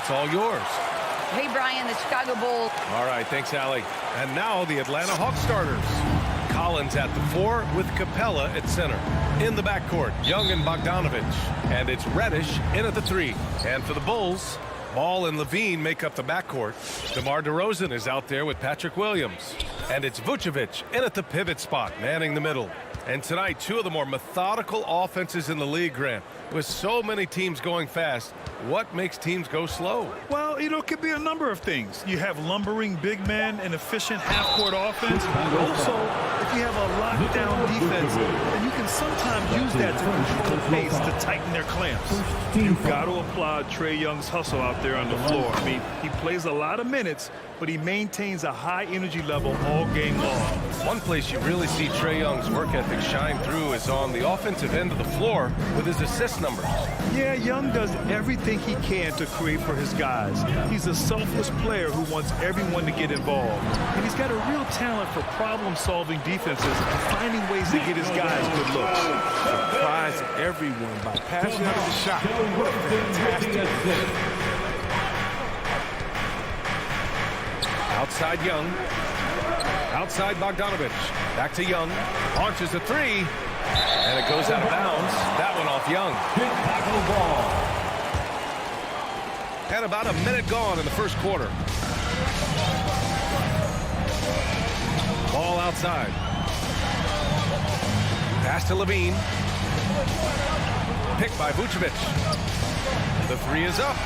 it's all yours. Hey, Brian, the Chicago Bulls. All right, thanks, Allie. And now the Atlanta Hawks starters. Collins at the 4 with Capella at center. In the backcourt, Young and Bogdanovich. And it's Reddish in at the 3. And for the Bulls, Ball and Levine make up the backcourt. DeMar DeRozan is out there with Patrick Williams. And it's Vucevic in at the pivot spot, manning the middle. And tonight, two of the more methodical offenses in the league, Grant. With so many teams going fast, what makes teams go slow? Well, it could be a number of things. You have lumbering big men and efficient half-court offense. Also, if you have a lockdown defense, then you can sometimes use that to control pace to tighten their clamps. You've got to applaud Trae Young's hustle out there on the floor. I mean, he plays a lot of minutes, but he maintains a high energy level all game long. One place you really see Trae Young's work ethic shine through is on the offensive end of the floor with his assist numbers. Yeah, Young does everything he can to create for his guys. He's a selfless player who wants everyone to get involved. And he's got a real talent for problem-solving defenses and finding ways to get his guys good looks. Surprise everyone by passing out of the shot. What a fantastic play. Outside Young. Outside Bogdanovich. Back to Young. Launches a 3. And it goes out of bounds. That one off Young. And about a minute gone in the first quarter. Ball outside. Pass to Levine. Picked by Vucevic. The 3 is up.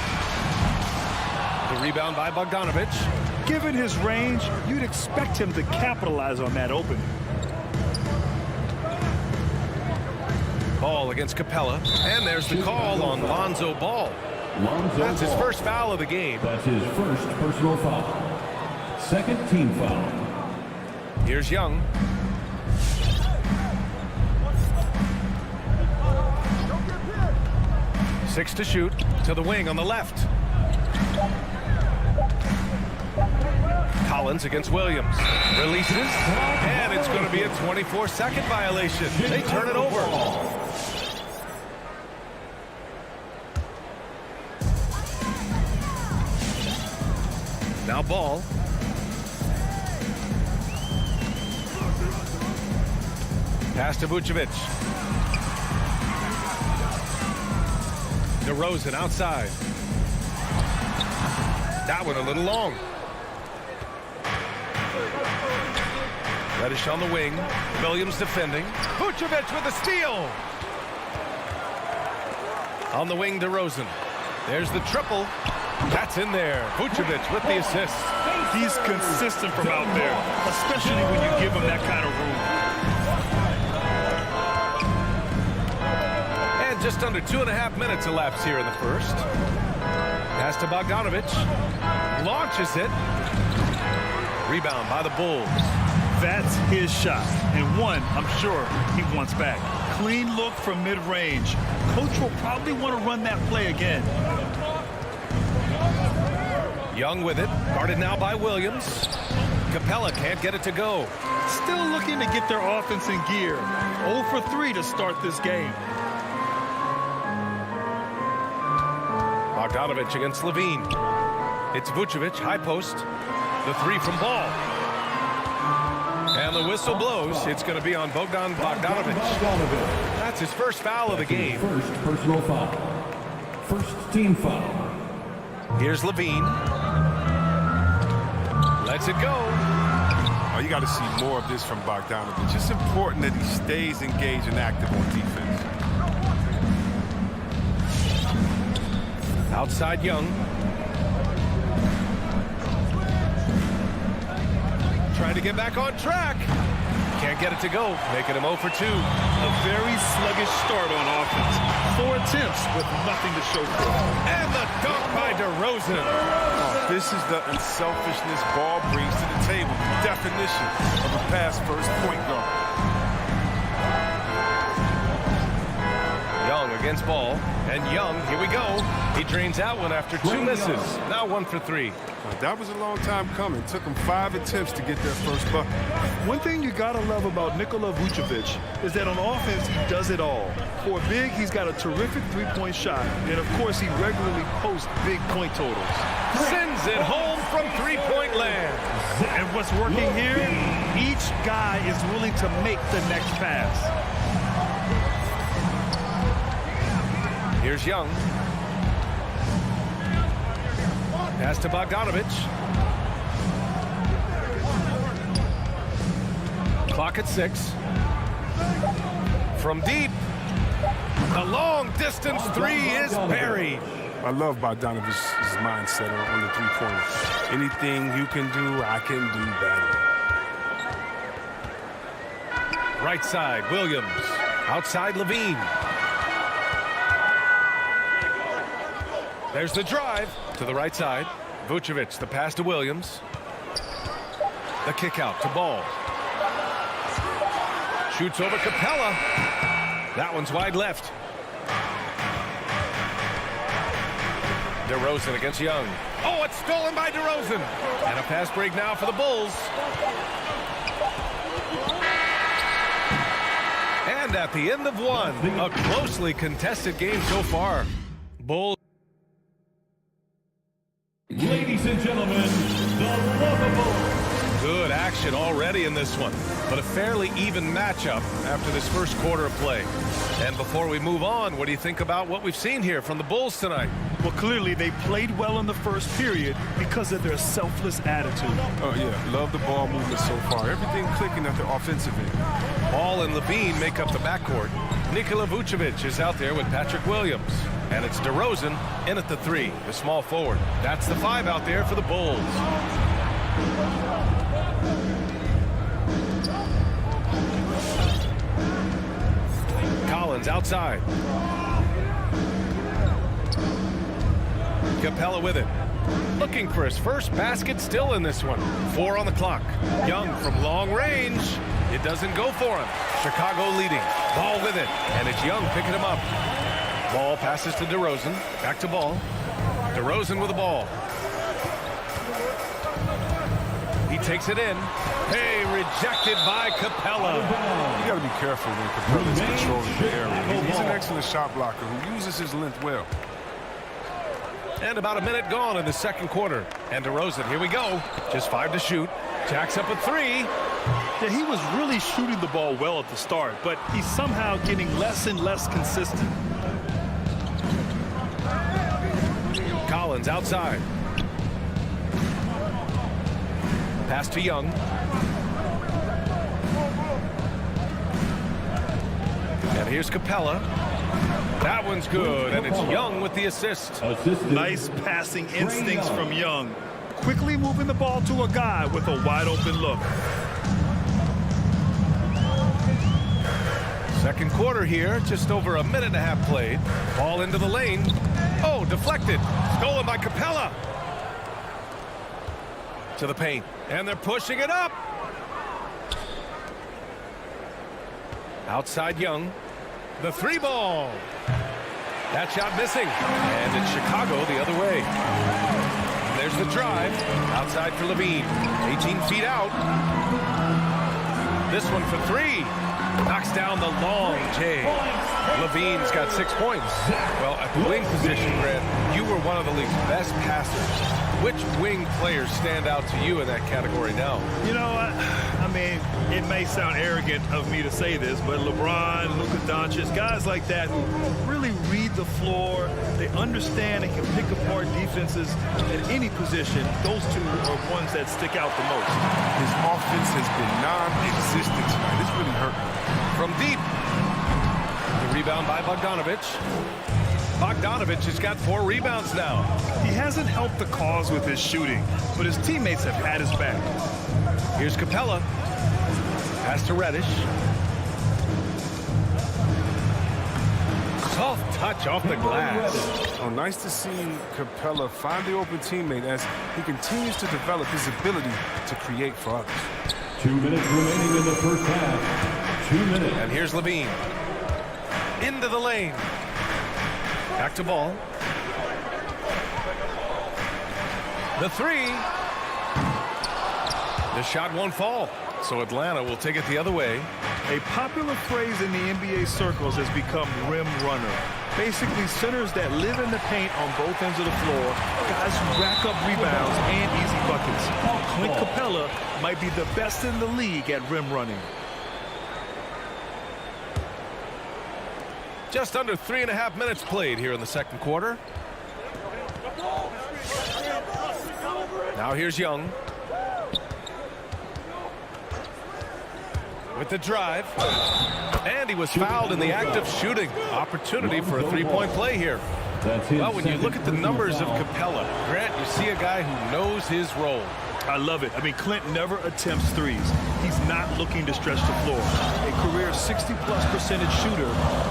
The rebound by Bogdanovich. Given his range, you'd expect him to capitalize on that opening. Ball against Capella. And there's the call on Lonzo Ball. That's his first foul of the game. That's his first personal foul. Second team foul. Here's Young. Six to shoot. To the wing on the left. Collins against Williams. Releases. And it's going to be a 24-second violation. They turn it over. Now Ball. Pass to Vucevic. DeRozan outside. That one a little long. Reddish on the wing. Williams defending. Vucevic with a steal. On the wing, DeRozan. There's the triple. That's in there. Vucevic with the assist. He's consistent from out there, especially when you give him that kind of room. And just under 2.5 minutes elapsed here in the first. Pass to Bogdanovich. Launches it. Rebound by the Bulls. That's his shot, and one I'm sure he wants back. Clean look from mid-range. Coach will probably want to run that play again. Young with it, guarded now by Williams. Capella can't get it to go. Still looking to get their offense in gear. 0 for 3 to start this game. Bogdanovich against Levine. It's Vucevic, high post. The 3 from Ball. And the whistle blows. It's going to be on Bogdanovich. That's his first foul of the game. First personal foul. First team foul. Here's Levine. Lets it go. Oh, you got to see more of this from Bogdanovich. It's important that he stays engaged and active on defense. Outside Young. Trying to get back on track. Can't get it to go, making him 0 for 2. A very sluggish start on offense. 4 attempts with nothing to show for it. And the dunk by DeRozan. Oh, this is the unselfishness Ball brings to the table. The definition of a pass-first point guard. Young against Ball. And Young, here we go. He drains out one after 2 misses. Now 1 for 3. That was a long time coming. Took him 5 attempts to get that first bucket. One thing you gotta love about Nikola Vucevic is that on offense, he does it all. For a big, he's got a terrific three-point shot. And of course, he regularly posts big point totals. Sends it home from three-point land. And what's working here, each guy is willing to make the next pass. Here's Young. Pass to Bogdanovich. Clock at 6. From deep. The long distance three is buried. I love Bogdanovich's mindset on the three-pointer. Anything you can do, I can do better. Right side, Williams. Outside, Levine. There's the drive to the right side. Vucevic, the pass to Williams. The kick out to Ball. Shoots over Capella. That one's wide left. DeRozan against Young. Oh, it's stolen by DeRozan. And a fast break now for the Bulls. And at the end of one, a closely contested game so far. Bulls. Ladies and gentlemen, the lovable. Good action already in this one, but a fairly even matchup after this first quarter of play. And before we move on, what do you think about what we've seen here from the Bulls tonight? Well, clearly they played well in the first period because of their selfless attitude. Oh, yeah. Love the ball movement so far. Everything clicking at the offensive end. Ball and Levine make up the backcourt. Nikola Vucevic is out there with Patrick Williams. And it's DeRozan in at the 3, the small forward. That's the 5 out there for the Bulls. Collins outside. Capella with it. Looking for his first basket still in this one. 4 on the clock. Young from long range. It doesn't go for him. Chicago leading. Ball with it. And it's Young picking him up. Ball passes to DeRozan. Back to Ball. DeRozan with the ball. He takes it in. Hey, rejected by Capella. You got to be careful when Capella's controlling the area. He's an excellent shot blocker who uses his length well. And about a minute gone in the second quarter. And DeRozan, here we go. Just 5 to shoot. Jacks up a 3. Yeah, he was really shooting the ball well at the start, but he's somehow getting less and less consistent. Collins outside. Pass to Young. And here's Capella. That one's good, and it's Young with the assist. Nice passing instincts from Young. Quickly moving the ball to a guy with a wide open look. Second quarter here, just over a minute and a half played. Ball into the lane. Oh, deflected. Stolen by Capella. To the paint, and they're pushing it up. Outside Young. The 3 ball. That shot missing. And it's Chicago the other way. There's the drive. Outside for Levine. 18 feet out. This one for 3. Knocks down the long J. Levine's got 6 points. Well, at the wing position, Grant, you were one of the league's best passers. Which wing players stand out to you in that category now? You know what? I mean, it may sound arrogant of me to say this, but LeBron, Luka Doncic, guys like that who really read the floor, they understand and can pick apart defenses at any position. Those two are ones that stick out the most. His offense has been non-existent tonight. It's really hurt me. From deep. The rebound by Bogdanovich. Bogdanovich has got 4 rebounds now. He hasn't helped the cause with his shooting, but his teammates have had his back. Here's Capella. Pass to Reddish. Soft touch off the glass. Oh, nice to see Capella find the open teammate as he continues to develop his ability to create for others. 2 minutes remaining in the first half. 2 minutes. And here's Levine. Into the lane. Back to Ball. The three. The shot won't fall, so Atlanta will take it the other way. A popular phrase in the NBA circles has become rim runner. Basically, centers that live in the paint on both ends of the floor, guys who rack up rebounds and easy buckets. Clint Capella might be the best in the league at rim running. Just under 3.5 minutes played here in the second quarter. Now here's Young. With the drive. And he was fouled in the act of shooting. Opportunity for a three-point play here. Well, when you look at the numbers of Capella, Grant, you see a guy who knows his role. I love it. I mean, Clint never attempts threes. He's not looking to stretch the floor. A career 60+% shooter,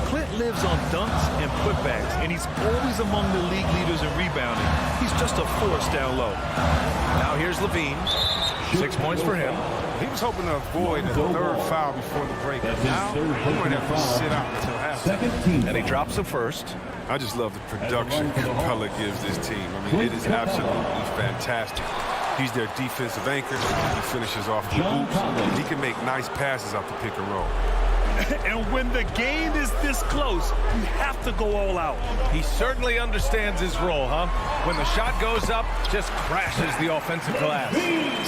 Clint lives on dunks and putbacks, and he's always among the league leaders in rebounding. He's just a force down low. Now here's Levine. 6 points for him. He was hoping to avoid a third foul before the break. Now he might have to sit out until halftime. And he drops the first. I just love the production Capella gives this team. I mean, it is absolutely fantastic. He's their defensive anchor. He finishes off the hoops. He can make nice passes off the pick and roll. And when the game is this close, you have to go all out. He certainly understands his role, huh? When the shot goes up, just crashes the offensive glass.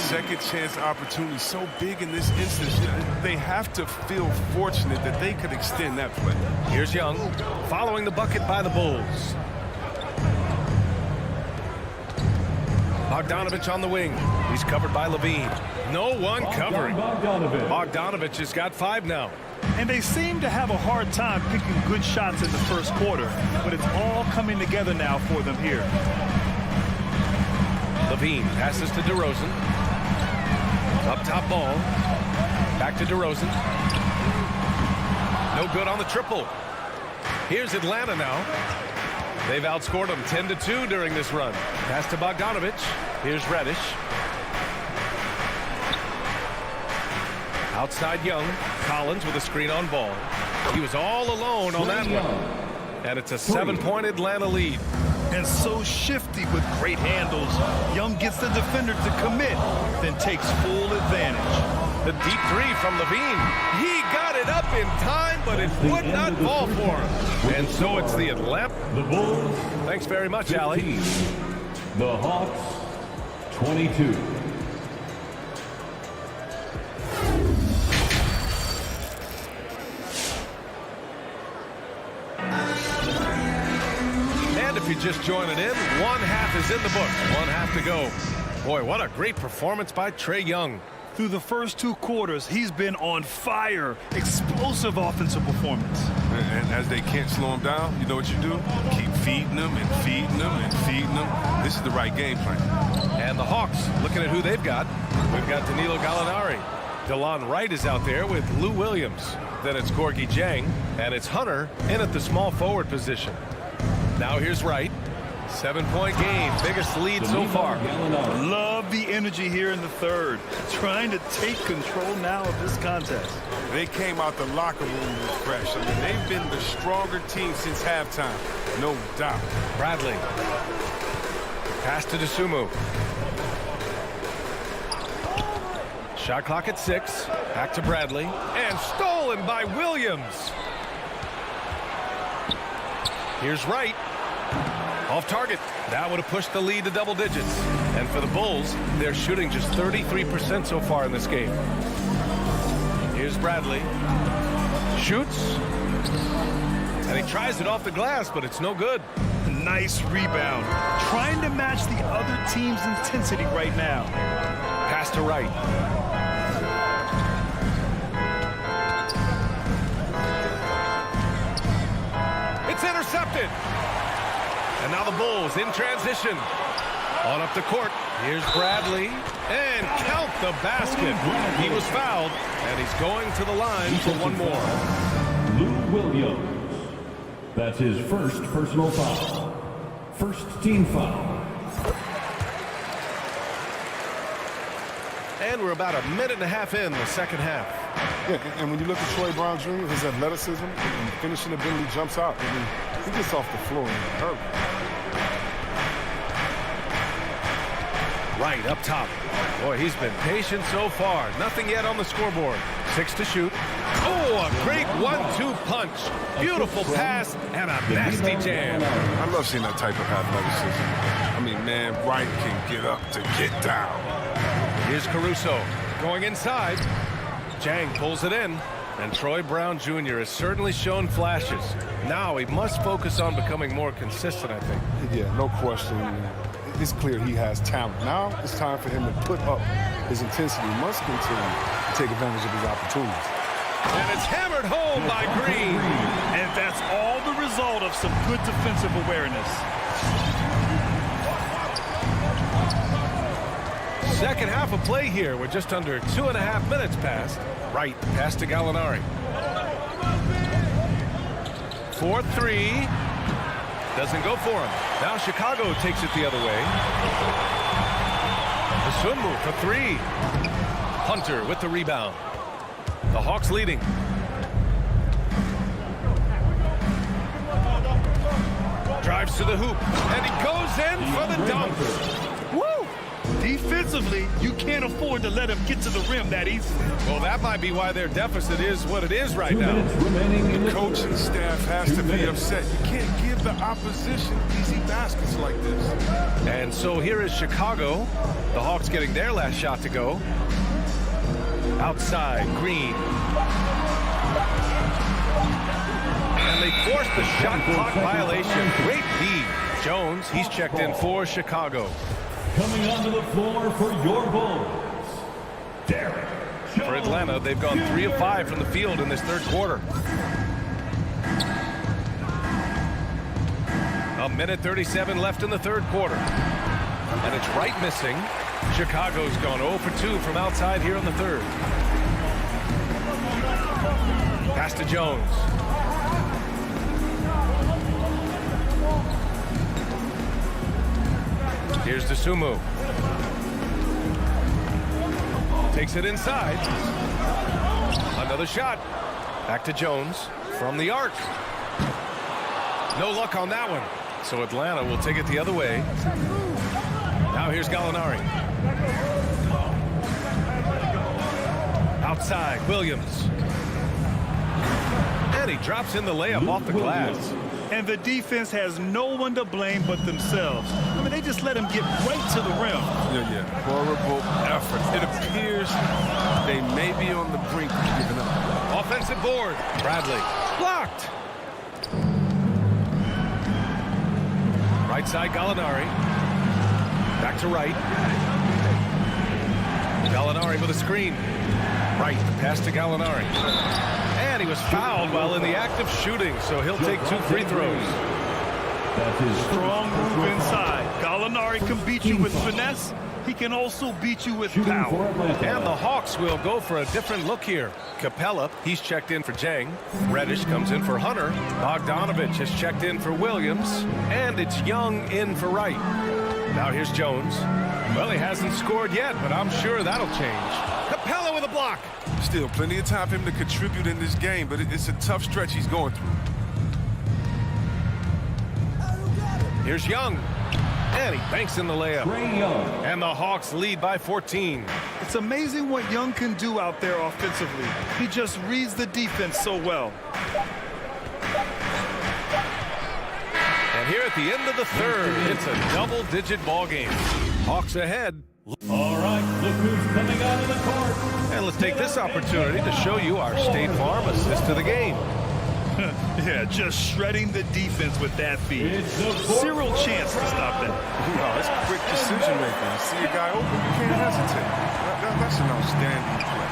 Second chance opportunity so big in this instance. They have to feel fortunate that they could extend that play. Here's Young, following the bucket by the Bulls. Bogdanovich on the wing. He's covered by Levine. No one covering. Bogdanovich has got 5 now. And they seem to have a hard time picking good shots in the first quarter, but it's all coming together now for them here. Levine passes to DeRozan. Up top ball. Back to DeRozan. No good on the triple. Here's Atlanta now. They've outscored them 10-2 during this run. Pass to Bogdanovich. Here's Reddish. Outside Young. Collins with a screen on ball. He was all alone on that one. And it's a 7-point Atlanta lead. And so shifty with great handles. Young gets the defender to commit, then takes full advantage. The deep three from Levine. He got it up in time, but it would not fall for him. And so it's the Atlanta. The Bulls. Thanks very much, Allie. The Hawks, 22. And if you're just joining in, one half is in the books. One half to go. Boy, what a great performance by Trae Young. Through the first 2 quarters, he's been on fire. Explosive offensive performance. And as they can't slow him down, you know what you do? Keep feeding them and feeding them and feeding them. This is the right game plan. And the Hawks, looking at who they've got. We've got Danilo Gallinari. DeLon Wright is out there with Lou Williams. Then it's Gorgie Jang. And it's Hunter in at the small forward position. Now here's Wright. 7-point game, biggest lead so far. Love the energy here in the third. Trying to take control now of this contest. They came out the locker room refreshed. I mean, they've been the stronger team since halftime, no doubt. Bradley. Pass to DeSumo. Shot clock at 6. Back to Bradley. And stolen by Williams. Here's Wright. Off target. That would have pushed the lead to double digits. And for the Bulls, they're shooting just 33% so far in this game. Here's Bradley. Shoots. And he tries it off the glass, but it's no good. Nice rebound. Trying to match the other team's intensity right now. Pass to Wright. It's intercepted. And now the Bulls in transition. On up the court. Here's Bradley. And count the basket. He was fouled. And he's going to the line for one more. Lou Williams. That's his first personal foul. First team foul. And we're about a minute and a half in the second half. Yeah, and when you look at Troy Brown Jr., his athleticism and finishing ability jumps out. I mean, he gets off the floor and hurt. Right up top. Boy, he's been patient so far. Nothing yet on the scoreboard. 6 to shoot. Oh, a great 1-2 punch. Beautiful pass and a nasty jam. I love seeing that type of athleticism. I mean, man, Wright can get up to get down. Here's Caruso going inside. Jang pulls it in. And Troy Brown Jr. has certainly shown flashes. Now he must focus on becoming more consistent, I think. Yeah, no question. It's clear he has talent. Now it's time for him to put up his intensity. He must continue to take advantage of his opportunities. And it's hammered home by Green. And that's all the result of some good defensive awareness. Second half of play here. We're just under 2.5 minutes past. Right, pass to Gallinari. 4-3. Doesn't go for him. Now Chicago takes it the other way. Sumu for 3. Hunter with the rebound. The Hawks leading. Drives to the hoop. And he goes in for the dunk. Woo! Defensively, you can't afford to let him get to the rim that easily. Well, that might be why their deficit is what it is right now. The coach and staff has to be upset. You can't give the opposition easy baskets like this. And so here is Chicago. The Hawks getting their last shot to go. Outside, Green. And they forced the shot clock violation. Great D. Jones, he's checked in for Chicago. Coming onto the floor for your Bulls, Derek Jones. For Atlanta, they've gone 3 of 5 from the field in this third quarter. 1:37 left in the third quarter. And it's Wright missing. Chicago's gone 0 for 2 from outside here in the third. Pass to Jones. Here's the Sumu. Takes it inside. Another shot. Back to Jones from the arc. No luck on that one. So Atlanta will take it the other way. Now here's Gallinari. Outside, Williams. And he drops in the layup off the glass. And the defense has no one to blame but themselves. I mean, they just let him get right to the rim. Yeah. Horrible effort. It appears they may be on the brink of giving up. Offensive board. Bradley. Blocked. Right side, Gallinari. Back to Wright. Gallinari with a screen. Wright, the pass to Gallinari. And he was fouled while in the act of shooting, so he'll take 2 free throws. That's his Strong move inside. Gallinari can beat you with finesse. He can also beat you with power. And the Hawks will go for a different look here. Capella, he's checked in for Jang. Reddish comes in for Hunter. Bogdanovich has checked in for Williams. And it's Young in for Wright. Now here's Jones. Well, he hasn't scored yet, but I'm sure that'll change. Capella with a block. Still plenty of time for him to contribute in this game, but it's a tough stretch he's going through. Here's Young. And he banks in the layup. Trae Young. And the Hawks lead by 14. It's amazing what Young can do out there offensively. He just reads the defense so well. And here at the end of the third, it's a double-digit ball game. Hawks ahead. All right, look who's coming out of the court. And let's take this opportunity to show you our State Farm assist to the game. Yeah, just shredding the defense with that feed. Zero chance to stop that. No, it's quick decision making. You see a guy open, you can't hesitate. That's an outstanding play.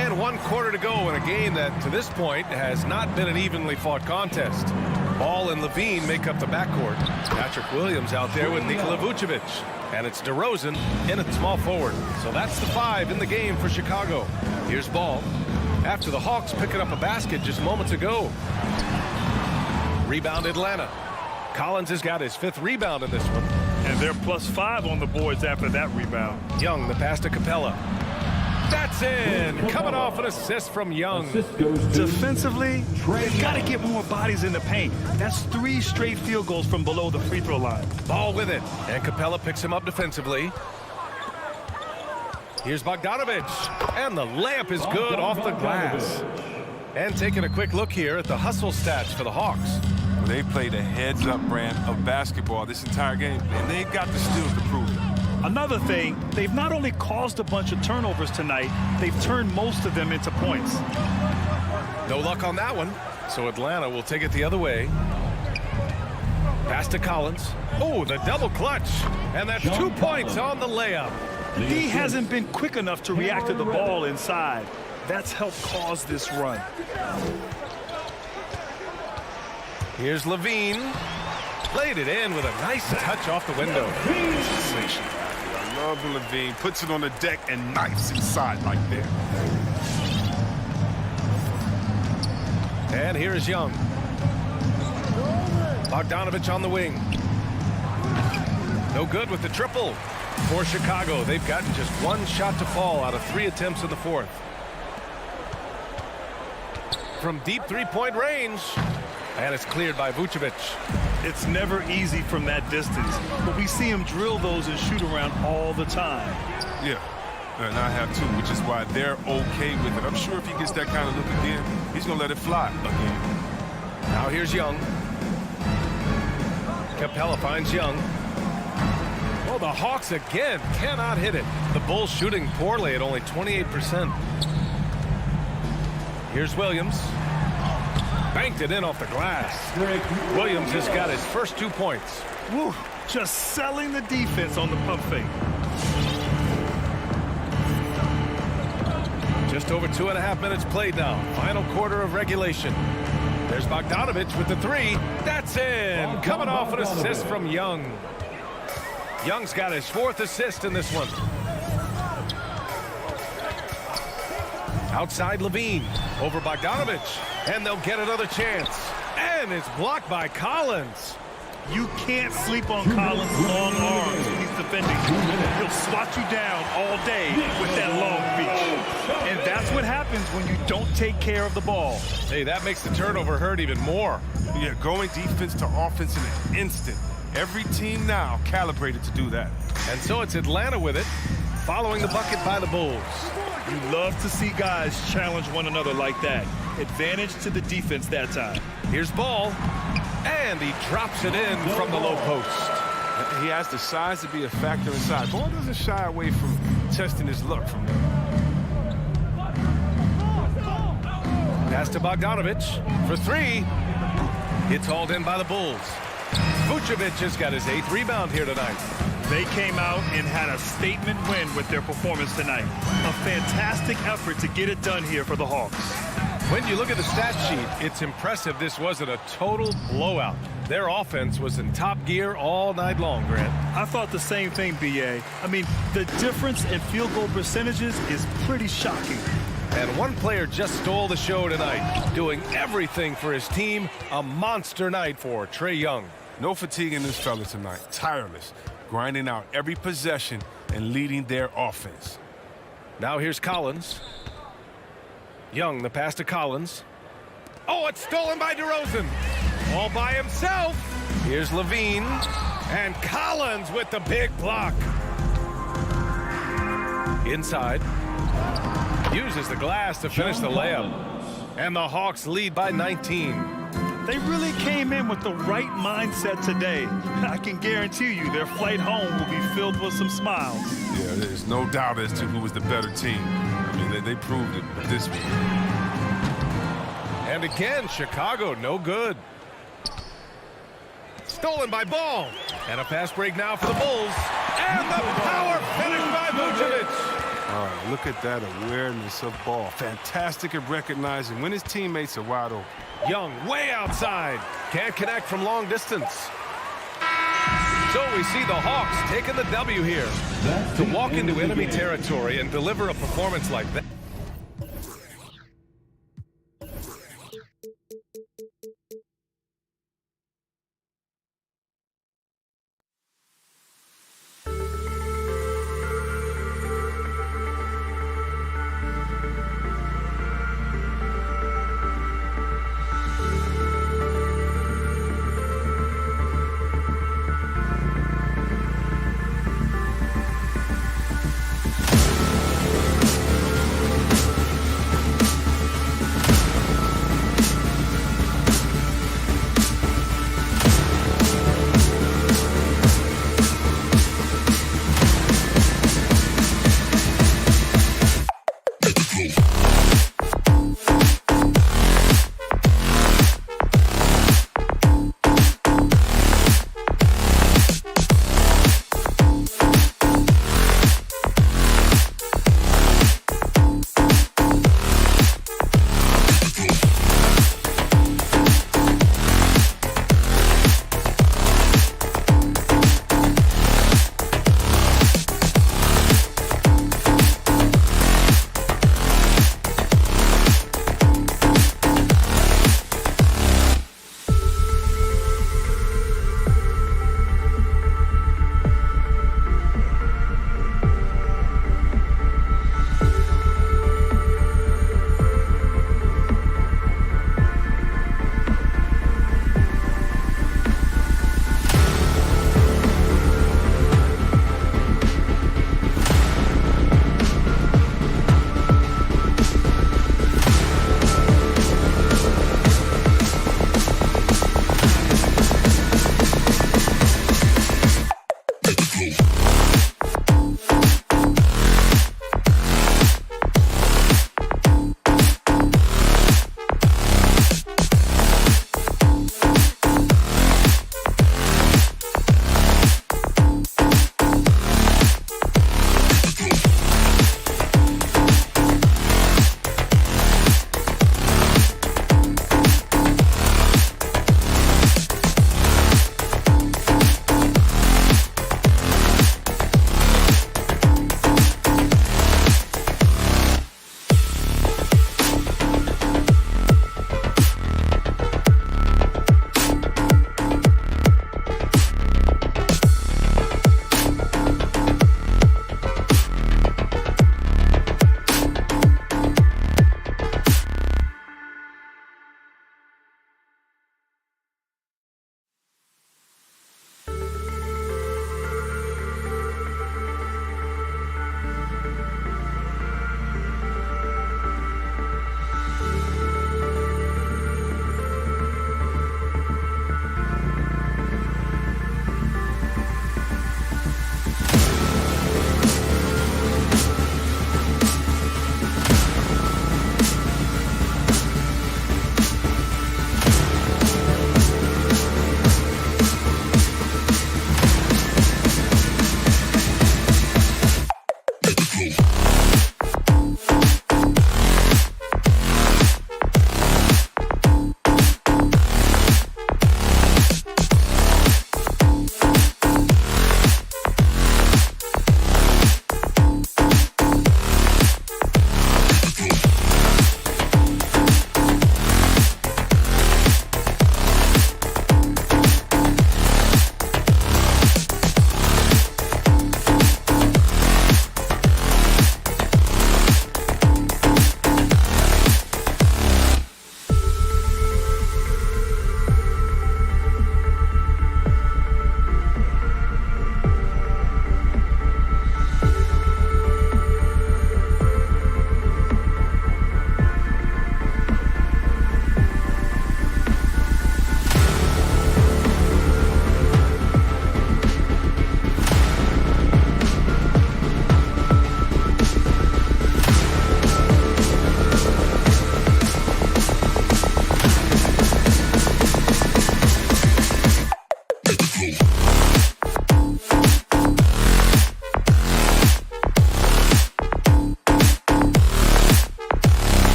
And 1 quarter to go in a game that, to this point, has not been an evenly fought contest. Ball and Levine make up the backcourt. Patrick Williams out there with Nikola Vucevic. And it's DeRozan in at small forward. So that's the 5 in the game for Chicago. Here's Ball. After the Hawks picking up a basket just moments ago. Rebound Atlanta. Collins has got his 5th rebound in this one. And they're +5 on the boards after that rebound. Young, the pass to Capella. That's in. Coming off an assist from Young. Assist goes to Defensively, they've got to get more bodies in the paint. That's 3 straight field goals from below the free throw line. Ball with it. And Capella picks him up defensively. Here's Bogdanovich. And the layup is good off the glass. And taking a quick look here at the hustle stats for the Hawks. They played a heads-up brand of basketball this entire game, and they've got the skills to prove it. Another thing, they've not only caused a bunch of turnovers tonight, they've turned most of them into points. No luck on that one. So Atlanta will take it the other way. Pass to Collins. Oh, the double clutch. And that's 2 points on the layup. D hasn't been quick enough to react to the ball inside. That's helped cause this run. Here's Levine. Played it in with a nice touch off the window. I love when Levine puts it on the deck and knifes inside like that. And here is Young. Bogdanovich on the wing. No good with the triple. For Chicago, they've gotten just 1 shot to fall out of 3 attempts in the fourth. From deep three-point range. And it's cleared by Vucevic. It's never easy from that distance, but we see him drill those and shoot around all the time. Yeah, and I have too, which is why they're okay with it. I'm sure if he gets that kind of look again, he's going to let it fly again. Now here's Young. Capella finds Young. Oh, the Hawks again cannot hit it. The Bulls shooting poorly at only 28%. Here's Williams. Banked it in off the glass. Williams has got his first 2 points. Woo, just selling the defense on the pump fake. Just over 2.5 minutes played now. Final quarter of regulation. There's Bogdanovich with the 3. That's in. Coming off an assist from Young. Young's got his 4th assist in this one. Outside Levine. Over Bogdanovich. And they'll get another chance. And it's blocked by Collins. You can't sleep on Collins' long arms when he's defending. He'll swat you down all day with that long reach. And that's what happens when you don't take care of the ball. Hey, that makes the turnover hurt even more. Yeah, going defense to offense in an instant. Every team now calibrated to do that. And so it's Atlanta with it, following the bucket by the Bulls. You love to see guys challenge one another like that. Advantage to the defense that time. Here's Ball, and he drops it in from the low post. He has the size to be a factor inside. Ball doesn't shy away from testing his luck from there. Pass to Bogdanovich for 3. It's hauled in by the Bulls. Vucevic has got his 8th rebound here tonight. They came out and had a statement win with their performance tonight. A fantastic effort to get it done here for the Hawks. When you look at the stat sheet, it's impressive this wasn't a total blowout. Their offense was in top gear all night long, Grant. I thought the same thing, B.A. I mean, the difference in field goal percentages is pretty shocking. And one player just stole the show tonight, doing everything for his team. A monster night for Trae Young. No fatigue in this fella tonight. Tireless, grinding out every possession and leading their offense. Now here's Collins. Young, the pass to Collins. Oh, it's stolen by DeRozan. All by himself. Here's Levine. And Collins with the big block. Inside. Uses the glass to finish the layup. And the Hawks lead by 19. They really came in with the right mindset today. I can guarantee you their flight home will be filled with some smiles. Yeah, there's no doubt as to who was the better team. I mean, they proved it this week. And again, Chicago, no good. Stolen by Ball. And a fast break now for the Bulls. And the power finish by Vucevic. Oh, look at that awareness of Ball. Fantastic at recognizing when his teammates are wide open. Young way outside. Can't connect from long distance. So we see the Hawks taking the W here. To walk into enemy territory and deliver a performance like that.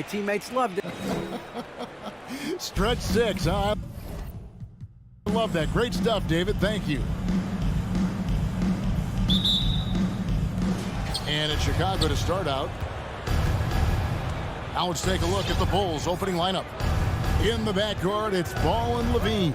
My teammates loved it. Stretch 6. I love that. Great stuff, David. Thank you. And it's Chicago to start out. Now let's take a look at the Bulls' opening lineup. In the backcourt, it's Ball and Levine.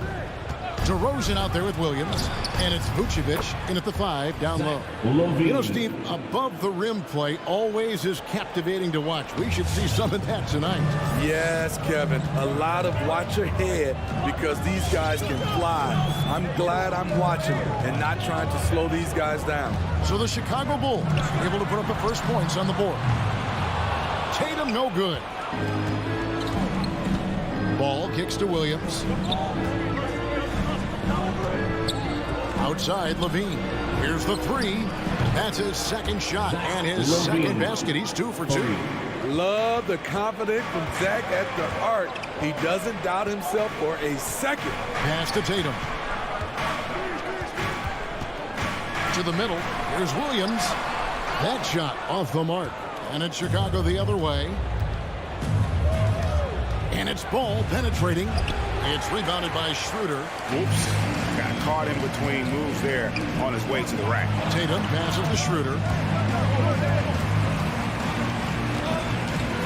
DeRozan out there with Williams. And it's Vucevic in at the 5 down low. You know, Steve, above the rim play always is captivating to watch. We should see some of that tonight. Yes, Kevin. A lot of watch ahead because these guys can fly. I'm glad I'm watching and not trying to slow these guys down. So the Chicago Bulls able to put up the first points on the board. Tatum no good. Ball kicks to Williams. Outside, Levine. Here's the 3. That's his second shot and his second basket. He's 2 for 2. Love the confidence from Zach at the arc. He doesn't doubt himself for a second. Pass to Tatum. To the middle. Here's Williams. That shot off the mark. And it's Chicago the other way. And it's Ball penetrating. It's rebounded by Schroeder. Whoops. Got caught in between moves there on his way to the rack. Tatum passes to Schroeder.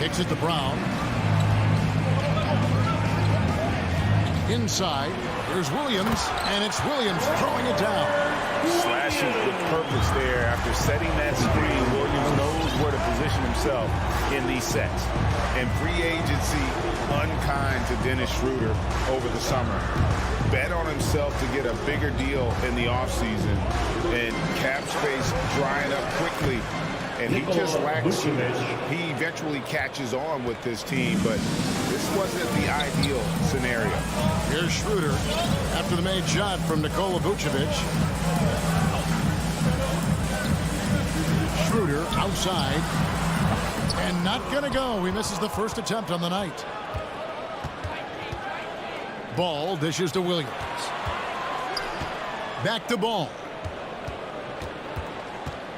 Kicks it to Brown. Inside. Here's Williams. And it's Williams throwing it down. Slashing with purpose there after setting that screen. Williams knows where to position himself in these sets. And free agency unkind to Dennis Schroeder over the summer. Bet on himself to get a bigger deal in the offseason. And cap space drying up quickly. And he just lacks. He eventually catches on with this team, but this wasn't the ideal scenario. Here's Schroeder after the made shot from Nikola Vucevic. Schroeder outside and not gonna go. He misses the first attempt on the night. Ball dishes to Williams. Back to Ball.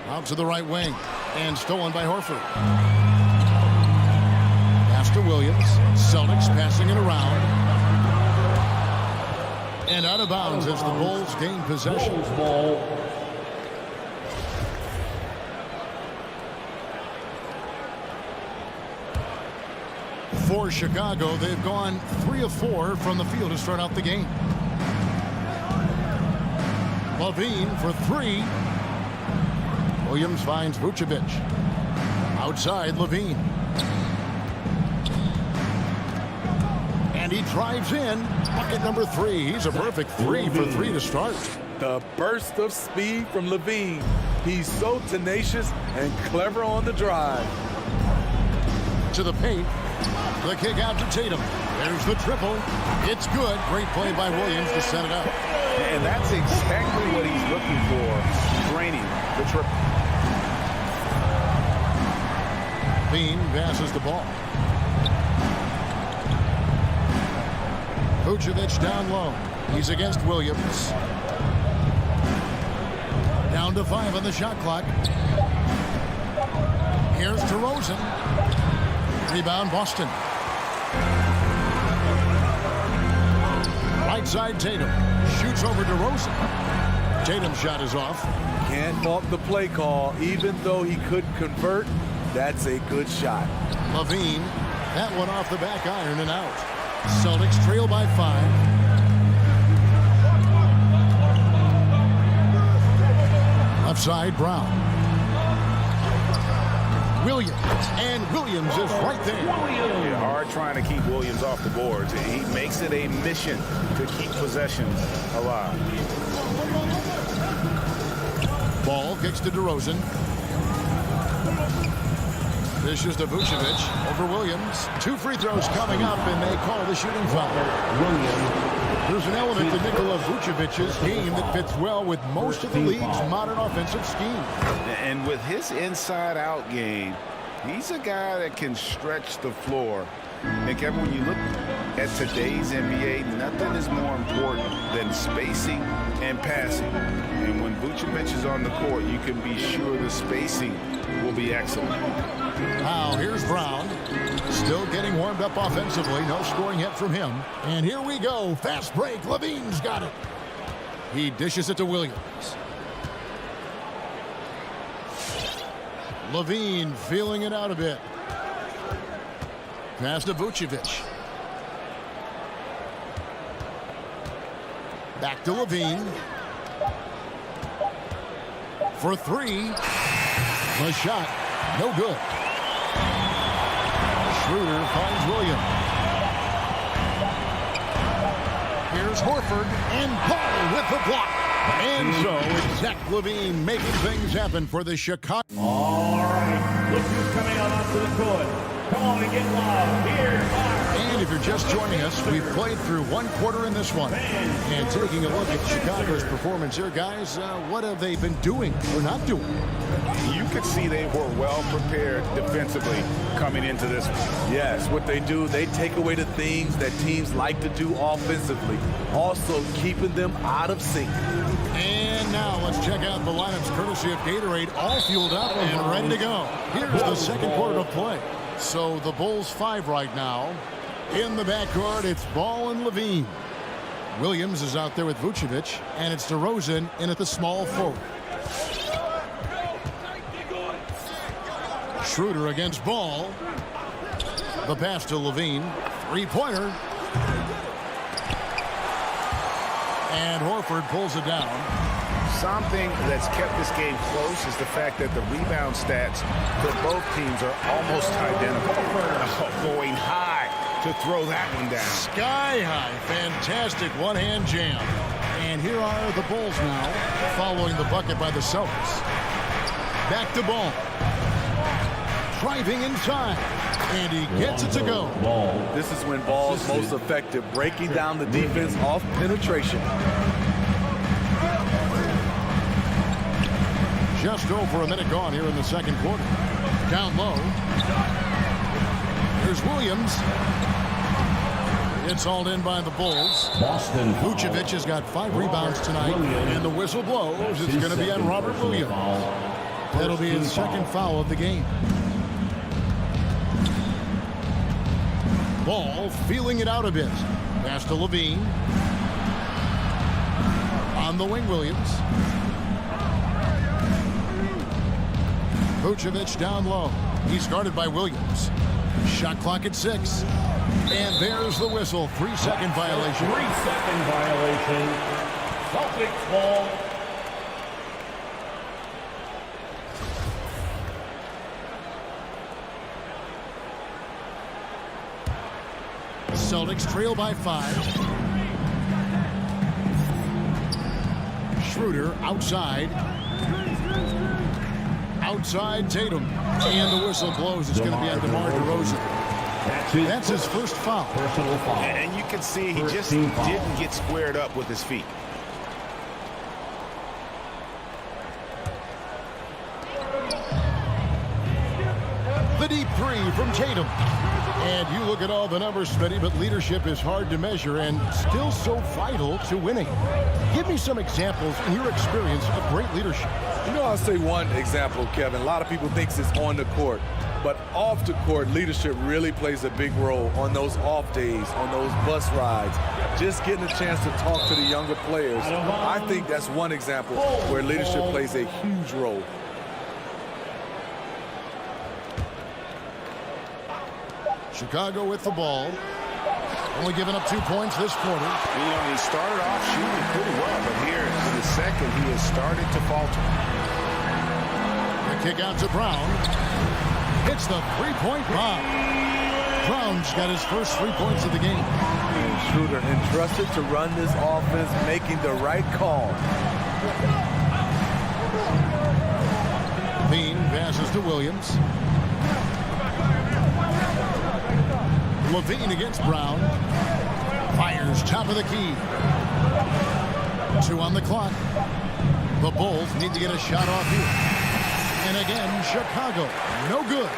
Out to the right wing and stolen by Horford. Pass to Williams. Celtics passing it around. And out of bounds as the Bulls gain possession. Ball. For Chicago, they've gone 3 of 4 from the field to start out the game. Levine for 3. Williams finds Vucevic. Outside, Levine. And he drives in. Bucket number 3. He's a perfect 3 for 3 to start. The burst of speed from Levine. He's so tenacious and clever on the drive. To the paint. The kick out to Tatum. There's the triple. It's good. Great play by Williams to set it up. And that's exactly what he's looking for. Draining the triple. Bean passes the ball. Vucevic down low. He's against Williams. Down to 5 on the shot clock. Here's DeRozan. Rebound Boston. Right side Tatum. Shoots over DeRozan. Tatum's shot is off. Can't fault the play call. Even though he couldn't convert, that's a good shot. Levine. That one off the back iron and out. Celtics trail by 5. Left side Brown. Williams. And Williams is right there. Yeah, hard trying to keep Williams off the boards. He makes it a mission to keep possessions alive. Ball kicks to DeRozan. Dishes to Vucevic over Williams. 2 free throws coming up, and they call the shooting foul. There's an element to Nikola Vucevic's game that fits well with most of the league's modern offensive scheme. And with his inside-out game, he's a guy that can stretch the floor. And Kevin, when you look at today's NBA, nothing is more important than spacing and passing. And when Vucevic is on the court, you can be sure the spacing will be excellent. Now here's Brown. Still getting warmed up offensively. No scoring hit from him. And here we go. Fast break. Levine's got it. He dishes it to Williams. Levine feeling it out a bit. Pass to Vucevic. Back to Levine. For three. The shot. No good. Schroeder finds Williams. Here's Horford and Paul with the block. And so it's Zach Levine making things happen for the Chicago. All right, look who's coming out onto the court. Come on and get loud. Here, and if you're just joining us, we've played through one quarter in this one. And taking a look at Chicago's performance here, guys, what have they been doing or not doing? You could see they were well prepared defensively coming into this one. Yes, what they do, they take away the things that teams like to do offensively, also keeping them out of sync. And now let's check out the lineups courtesy of Gatorade, all fueled up and ready to go. Here's the second quarter of play. So the Bulls 5 right now. In the backcourt, it's Ball and Levine. Williams is out there with Vucevic, and it's DeRozan in at the small forward. Schroeder against Ball. The pass to Levine. Three-pointer. And Horford pulls it down. Something that's kept this game close is the fact that the rebound stats for both teams are almost identical. Going high to throw that one down. Sky high. Fantastic one-hand jam. And here are the Bulls now following the bucket by the Celtics. Back to Ball. Driving inside. And he gets it to go. This is when Ball's most effective, breaking down the defense off penetration. Just over a minute gone here in the second quarter. Down low. Here's Williams. It's hauled in by the Bulls. Vucevic has got 5 rebounds tonight. And the whistle blows. It's going to be on Robert Williams. That'll be his second foul of the game. Ball feeling it out a bit. Pass to Levine. On the wing, Williams. Vucevic down low. He's guarded by Williams. Shot clock at 6. And there's the whistle. 3-second violation. 3-second violation. Celtics ball. Celtics trail by 5. Schroeder outside. Outside Tatum. And the whistle blows. It's going to be on DeMar DeRozan. That's his first foul. Personal foul. And you can see he just didn't get squared up with his feet. The deep three from Tatum. And you look at all the numbers, Smitty, but leadership is hard to measure and still so vital to winning. Give me some examples in your experience of great leadership. You know, I'll say one example, Kevin. A lot of people think it's on the court. But off the court, leadership really plays a big role on those off days, on those bus rides. Just getting a chance to talk to the younger players. I think that's one example where leadership plays a huge role. Chicago with the ball. Only giving up 2 points this quarter. You know, he started off shooting pretty well, but here in the second, he has started to falter. The kick out to Brown. Hits the three-point bomb. Brown's got his first 3 points of the game. Schroeder entrusted to run this offense, making the right call. Bean passes to Williams. Levine against Brown. Fires top of the key. 2 on the clock. The Bulls need to get a shot off here. And again, Chicago, no good.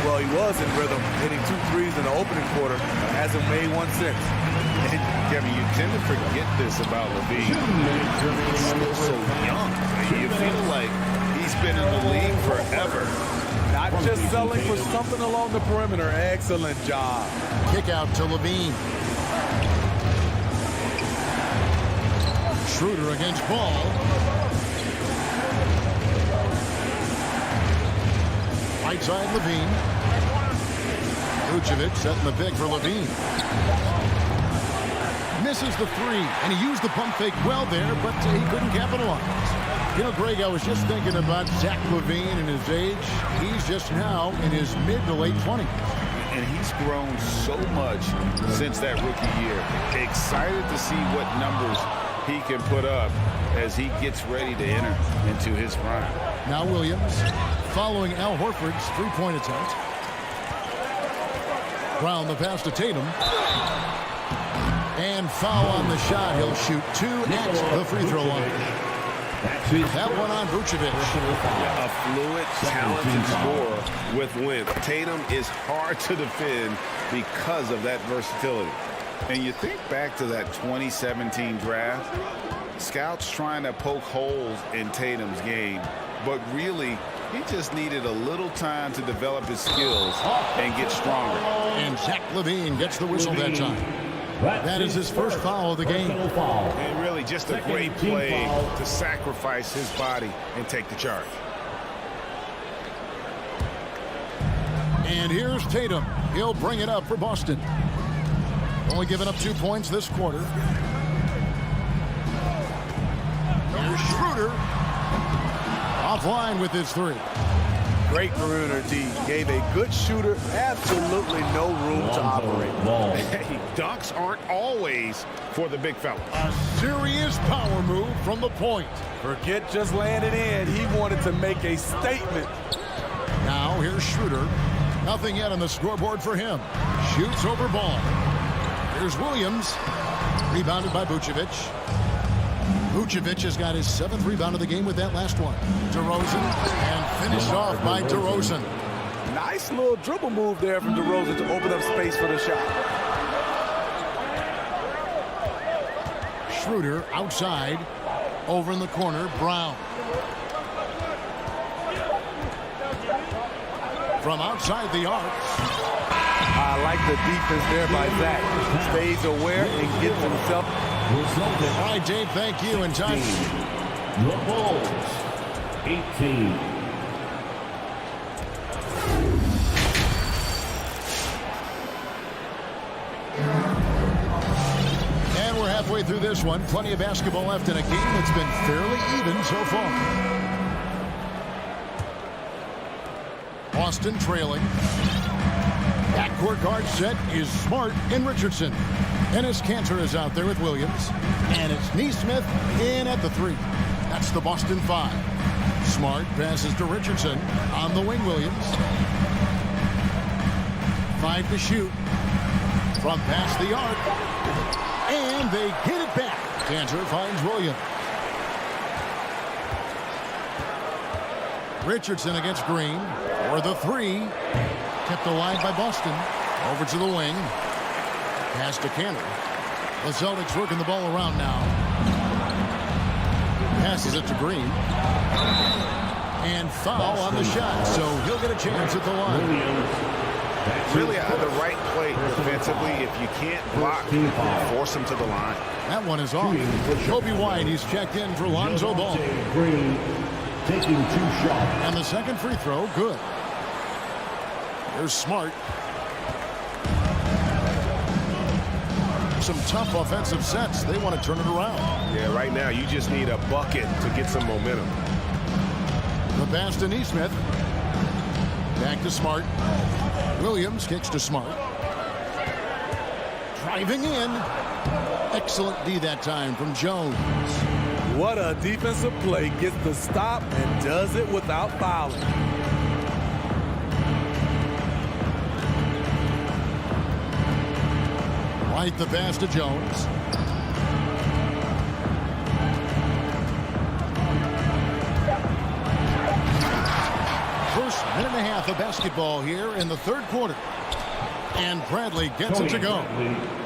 Well, he was in rhythm, hitting 2 threes in the opening quarter, but hasn't made one since. And, Kevin, you tend to forget this about Levine. He's still so young. You feel like he's been in the league forever. Not Not just selling for something along the perimeter. Excellent job. Kick out to Levine. Schroeder against Ball. Right side Levine. Vucevic setting the pick for Levine. Misses the three, and he used the pump fake well there, but he couldn't capitalize. You know, Greg, I was just thinking about Zach LaVine and his age. He's just now in his mid to late 20s. And he's grown so much since that rookie year. Excited to see what numbers he can put up as he gets ready to enter into his prime. Now Williams following Al Horford's three-point attempt. Brown the pass to Tatum. And foul on the shot. He'll shoot two at the free throw line. That one on Vucevic. A fluid, talented scorer with length. Tatum is hard to defend because of that versatility. And you think back to that 2017 draft, scouts trying to poke holes in Tatum's game, but really he just needed a little time to develop his skills and get stronger. And Zach LaVine gets the whistle that time. That is his first foul of the game. And really just a great play to sacrifice his body and take the charge. And here's Tatum. He'll bring it up for Boston. Only given up 2 points this quarter. Here's Schroeder. Offline with his three. Great perimeter D. Gave a good shooter absolutely no room to operate. Hey, dunks aren't always for the big fella. A serious power move from the point. Forget just laying it in. He wanted to make a statement. Now here's Schroeder. Nothing yet on the scoreboard for him. Shoots over Ball. Here's Williams. Rebounded by Vucevic. Vucevic has got his 7th rebound of the game with that last one. DeRozan, and finished off by DeRozan. Nice little dribble move there from DeRozan to open up space for the shot. Schroeder outside. Over in the corner, Brown. From outside the arc. I like the defense there by Zach. Stays aware and gets himself. All right, Dave, thank you. And time. The Bulls, 18. And we're halfway through this one. Plenty of basketball left in a game that's been fairly even so far. Boston trailing. Backcourt guard set is Smart and Richardson. Enes Kanter is out there with Williams. And it's Nesmith in at the three. That's the Boston 5. Smart passes to Richardson. On the wing, Williams. 5 to shoot. From past the arc. And they hit it back. Kanter finds Williams. Richardson against Green. For the three. Kept alive by Boston. Over to the wing. Pass to Kanter. The Celtics working the ball around now. Passes it to Green. And foul on the shot. So he'll get a chance at the line. Really the right play defensively. If you can't block, force him to the line. That one is off. Kobe White, he's checked in for Lonzo Ball. Green taking 2 shots. And the second free throw, good. Here's Smart. Some tough offensive sets. They want to turn it around. Yeah, right now you just need a bucket to get some momentum. The pass to Nesmith. Back to Smart. Williams kicks to Smart. Driving in. Excellent D that time from Jones. What a defensive play. Gets the stop and does it without fouling. White the pass to Jones. First minute and a half of basketball here in the third quarter. And Bradley gets it to go.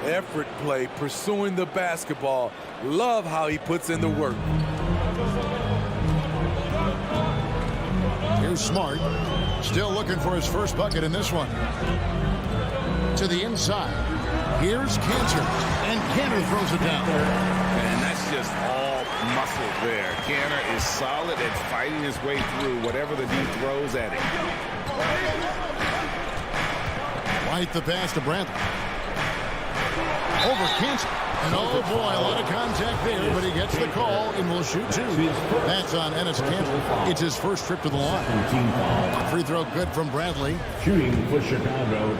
Effort play, pursuing the basketball. Love how he puts in the work. Here's Smart. Still looking for his first bucket in this one. To the inside. Here's Cantor. And Cantor throws it down. And that's just all muscle there. Cantor is solid at fighting his way through whatever the D throws at him. White the pass to Brantley. Over Cantor. And oh boy, a lot of contact there, but he gets the call and will shoot two. That's on Enes Kanter. It's his first trip to the line. Free throw good from Bradley. Shooting for Chicago,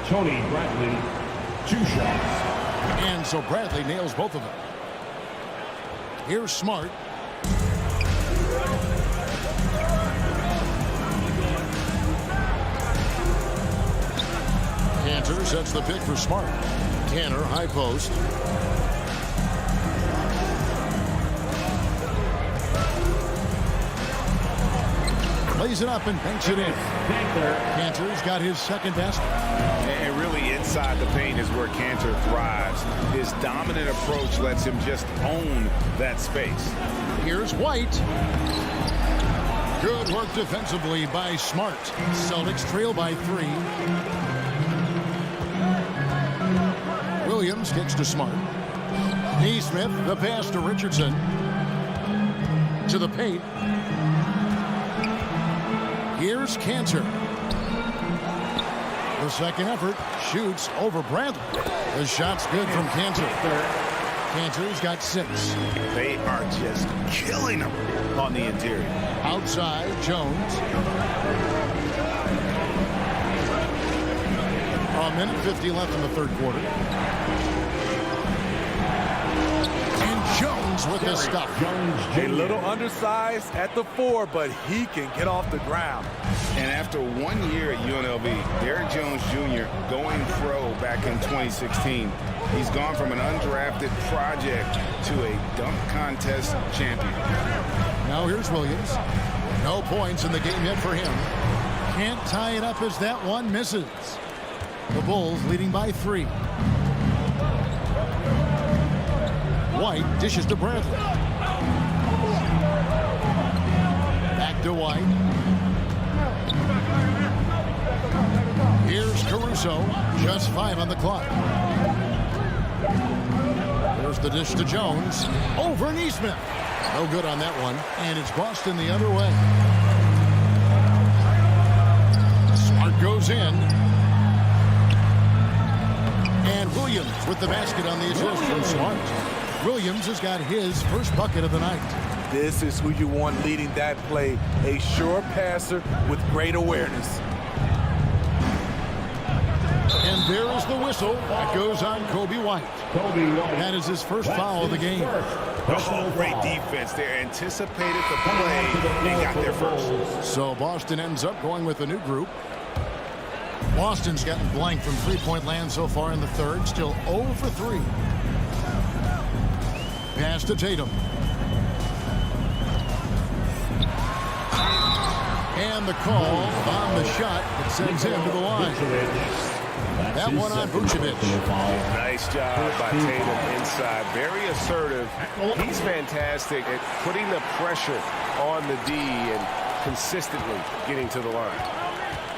Tony Bradley, 2 shots. And so Bradley nails both of them. Here's Smart. Cantor sets the pick for Smart. Cantor, high post. Lays it up and banks it in. Cantor's got his second basket. And really inside the paint is where Cantor thrives. His dominant approach lets him just own that space. Here's White. Good work defensively by Smart. Celtics trail by 3. Williams kicks to Smart. Neesmith, the pass to Richardson. To the paint. Here's Cantor. The second effort shoots over Bradley. The shot's good from Cantor. Cantor's got 6. They are just killing him on the interior. Outside, Jones. A minute 50 left in the third quarter. And Jones with the stop. A little undersized at the 4, but he can get off the ground. And after 1 year at UNLV, Derrick Jones Jr. going pro back in 2016, he's gone from an undrafted project to a dunk contest champion. Now here's Williams. No points in the game yet for him. Can't tie it up as that one misses. The Bulls leading by 3. White dishes to Bradley. Back to White. Here's Caruso. Just 5 on the clock. There's the dish to Jones. Over Neesmith. No good on that one. And it's Boston the other way. Smart goes in. And Williams with the basket on the assist from Smart. Williams has got his first bucket of the night. This is who you want leading that play. A sure passer with great awareness. And there is the whistle. That goes on Kobe White. That is his first foul of the game. Oh, great defense there. Anticipated the play and got there first. So Boston ends up going with a new group. Boston's gotten blank from three-point land so far in the third. Still 0 for 3. Pass to Tatum. And the call on the shot that sends him to the line. That one on Vucevic. Nice job by Tatum inside. Very assertive. He's fantastic at putting the pressure on the D and consistently getting to the line.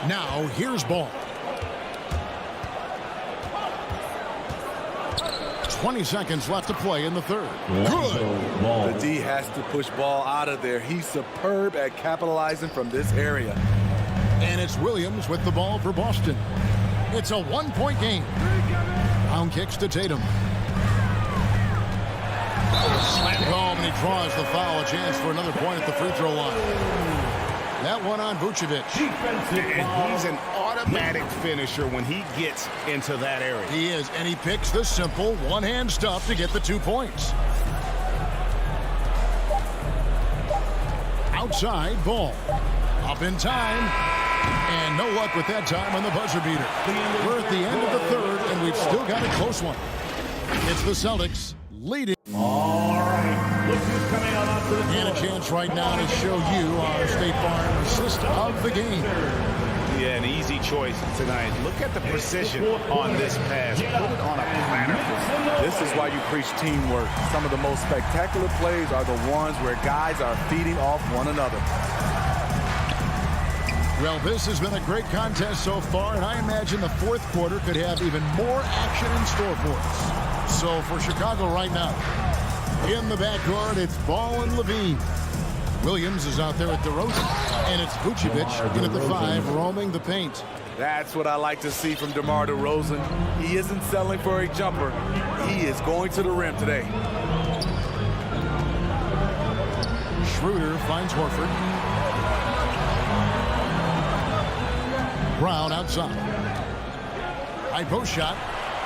Now here's Ball. 20 seconds left to play in the third. Good. The D has to push Ball out of there. He's superb at capitalizing from this area. And it's Williams with the ball for Boston. It's a 1-point game. Brown kicks to Tatum. Slam home, and he draws the foul. A chance for another point at the free throw line. That one on Vucevic. And he's an automatic finisher when he gets into that area. He is, and he picks the simple one-hand stuff to get the 2 points. Outside, Ball. Up in time. And no luck with that time on the buzzer beater. We're at the end of the third, and we've still got a close one. It's the Celtics leading. All right, look who's coming out onto the floor. And a chance right now to show you our State Farm assist of the game. Yeah, an easy choice tonight. Look at the precision on this pass. Put it on a platter. This is why you preach teamwork. Some of the most spectacular plays are the ones where guys are feeding off one another. Well, this has been a great contest so far, and I imagine the fourth quarter could have even more action in store for us. So for Chicago right now, in the backcourt, it's Ball and Levine. Williams is out there at DeRozan, and it's Vucevic in at the 5, roaming the paint. That's what I like to see from DeMar DeRozan. He isn't settling for a jumper. He is going to the rim today. Schroeder finds Horford. Brown outside. High post shot.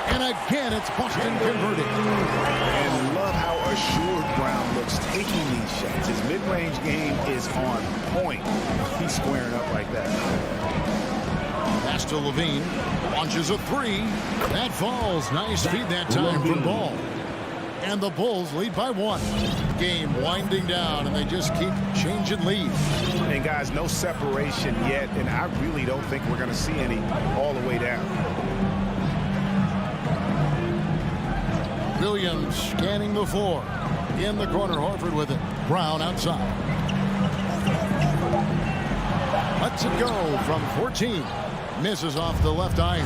And again, it's Boston converting. And love how assured Brown looks taking these shots. His mid-range game is on point. He's squaring up like that. Pass to Levine. Launches a 3. That falls. Nice feed that time from Ball. And the Bulls lead by 1. Game winding down, and they just keep changing leads. And guys, no separation yet, and I really don't think we're going to see any all the way down. Williams scanning the floor. In the corner, Horford with it. Brown outside. Lets it go from 14. Misses off the left iron.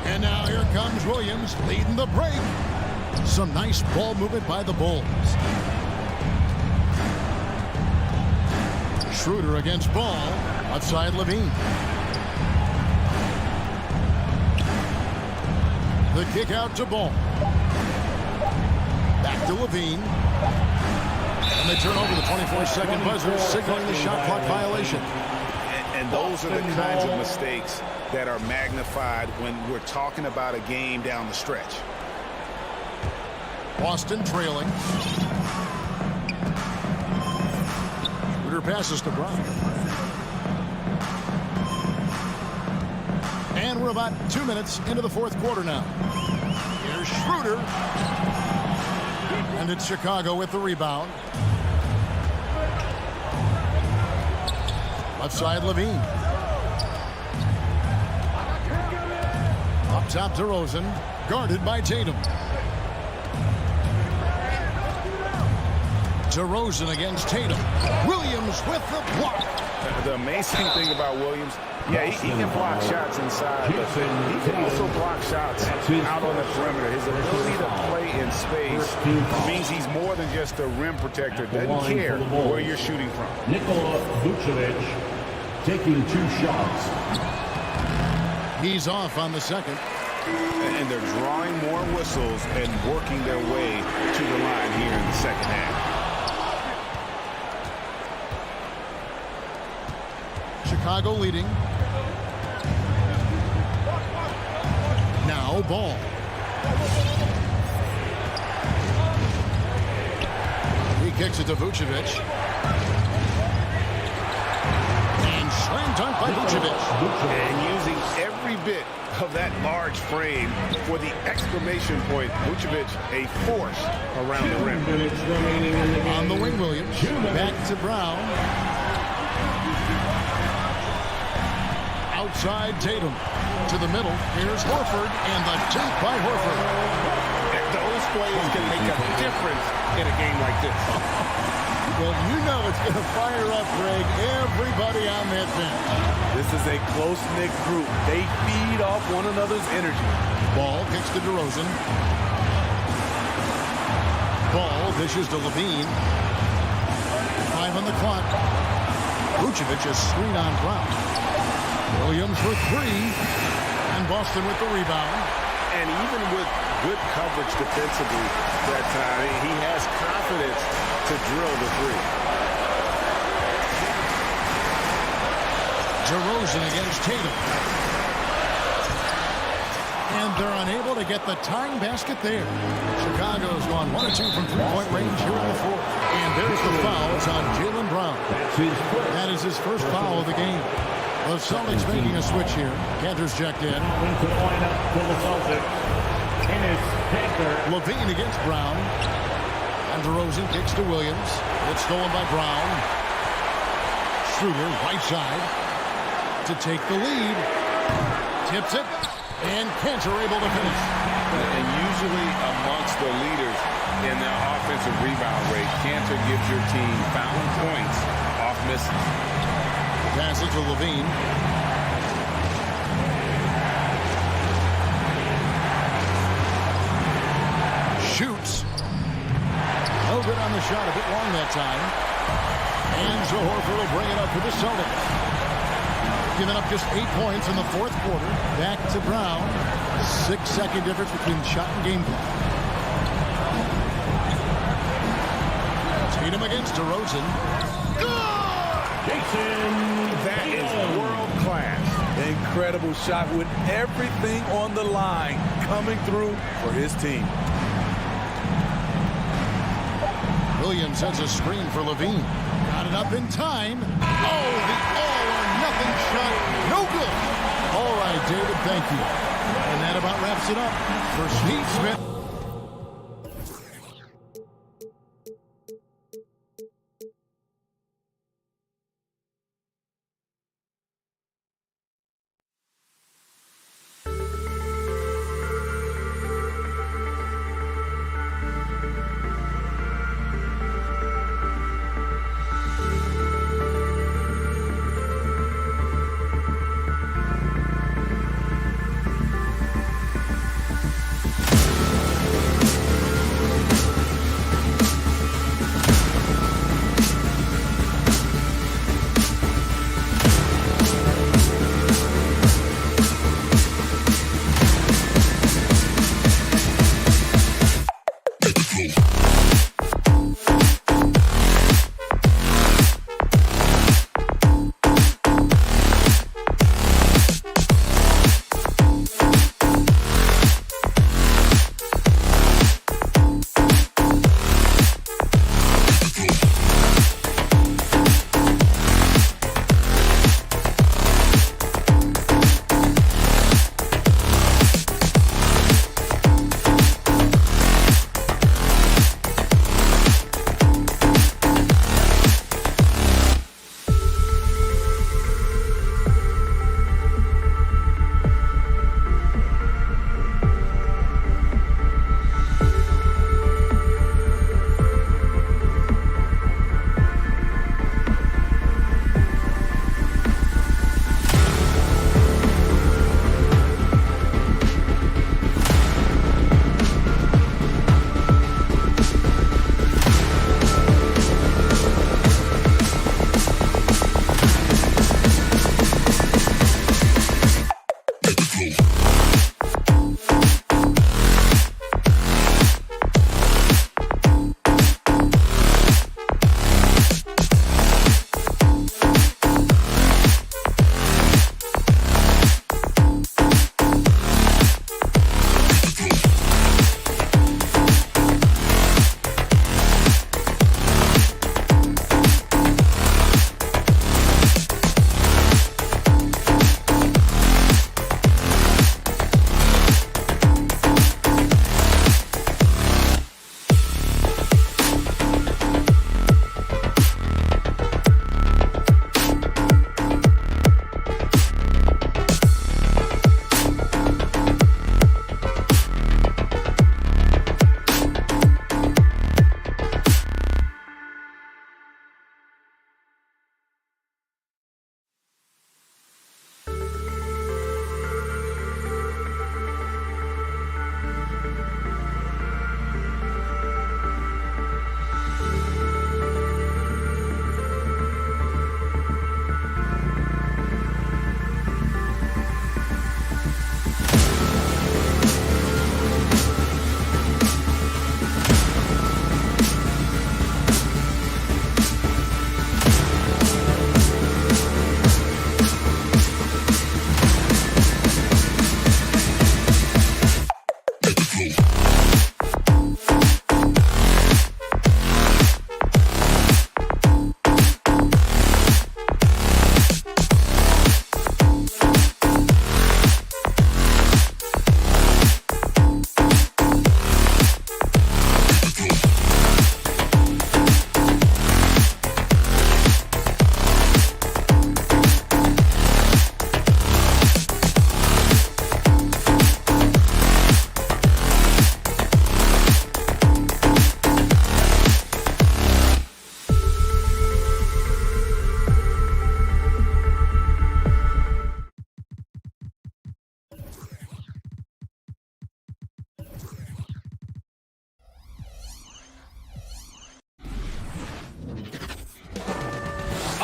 And now here comes Williams leading the break. Some nice ball movement by the Bulls. Schroeder against Ball. Outside Levine. The kick out to Ball. Back to Levine. And they turn over the 24-second buzzer, signaling the shot clock violation. And those are the kinds of mistakes that are magnified when we're talking about a game down the stretch. Boston trailing. Schroeder passes to Brown. And we're about 2 minutes into the fourth quarter now. Here's Schroeder. And it's Chicago with the rebound. Left side, Levine. Up top, DeRozan. Guarded by Tatum. DeRozan against Tatum. Williams with the block. The amazing thing about Williams, yeah, he can block shots inside, but he can also block shots out on the perimeter. His ability to play in space means he's more than just a rim protector. Doesn't care where you're shooting from. Nikola Vucevic taking 2 shots. He's off on the second. And they're drawing more whistles and working their way to the line here in the second half. Chicago leading. Now Ball. He kicks it to Vucevic. And slam dunk by Vucevic. And using every bit of that large frame for the exclamation point. Vucevic, a force around the rim. On the wing, Williams. Back to Brown. Outside Tatum. To the middle. Here's Horford. And the dunk by Horford. Those plays can make a difference in a game like this. Well, you know it's going to fire up, Greg, everybody on that bench. This is a close-knit group. They feed off one another's energy. Ball kicks to DeRozan. Ball dishes to Levine. 5 on the clock. Vucevic is screen on Brown. Williams for 3. And Boston with the rebound. And even with good coverage defensively that time, he has confidence to drill the 3. DeRozan against Tatum. And they're unable to get the tying basket there. Chicago's gone 1 or 2 from 3-point range here in the fourth. And there's the foul. It's on Jaylen Brown. That is his first foul of the game. The Celtics making a switch here. Cantor's checked in. Into the lineup for the Celtics. Enes Kanter. Levine against Brown. And DeRozan kicks to Williams. It's stolen by Brown. Schroeder, right side, to take the lead. Tips it. And Kanter able to finish. And usually amongst the leaders in their offensive rebound rate, Kanter gives your team foul points off misses. Pass it to Levine. Shoots. No good on the shot. A bit long that time. And Joe Horford will bring it up for the Celtics. Giving up just 8 points in the fourth quarter. Back to Brown. 6-second difference between shot and game clock. Tatum against DeRozan. That is world class. Incredible shot with everything on the line coming through for his team. Williams has a screen for Levine. Got it up in time. Oh, the all-or-nothing shot. No good. All right, David, thank you. And that about wraps it up for Steve Smith.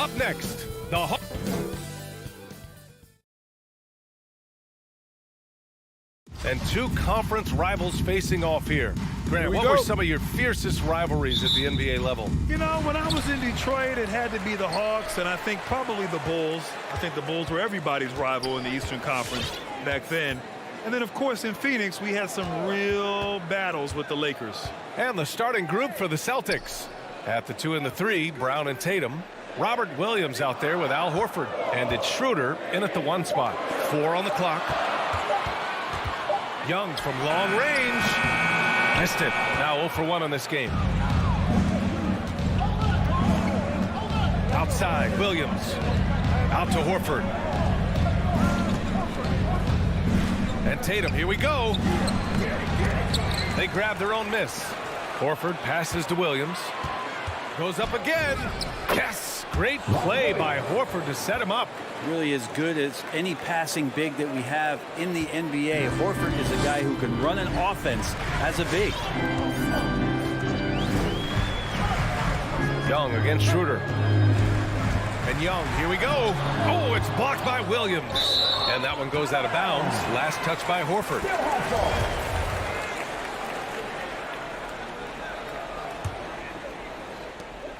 Up next, the Hawks. And two conference rivals facing off here. Grant, what were some of your fiercest rivalries at the NBA level? You know, when I was in Detroit, it had to be the Hawks, and I think probably the Bulls. I think the Bulls were everybody's rival in the Eastern Conference back then. And then, of course, in Phoenix, we had some real battles with the Lakers. And the starting group for the Celtics. At the 2 and the 3, Brown and Tatum. Robert Williams out there with Al Horford. And it's Schroeder in at the 1 spot. 4 on the clock. Young from long range. Missed it. Now 0 for 1 in this game. Outside, Williams. Out to Horford. And Tatum, here we go. They grab their own miss. Horford passes to Williams. Goes up again. Yes! Great play by Horford to set him up. Really as good as any passing big that we have in the NBA. Horford is a guy who can run an offense as a big. Young against Schroeder. And Young, here we go. Oh, it's blocked by Williams. And that one goes out of bounds. Last touch by Horford.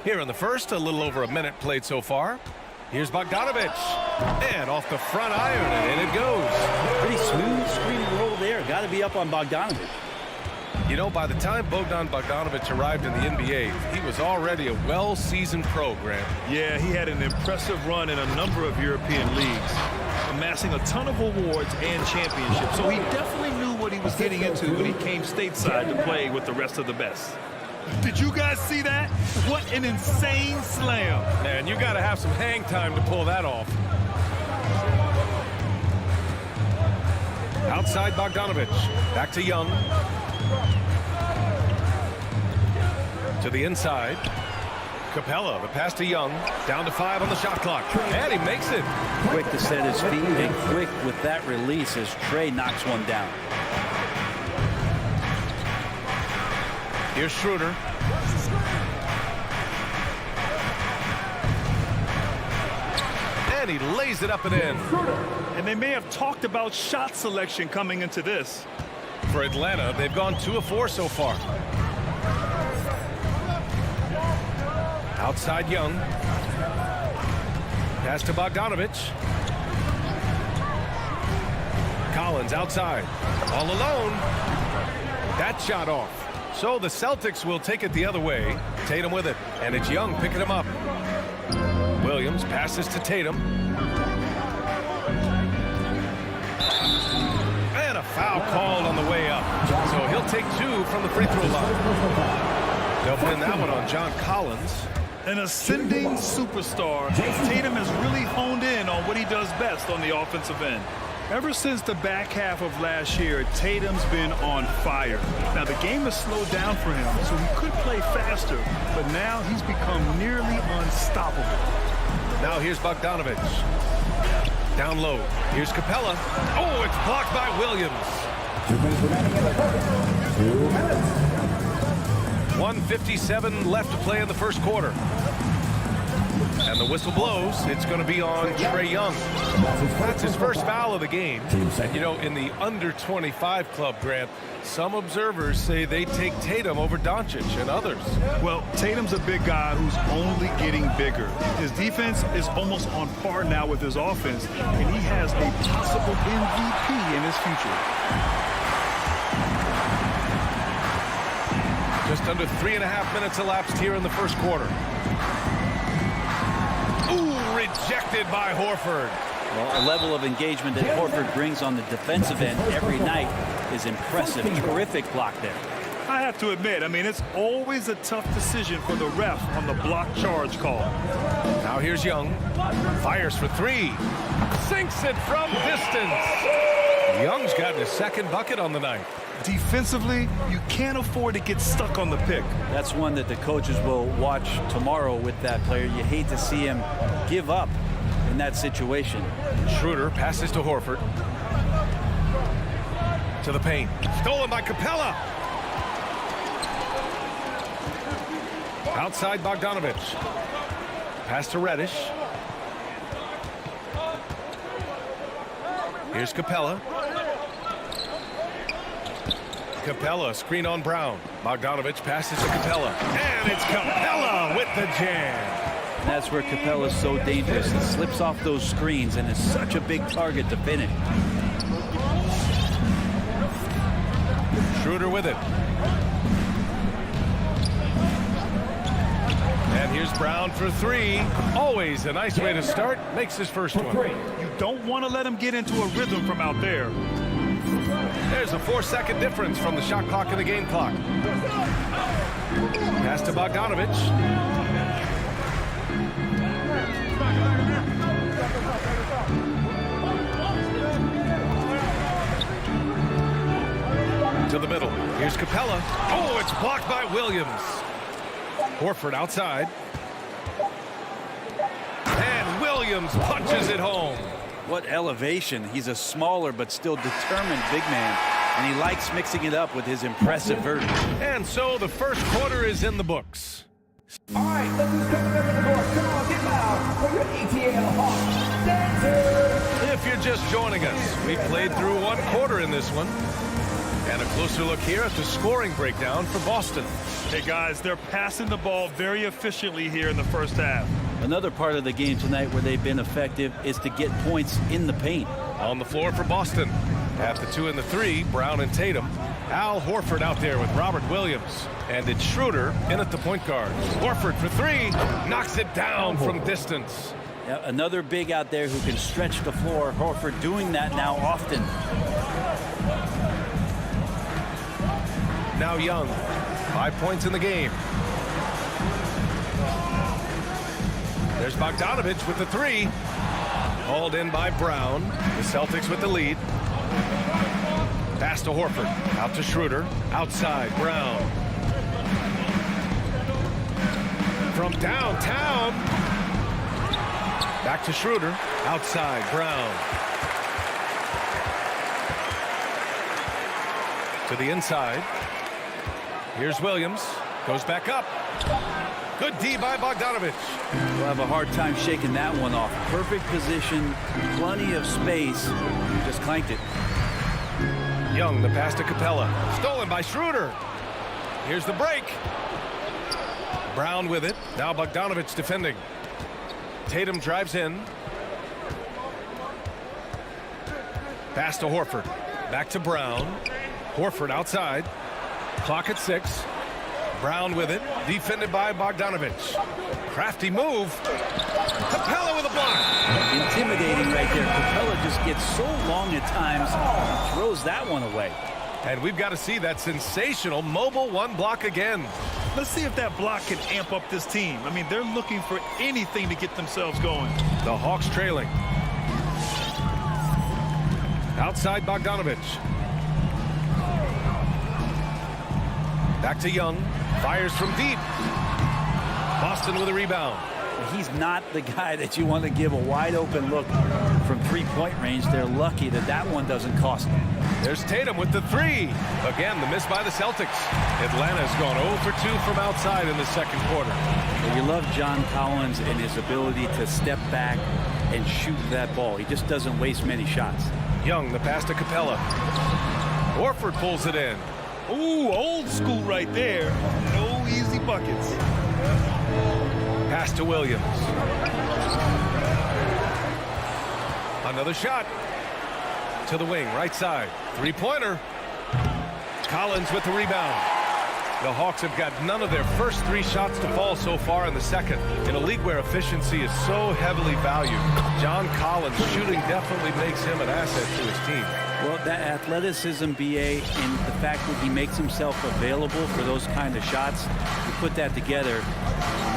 Here in the first, a little over a minute played so far. Here's Bogdanovich. And off the front iron, and in it goes. Pretty smooth screen and roll there. Got to be up on Bogdanovich. You know, by the time Bogdan Bogdanovich arrived in the NBA, he was already a well-seasoned pro, Grant. Yeah, he had an impressive run in a number of European leagues, amassing a ton of awards and championships. So he definitely knew what he was getting into when he came stateside to play with the rest of the best. Did you guys see that? What an insane slam. Man, you got to have some hang time to pull that off. Outside Bogdanovich. Back to Young. To the inside. Capella, the pass to Young. Down to 5 on the shot clock. And he makes it. Quick to set his feet and quick with that release as Trey knocks one down. Here's Schroeder. And he lays it up and in. And they may have talked about shot selection coming into this. For Atlanta, they've gone 2 of 4 so far. Outside Young. Pass to Bogdanovich. Collins outside. All alone. That shot off. So the Celtics will take it the other way. Tatum with it. And it's Young picking him up. Williams passes to Tatum. And a foul called on the way up. So he'll take 2 from the free throw line. They'll pin that one on John Collins. An ascending superstar, Tatum has really honed in on what he does best on the offensive end. Ever since the back half of last year, Tatum's been on fire. Now, the game has slowed down for him, so he could play faster, but now he's become nearly unstoppable. Now here's Bogdanovich. Down low. Here's Capella. Oh, it's blocked by Williams. 1:57 left to play in the first quarter. And the whistle blows. It's going to be on Trae Young. That's his first foul of the game. And, you know, in the under-25 club, Grant, some observers say they take Tatum over Doncic and others. Well, Tatum's a big guy who's only getting bigger. His defense is almost on par now with his offense, and he has a possible MVP in his future. Just under 3.5 minutes elapsed here in the first quarter. Ooh, rejected by Horford. Well, a level of engagement that Horford brings on the defensive end every night is impressive. Terrific block there. I have to admit, I mean, it's always a tough decision for the ref on the block charge call. Now here's Young. Fires for 3. Sinks it from distance. Young's gotten his second bucket on the night. Defensively, you can't afford to get stuck on the pick. That's one that the coaches will watch tomorrow with that player. You hate to see him give up in that situation. Schroeder passes to Horford. To the paint. Stolen by Capella. Outside Bogdanovich. Pass to Reddish. Here's Capella. Capella, screen on Brown. Bogdanovich passes to Capella. And it's Capella with the jam. That's where Capella's so dangerous. He slips off those screens and is such a big target to finish. Schroeder with it. And here's Brown for three. Always a nice way to start. Makes his first one. You don't want to let him get into a rhythm from out there. There's a 4-second difference from the shot clock and the game clock. Pass to Bogdanovich. To the middle. Here's Capella. Oh, it's blocked by Williams. Horford outside. And Williams punches it home. What elevation. He's a smaller but still determined big man. And he likes mixing it up with his impressive vertical. And so the first quarter is in the books. All right, look who's coming over the court. Come on, get loud for your ATL Hawks. Dancers! If you're just joining us, we played through one quarter in this one. And a closer look here at the scoring breakdown for Boston. Hey, guys, they're passing the ball very efficiently here in the first half. Another part of the game tonight where they've been effective is to get points in the paint. On the floor for Boston. At the 2 and the 3, Brown and Tatum. Al Horford out there with Robert Williams. And it's Schroeder in at the point guard. Horford for three. Knocks it down from distance. Another big out there who can stretch the floor. Horford doing that now often. Now Young. 5 points in the game. There's Bogdanovich with the three. Hauled in by Brown. The Celtics with the lead. Pass to Horford. Out to Schroeder. Outside, Brown. From downtown. Back to Schroeder. Outside, Brown. To the inside. Here's Williams. Goes back up. Good D by Bogdanovich. We'll have a hard time shaking that one off. Perfect position, plenty of space. Just clanked it. Young, the pass to Capella. Stolen by Schroeder. Here's the break. Brown with it. Now Bogdanovich defending. Tatum drives in. Pass to Horford. Back to Brown. Horford outside. Clock at 6. Brown with it. Defended by Bogdanovich. Crafty move. Capella with a block. Intimidating right there. Capella just gets so long at times. He throws that one away. And we've got to see that sensational mobile one block again. Let's see if that block can amp up this team. I mean, they're looking for anything to get themselves going. The Hawks trailing. Outside Bogdanovich. Back to Young. Fires from deep. Boston with a rebound. He's not the guy that you want to give a wide open look from three-point range. They're lucky that that one doesn't cost them. There's Tatum with the three. Again, the miss by the Celtics. Atlanta's gone 0 for 2 from outside in the second quarter. Well, you love John Collins and his ability to step back and shoot that ball. He just doesn't waste many shots. Young, the pass to Capella. Horford pulls it in. Ooh, old school right there. No easy buckets. Pass to Williams. Another shot. To the wing, right side. Three-pointer. Collins with the rebound. The Hawks have got none of their first 3 shots to fall so far in the second. In a league where efficiency is so heavily valued, John Collins' shooting definitely makes him an asset to his team. Well, that athleticism, B.A., and the fact that he makes himself available for those kind of shots, you put that together,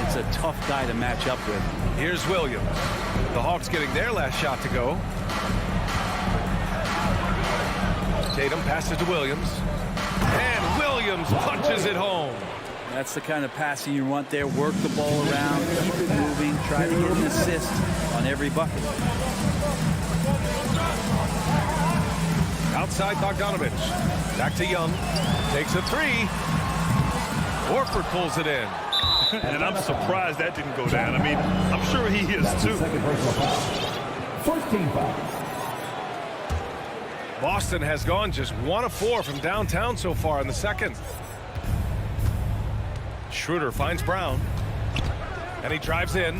it's a tough guy to match up with. Here's Williams. The Hawks getting their last shot to go. Tatum passes to Williams. And Williams punches it home. That's the kind of passing you want there. Work the ball around, keep it moving, try to get an assist on every bucket. Outside Bogdanovich. Back to Young. Takes a three. Horford pulls it in. And I'm surprised that didn't go down. I mean, I'm sure he is too. Second personal foul. First team foul. Boston has gone just 1 of 4 from downtown so far in the second. Schroeder finds Brown. And he drives in.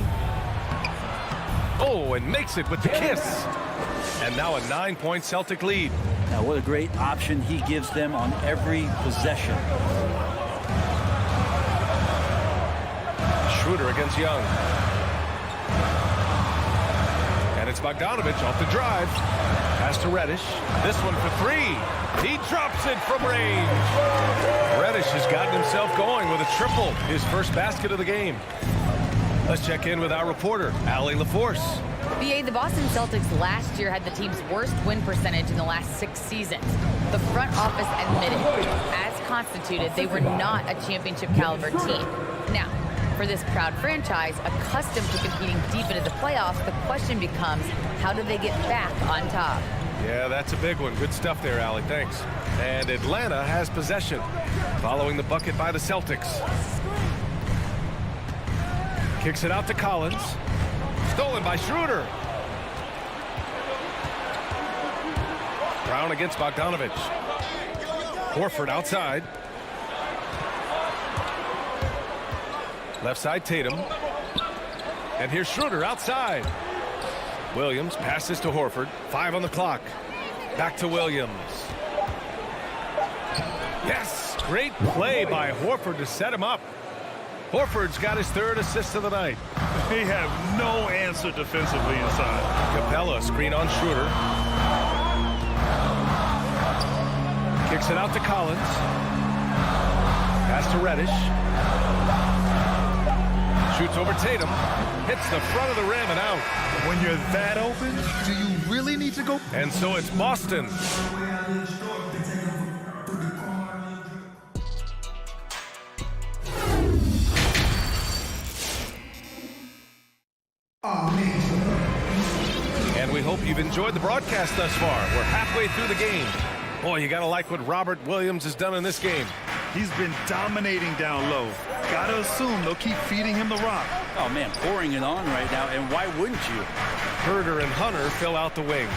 Oh, and makes it with the kiss. And now a 9-point Celtic lead. Now, what a great option he gives them on every possession. Schroeder against Young. And it's Bogdanovich off the drive. Pass to Reddish. This one for 3. He drops it from range. Reddish has gotten himself going with a triple. His first basket of the game. Let's check in with our reporter, Allie LaForce. BA, the Boston Celtics last year had the team's worst win percentage in the last 6 seasons. The front office admitted, as constituted, they were not a championship caliber team. Now, for this proud franchise, accustomed to competing deep into the playoffs, the question becomes, how do they get back on top? Yeah, that's a big one. Good stuff there, Allie. Thanks. And Atlanta has possession, following the bucket by the Celtics. Kicks it out to Collins. Stolen by Schroeder. Brown against Bogdanovich. Horford outside. Left side Tatum. And here's Schroeder outside. Williams passes to Horford. 5 on the clock. Back to Williams. Yes! Great play by Horford to set him up. Horford's got his 3rd assist of the night. They have no answer defensively inside. Capella screen on Schroeder. Kicks it out to Collins. Pass to Reddish. Shoots over Tatum. Hits the front of the rim and out. When you're that open, do you really need to go? And so it's Boston. And we hope you've enjoyed the broadcast thus far. We're halfway through the game. Boy, you got to like what Robert Williams has done in this game. He's been dominating down low. Got to assume they'll keep feeding him the rock. Oh, man, pouring it on right now, and why wouldn't you? Herter and Hunter fill out the wings.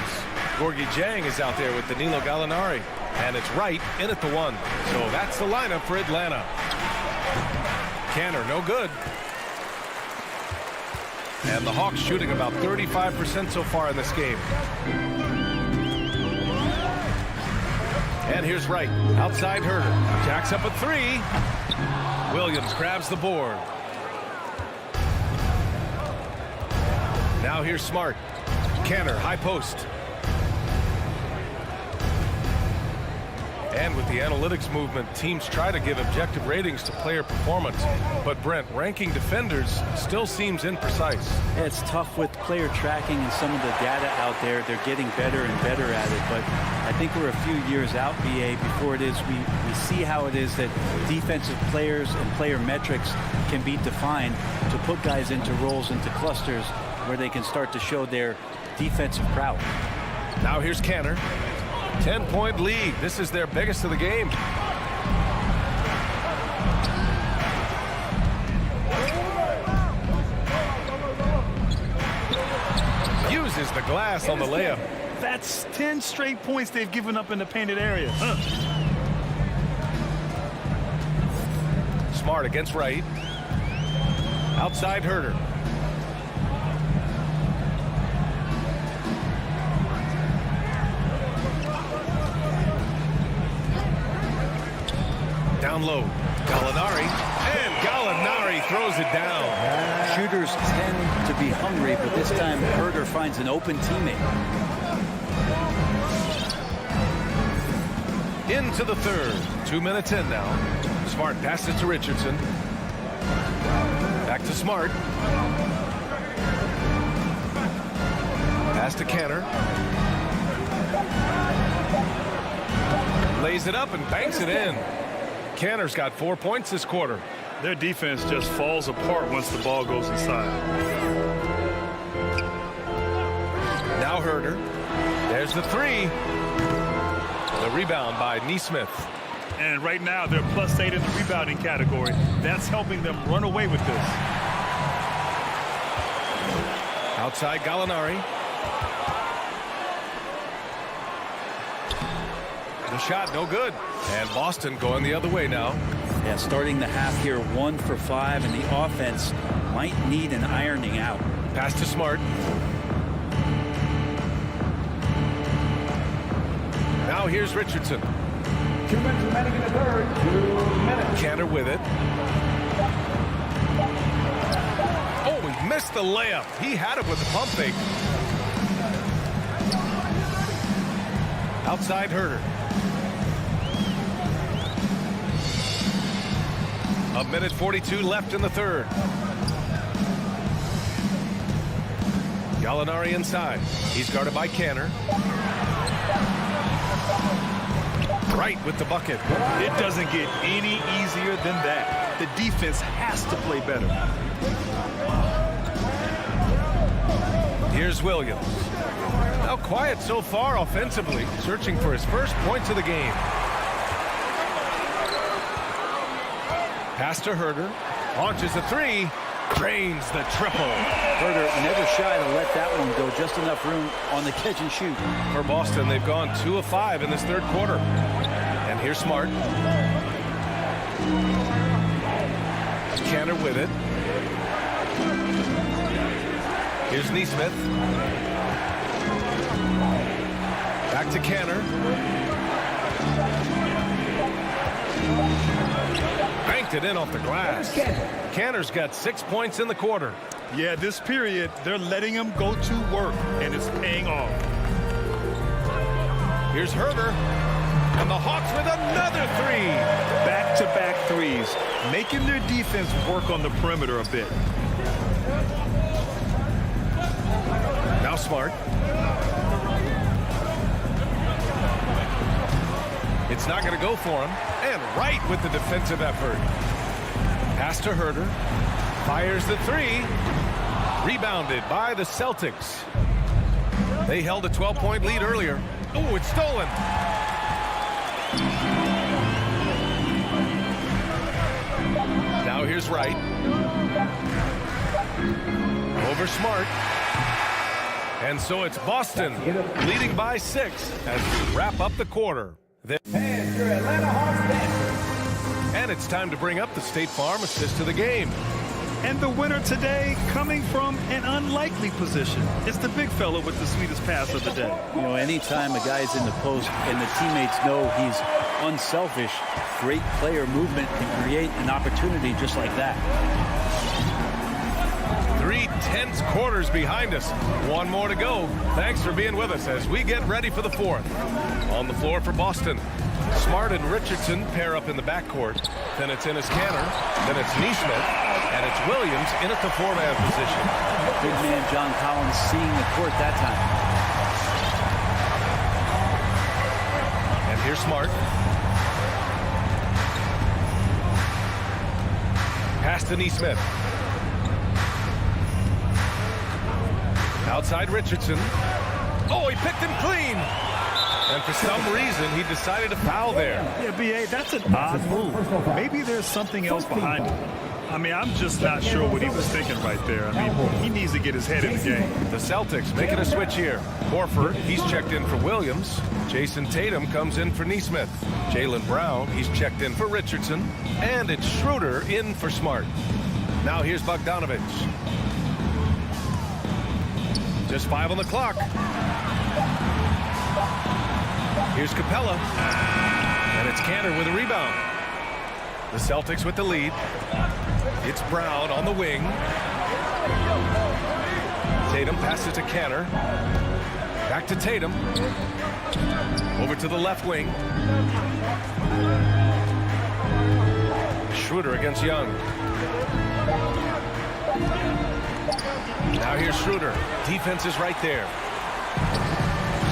Gorgie Jang is out there with Danilo Gallinari. And it's Wright in at the 1. So that's the lineup for Atlanta. Canner, no good. And the Hawks shooting about 35% so far in this game. And here's Wright. Outside Herter. Jacks up a 3. Williams grabs the board. Now here's Smart. Canner, high post. And with the analytics movement, teams try to give objective ratings to player performance. But Brent, ranking defenders still seems imprecise. Yeah, it's tough with player tracking and some of the data out there. They're getting better and better at it. But I think we're a few years out, BA, before it is we see how it is that defensive players and player metrics can be defined to put guys into roles, into clusters, where they can start to show their defensive prowess. Now here's Canner. 10-point lead. This is their biggest of the game. Uses the glass on the layup. That's 10 straight points they've given up in the painted area. Smart against Wright. Outside Herter. Down low. Gallinari. And Gallinari throws it down. Shooters tend to be hungry, but this time Herter finds an open teammate. Into the 3rd. 2 minutes in now. Smart passes to Richardson. Back to Smart. Pass to Canner. Lays it up and banks it in. Canner's got 4 points this quarter. Their defense just falls apart once the ball goes inside. Now Herter. There's the 3. The rebound by Nesmith. And right now, they're +8 in the rebounding category. That's helping them run away with this. Outside Gallinari. The shot, no good. And Boston going the other way now. Yeah, starting the half here 1 for 5, and the offense might need an ironing out. Pass to Smart. Now here's Richardson. 2 minutes remaining in the third. 2 minutes. Cantor with it. Oh, he missed the layup. He had it with the pump fake. Outside Herder. A minute 42 left in the third. Gallinari inside. He's guarded by Cantor. Right with the bucket. It doesn't get any easier than that. The defense has to play better. Here's Williams. Now quiet so far offensively, searching for his first points of the game. Pass to Herder. Launches a three. Drains the triple. Herder never shy to let that one go. Just enough room on the catch and shoot. For Boston, they've gone 2 of 5 in this third quarter. And here's Smart. Cantor with it. Here's Nesmith. Back to Cantor. Banked it in off the glass. Cantor's got 6 points in the quarter. Yeah, this period, they're letting him go to work, and it's paying off. Here's Herder. And the Hawks with another three. Back-to-back threes, making their defense work on the perimeter a bit. Now Smart. It's not going to go for him. And right with the defensive effort. Pass to Herder. Fires the three. Rebounded by the Celtics. They held a 12-point lead earlier. Oh, it's stolen. Now here's Wright. Over Smart. And so it's Boston leading by 6 as we wrap up the quarter. And your Atlanta Hawks Dancers. And it's time to bring up the State Farm assist to the game. And the winner today coming from an unlikely position. It's the big fella with the sweetest pass of the day. You know, anytime a guy's in the post and the teammates know he's unselfish, great player movement can create an opportunity just like that. 3 tense quarters behind us. 1 more to go. Thanks for being with us as we get ready for the 4th. On the floor for Boston. Smart and Richardson pair up in the backcourt. Then it's Enes Cantor. Then it's Nesmith. And it's Williams in at the 4-man position. Big man John Collins seeing the court that time. And here's Smart. Pass to Nesmith. Outside Richardson. Oh, he picked him clean. And for some reason, he decided to foul there. Yeah, B.A., that's an odd move. Maybe there's something else behind it. I mean, I'm just not sure what he was thinking right there. I mean, he needs to get his head in the game. The Celtics making a switch here. Horford, he's checked in for Williams. Jason Tatum comes in for Nesmith. Jaylen Brown, he's checked in for Richardson. And it's Schroeder in for Smart. Now here's Bogdanovich. Just 5 on the clock. Here's Capella. And it's Cantor with a rebound. The Celtics with the lead. It's Brown on the wing. Tatum passes to Cantor. Back to Tatum. Over to the left wing. Schroeder against Young. Now here's Schroeder. Defense is right there.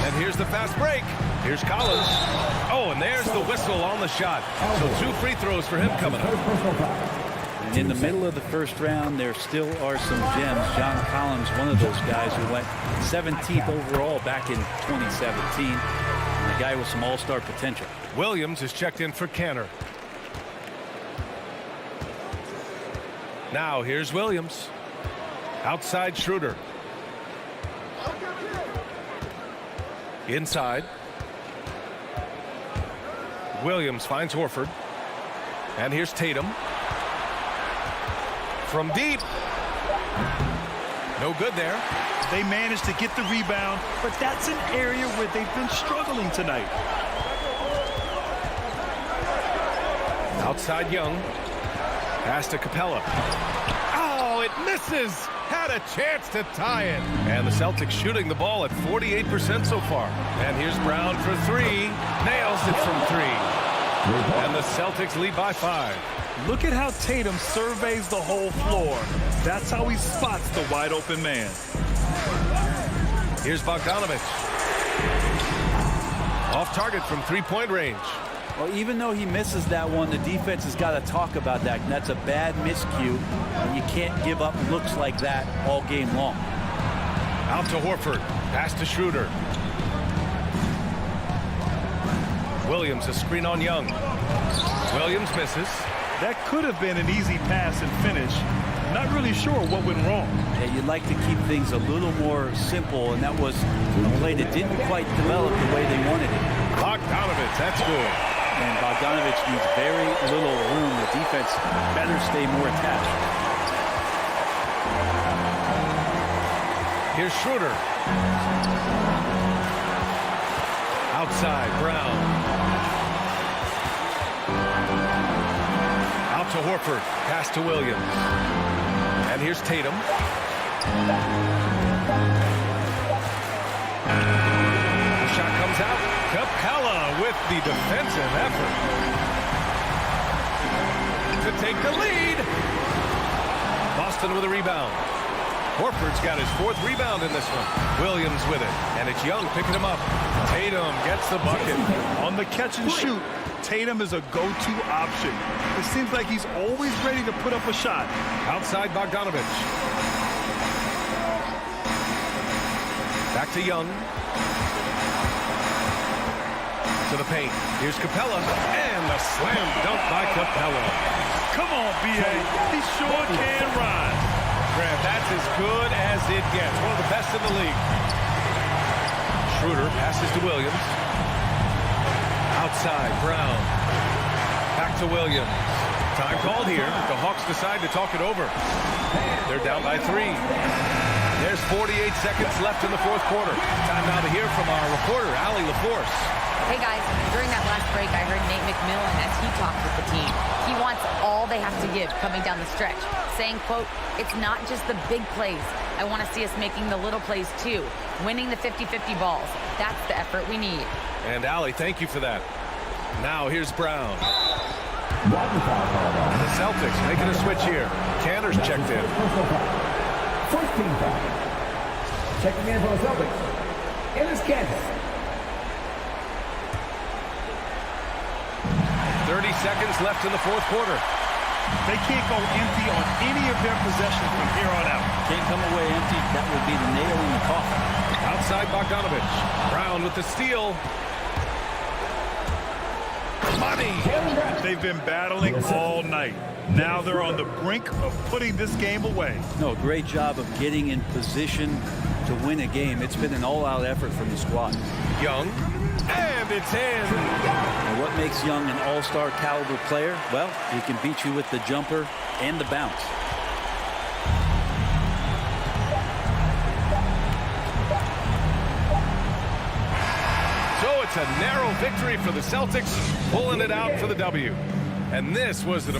And here's the fast break. Here's Collins. Oh, and there's the whistle on the shot. So 2 free throws for him coming up. In the middle of the first round, there still are some gems. John Collins, one of those guys who went 17th overall back in 2017. And A guy with some all-star potential. Williams is checked in for Canner. Now here's Williams. Outside Schroeder. Inside. Williams finds Horford. And here's Tatum. From deep. No good there. They managed to get the rebound, but that's an area where they've been struggling tonight. Outside Young. Pass to Capella. Oh, it misses. Had a chance to tie it. And the Celtics shooting the ball at 48% so far. And here's Brown for three. Nails it from three. And the Celtics lead by 5. Look at how Tatum surveys the whole floor. That's how he spots the wide open man. Here's Bogdanovich. Off target from three-point range. Well, even though he misses that one, the defense has got to talk about that. And that's a bad miscue. And you can't give up looks like that all game long. Out to Horford. Pass to Schroeder. Williams, a screen on Young. Williams misses. That could have been an easy pass and finish. Not really sure what went wrong. Yeah, you'd like to keep things a little more simple, and that was a play that didn't quite develop the way they wanted it. Bogdanovich, that's good. And Bogdanovich needs very little room. The defense better stay more attached. Here's Schroeder. Outside, Brown. Out to Horford. Pass to Williams. And here's Tatum. The shot comes out. Capella with the defensive effort to take the lead. Boston with a rebound. Horford's got his 4th rebound in this one. Williams with it. And it's Young picking him up. Tatum gets the bucket. On the catch and shoot, Tatum is a go-to option. It seems like he's always ready to put up a shot. Outside Bogdanovich. Back to Young. To the paint. Here's Capella. And the slam dunk by Capella. Come on, B.A. He sure can ride. Grant, that's as good as it gets. One of the best in the league. Schroeder passes to Williams. Outside, Brown. Back to Williams. Time called here. The Hawks decide to talk it over. They're down by 3. There's 48 seconds left in the 4th quarter. Time now to hear from our reporter, Allie LaForce. Hey guys, during that last break, I heard Nate McMillan as he talked with the team. He wants all they have to give coming down the stretch, saying, quote, "It's not just the big plays. I want to see us making the little plays too, winning the 50-50 balls. That's the effort we need." And Allie, thank you for that. Now here's Brown. The Celtics making a switch here. Canner's checked in. First team foul. Checking in for the Celtics. Enes Kanter. 30 seconds left in the 4th quarter. They can't go empty on any of their possessions from here on out. Can't come away empty. That would be the nail in the coffin. Outside Bogdanovich. Brown with the steal. Money. They've been battling all night. Now they're on the brink of putting this game away. No, great job of getting in position to win a game. It's been an all-out effort from the squad. Young. And it's in. And what makes Young an all-star caliber player? Well, he can beat you with the jumper and the bounce. So it's a narrow victory for the Celtics, pulling it out for the W. And this was an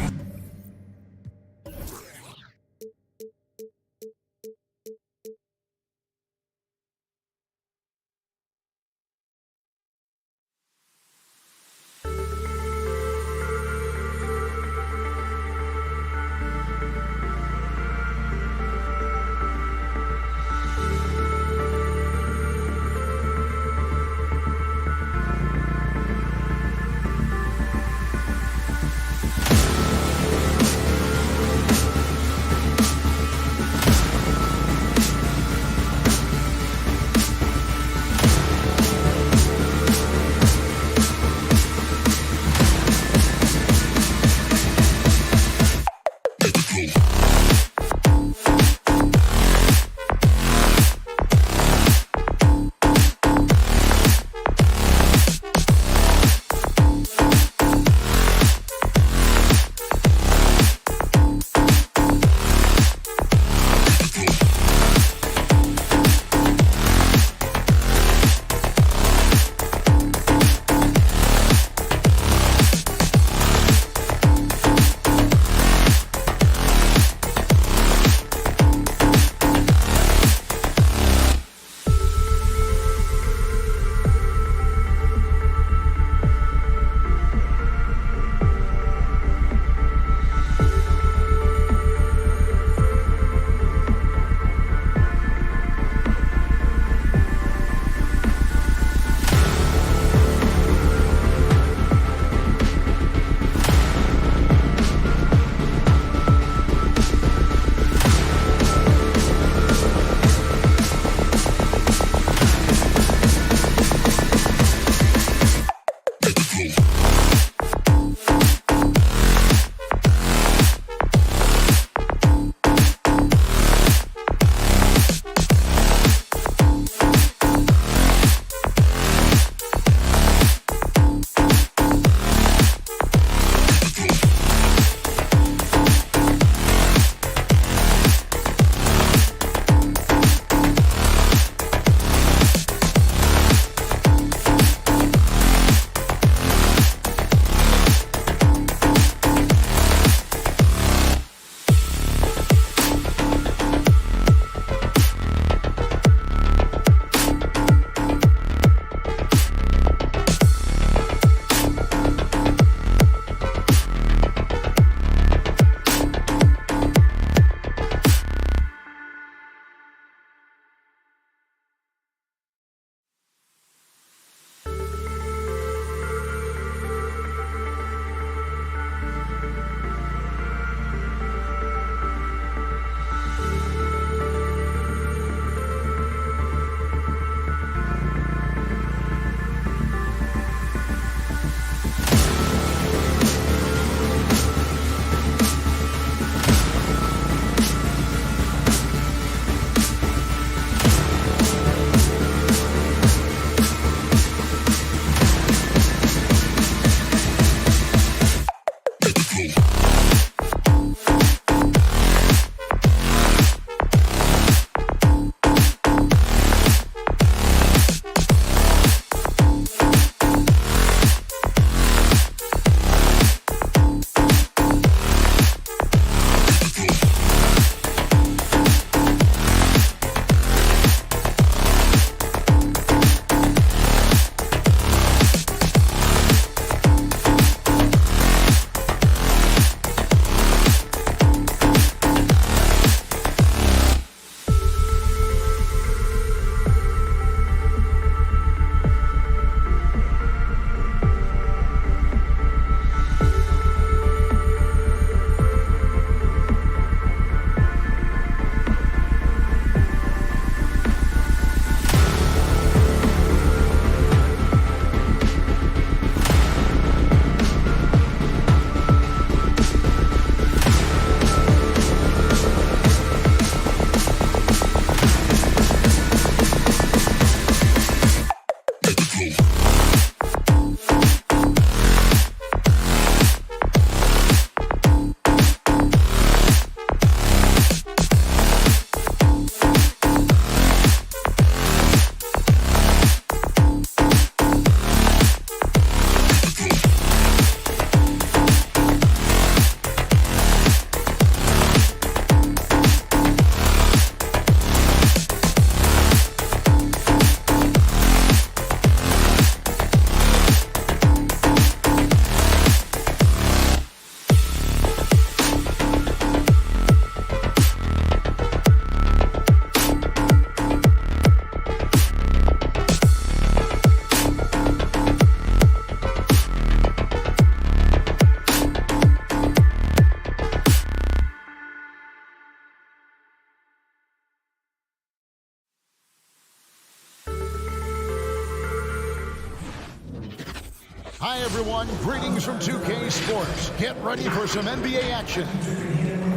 Hi, everyone. Greetings from 2K Sports. Get ready for some NBA action.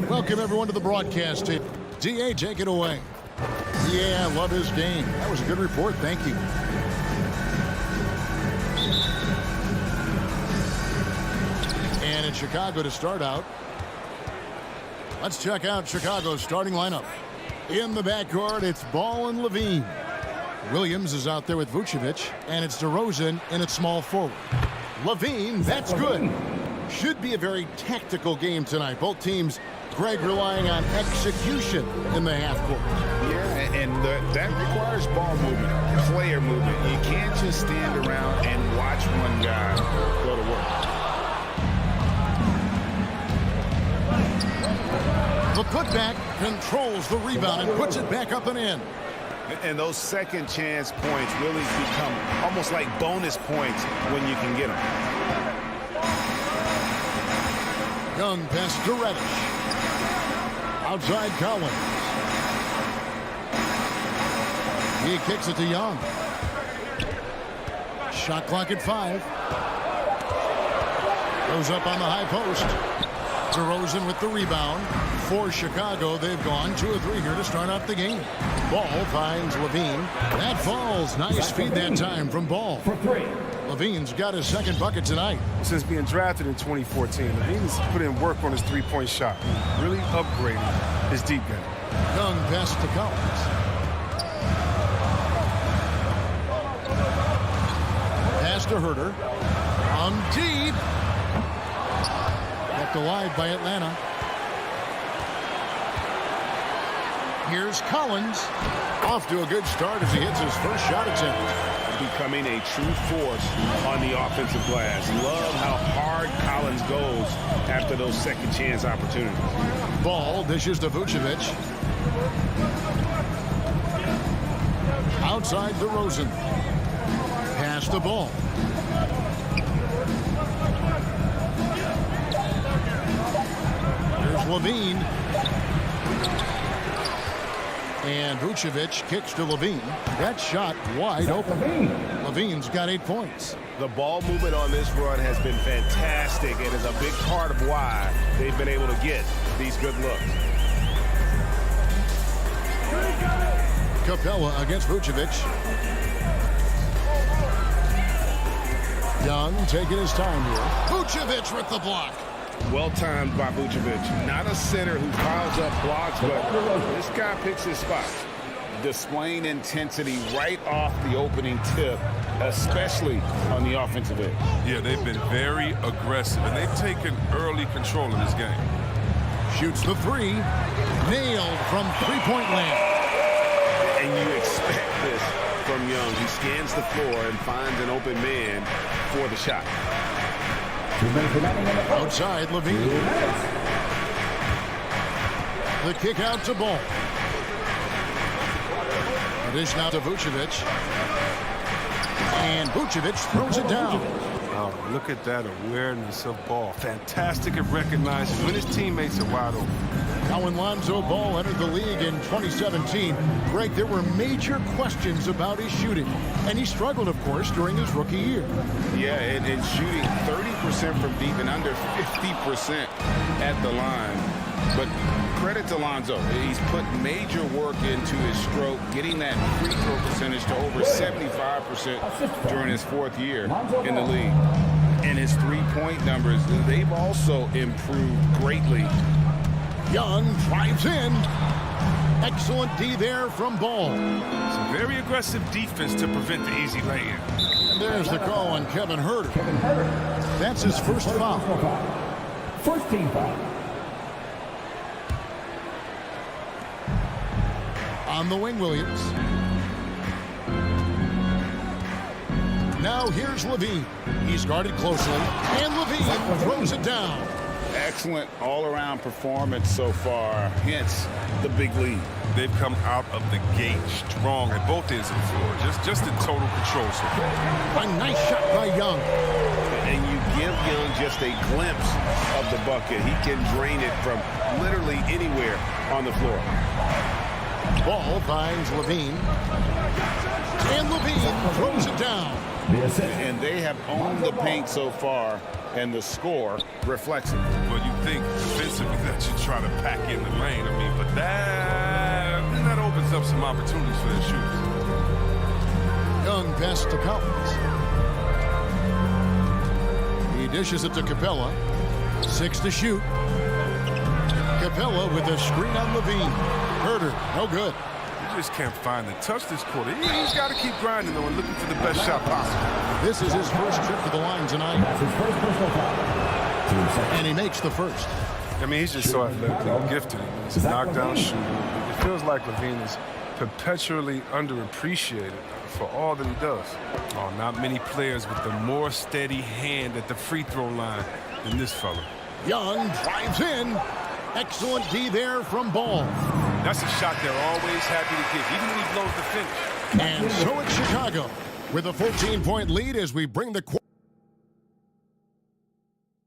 Welcome, everyone, to the broadcast table. DA, take it away. Yeah, I love his game. That was a good report. Thank you. And in Chicago to start out. Let's check out Chicago's starting lineup. In the backcourt, it's Ball and Levine. Williams is out there with Vucevic, and it's DeRozan in at small forward. Levine, that's good. Should be a very tactical game tonight. Both teams, Greg, relying on execution in the half court. Yeah, and that requires ball movement, player movement. You can't just stand around and watch one guy go to work. The putback controls the rebound and puts it back up and in. And those second chance points really become almost like bonus points when you can get them. Young pass to Reddish. Outside Collins. He kicks it to Young. Shot clock at 5. Goes up on the high post. DeRozan with the rebound. For Chicago, they've gone 2 of 3 here to start off the game. Ball finds Levine. That falls. Nice feed that time from Ball. Levine's got his second bucket tonight. Since being drafted in 2014, Levine's put in work on his three-point shot. Really upgraded his deep game. Young pass to Collins. Pass to Herter. On deep. Kept alive by Atlanta. Here's Collins. Off to a good start as he hits his first shot attempt. Becoming a true force on the offensive glass. Love how hard Collins goes after those second chance opportunities. Ball dishes to Vucevic. Outside DeRozan. Pass the ball. Here's Levine. And Vucevic kicks to Levine. That shot wide open. Levine's got 8 points. The ball movement on this run has been fantastic and is a big part of why they've been able to get these good looks. Capella against Vucevic. Young taking his time here. Vucevic with the block. Well timed by Vucevic. Not a center who piles up blocks, but this guy picks his spots. Displaying intensity right off the opening tip, especially on the offensive end. Yeah, they've been very aggressive, and they've taken early control of this game. Shoots the 3. Nailed from three-point land. And you expect this from Young. He scans the floor and finds an open man for the shot. Outside, Levine. The kick out to Ball. Dish now to Vucevic. And Vucevic throws it down. Oh, look at that awareness of Ball. Fantastic at recognizing when his teammates are wide open. Now when Lonzo Ball entered the league in 2017, Greg, there were major questions about his shooting. And he struggled, of course, during his rookie year. Yeah, and shooting 30% from deep and under 50% at the line. But credit to Lonzo. He's put major work into his stroke, getting that free throw percentage to over 75% during his 4th year in the league. And his three-point numbers, they've also improved greatly. Young drives in. Excellent D there from Ball. Some very aggressive defense to prevent the easy lay-in. And there's the call on Kevin Herter. That's his first foul. First team foul. On the wing, Williams. Now here's Levine. He's guarded closely. And Levine throws it down. Excellent all-around performance so far, hence the big lead. They've come out of the gate strong at both ends of the floor, just in total control so far. A nice shot by Young. And you give Young just a glimpse of the bucket. He can drain it from literally anywhere on the floor. Ball finds Levine. And Levine throws it down. The assist. And they have owned the paint so far, and the score reflects it. Well, you think defensively that you try to pack in the lane. I mean, but that opens up some opportunities for their shooters. Young pass to Collins. He dishes it to Capella. 6 to shoot. Capella with a screen on Levine. Herder, no good. You just can't find the touch this quarter. He's got to keep grinding, though, and looking for the best shot possible. This is his first trip to the line tonight. That's his first personal foul. And he makes the first. I mean, he's just so athletically gifted. He's a knockdown shooter. It feels like Levine is perpetually underappreciated for all that he does. Oh, not many players with a more steady hand at the free throw line than this fella. Young drives in. Excellent D there from Ball. That's a shot they're always happy to give, even when he blows the finish. And so it's Chicago with a 14-point lead as we bring the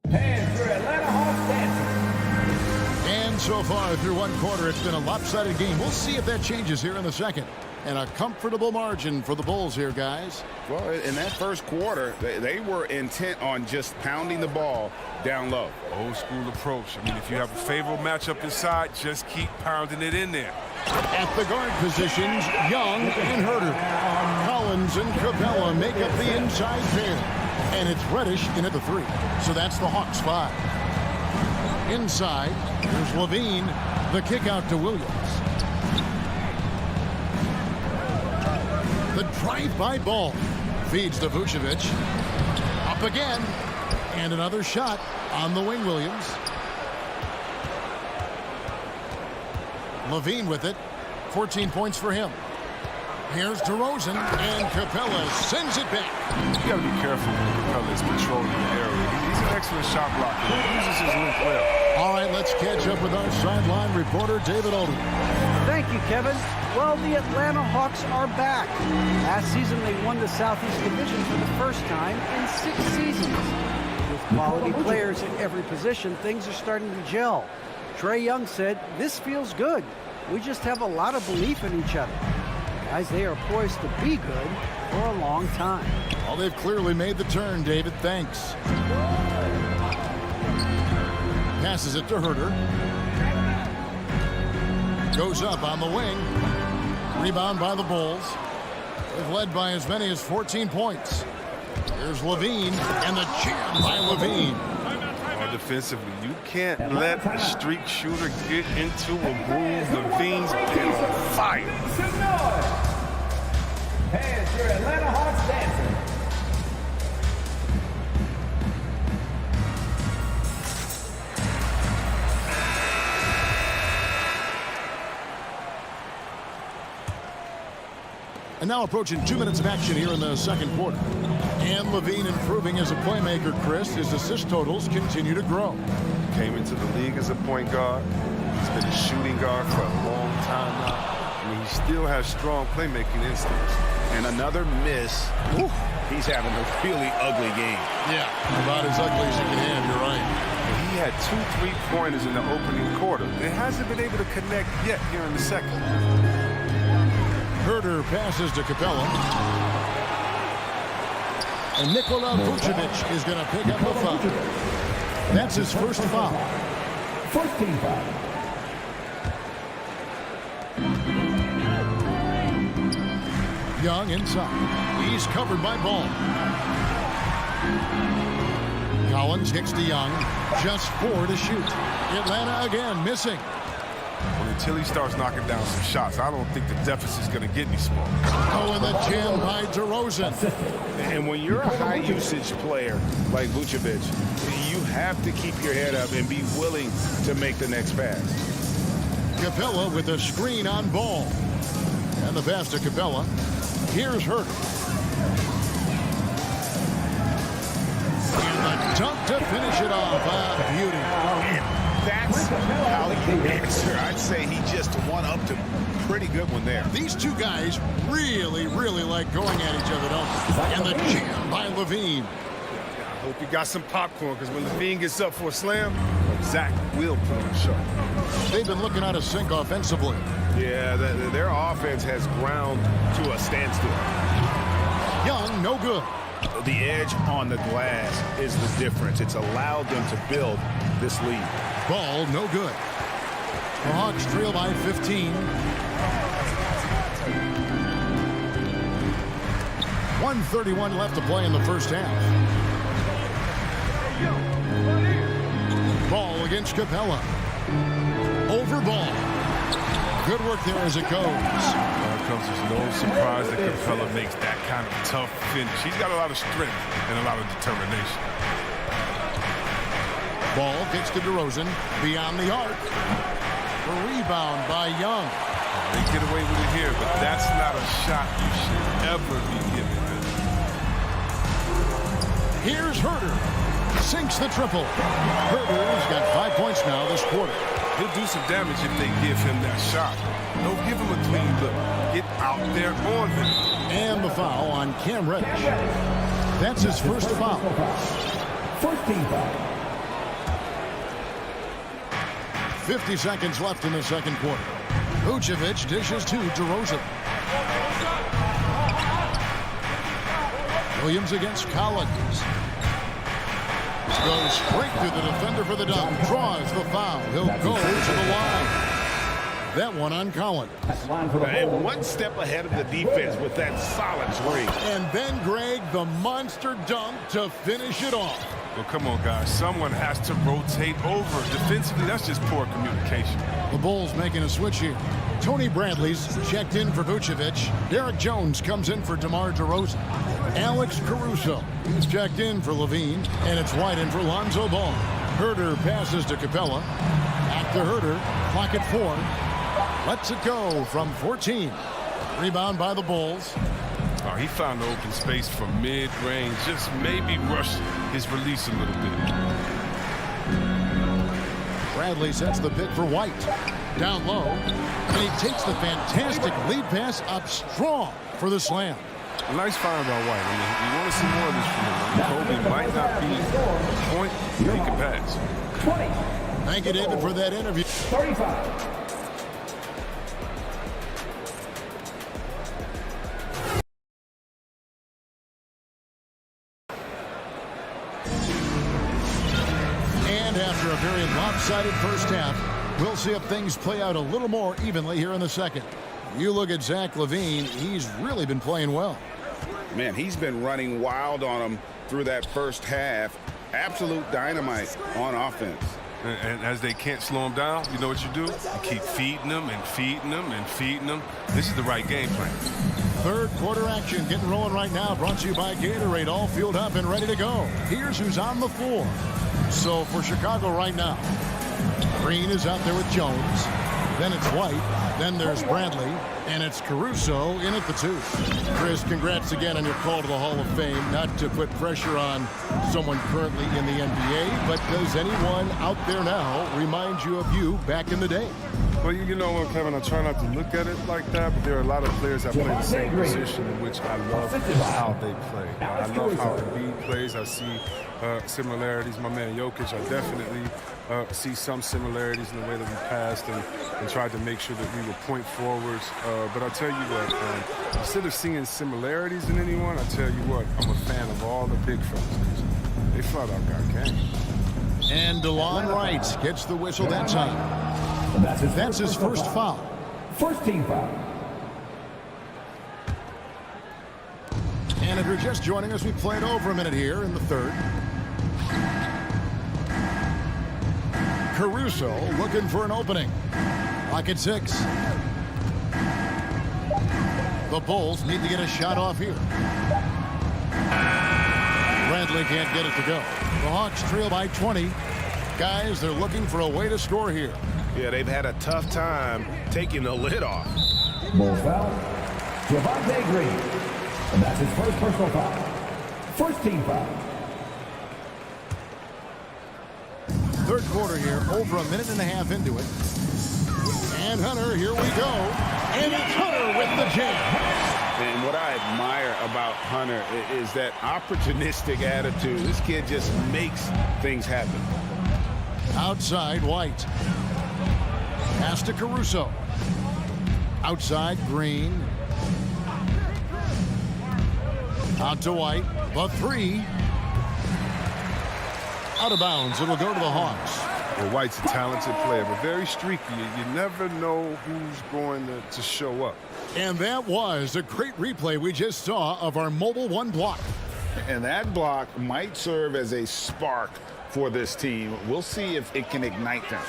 And for Atlanta Hawks dancing. And so far through one quarter, it's been a lopsided game. We'll see if that changes here in the second. And a comfortable margin for the Bulls here, guys. Well, in that first quarter, they were intent on just pounding the ball down low. Old school approach. I mean, if you have a favorable matchup inside, just keep pounding it in there. At the guard positions, Young and Herder. Collins and Capella make up the inside pair. And it's Reddish in at the 3. So that's the Hawks 5. Inside, here's Levine. The kick out to Williams. The drive-by Ball feeds to Vucevic. Up again. And another shot on the wing, Williams. Levine with it. 14 points for him. Here's DeRozan, and Capella sends it back. You got to be careful when Capella is controlling the area. He's an excellent shot blocker. He uses his length well. All right, let's catch up with our sideline reporter, David Oldham. Thank you, Kevin. Well, the Atlanta Hawks are back. Last season, they won the Southeast Division for the first time in 6 seasons. With quality players at every position, things are starting to gel. Trae Young said, "This feels good. We just have a lot of belief in each other." Guys, they are poised to be good for a long time. Well, they've clearly made the turn, David. Thanks. Passes it to Herder. Goes up on the wing. Rebound by the Bulls. They've led by as many as 14 points. Here's Levine, and the jam by Levine. Defensively, you can't let a streak shooter get into a groove. Levine's been on fire. And for Atlanta Hawks dancing. And now approaching 2 minutes of action here in the second quarter. And Levine improving as a playmaker, Chris. His assist totals continue to grow. Came into the league as a point guard. He's been a shooting guard for a long time now. I mean, he still has strong playmaking instincts. And another miss. Whew, he's having a really ugly game. Yeah, about as ugly as you can have, you're right. He had 2 3-pointers in the opening quarter. It hasn't been able to connect yet here in the second. Herder passes to Capella. And Nikola Vucevic is going to pick up a foul. That's his first foul. First team foul. Young inside. He's covered by Ball. Collins kicks to Young. Just 4 to shoot. Atlanta again missing. Well, until he starts knocking down some shots, I don't think the deficit's going to get any smaller. Oh, and the jam by DeRozan. And when you're a high-usage player like Vucevic, you have to keep your head up and be willing to make the next pass. Capella with a screen on Ball. And the pass to Capella. Here's Herder. And the dunk to finish it off. Beauty. And that's how you answer. I'd say he just one-upped him. Pretty good one there. These two guys really like going at each other, don't they? And the jam by Levine. I hope you got some popcorn, because when Levine gets up for a slam, Zach will put on a show. They've been looking out of sync offensively. Yeah, their offense has ground to a standstill. Young, no good. The edge on the glass is the difference. It's allowed them to build this lead. Ball no good. The Hawks trail by 15. 1:31 left to play in the first half. Ball against Capella. Over ball. Good work there as it goes. Comes as no surprise that Capella makes that kind of tough finish. He's got a lot of strength and a lot of determination. Ball gets to DeRozan beyond the arc. A rebound by Young. They get away with it here, but that's not a shot you should ever be giving them. Here's Herter. Sinks the triple. Herter's got 5 points now this quarter. He'll do some damage if they give him that shot. Don't give him a clean look. Get out there on him. And the foul on Cam Reddish. That's his first foul. First team foul. 50 seconds left in the second quarter. Vucevic dishes to DeRozan. Williams against Collins. Goes straight to the defender for the dunk. Draws the foul. He'll go to the line. That one on Collins. And one step ahead of the defense with that solid swing. And then, Greg, the monster dunk to finish it off. Well, come on, guys. Someone has to rotate over. Defensively, that's just poor communication. The Bulls making a switch here. Tony Bradley's checked in for Vucevic. Derek Jones comes in for DeMar DeRozan. Alex Caruso is checked in for Levine. And it's White in for Lonzo Ball. Herter passes to Capella. Back to Herter. Clock at 4. Lets it go from 14. Rebound by the Bulls. Oh, he found the open space from mid-range. Just maybe rush his release a little bit. Bradley sets the pick for White. Down low. And he takes the fantastic lead pass up strong for the slam. A nice find by White. I mean, we want to see more of this from him. Kobe might not be on point, but he can pass. 20. Thank you, David, for that interview. 35. After a very lopsided first half, we'll see if things play out a little more evenly here in the second. You look at Zach LaVine, he's really been playing well. Man, he's been running wild on him through that first half. Absolute dynamite on offense. And as they can't slow him down, you know what you do? You keep feeding them and feeding them and feeding them. This is the right game plan. Third quarter action getting rolling right now. Brought to you by Gatorade. All fueled up and ready to go. Here's who's on the floor. So for Chicago right now, Green is out there with Jones. Then it's White. Then there's Bradley. And it's Caruso in at the 2. Chris, congrats again on your call to the Hall of Fame. Not to put pressure on someone currently in the NBA, but does anyone out there now remind you of you back in the day? Well, you know what, Kevin, I try not to look at it like that, but there are a lot of players that play the same position, in which I love how they play. I love how Embiid plays. I see similarities. My man Jokic, I definitely see some similarities in the way that we passed and tried to make sure that we were point forwards. But I tell you what, instead of seeing similarities in anyone, I tell you what, I'm a fan of all the big fellas. They flat out got game. And DeLon Wright gets the whistle that time. That's his first foul. First team foul. And if you're just joining us, we played over a minute here in the third. Caruso looking for an opening. Clock at 6. The Bulls need to get a shot off here. Bradley can't get it to go. The Hawks trail by 20. Guys, they're looking for a way to score here. Yeah, they've had a tough time taking the lid off. Bulls foul. Javonte Green. And that's his first personal foul. First team foul. Third quarter here, over a minute and a half into it. And Hunter, here we go. And it's Hunter with the jam. And what I admire about Hunter is that opportunistic attitude. This kid just makes things happen. Outside, White. Pass to Caruso. Outside, Green. Out to White. The three. Out of bounds. It'll go to the Hawks. Well, White's a talented player, but very streaky. You never know who's going to show up. And that was a great replay we just saw of our Mobile One block. And that block might serve as a spark for this team. We'll see if it can ignite them.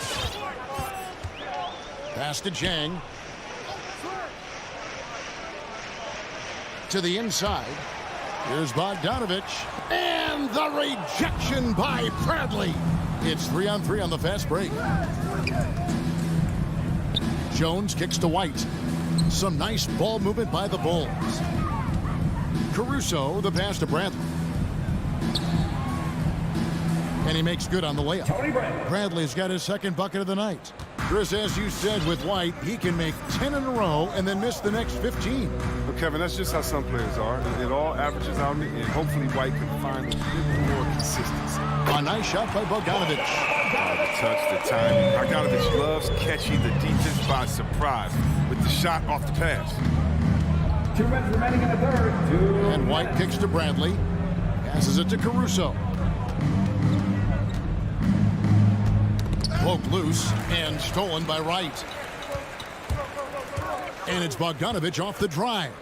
Pass to Jang. To the inside. Here's Bogdanovich. And the rejection by Bradley. It's 3-on-3 on the fast break. Jones kicks to White. Some nice ball movement by the Bulls. Caruso, the pass to Bradley. And he makes good on the layup. Bradley's got his second bucket of the night. Chris, as you said with White, he can make 10 in a row and then miss the next 15. But Kevin, that's just how some players are. It all averages out, and hopefully White can find a bit more consistency. A nice shot by Bogdanovich. The touch, the timing. Bogdanovich loves catching the defense by surprise with the shot off the pass. 2 minutes remaining in the third. And White kicks to Bradley. Passes it to Caruso. Poked loose and stolen by Wright. And it's Bogdanovich off the drive.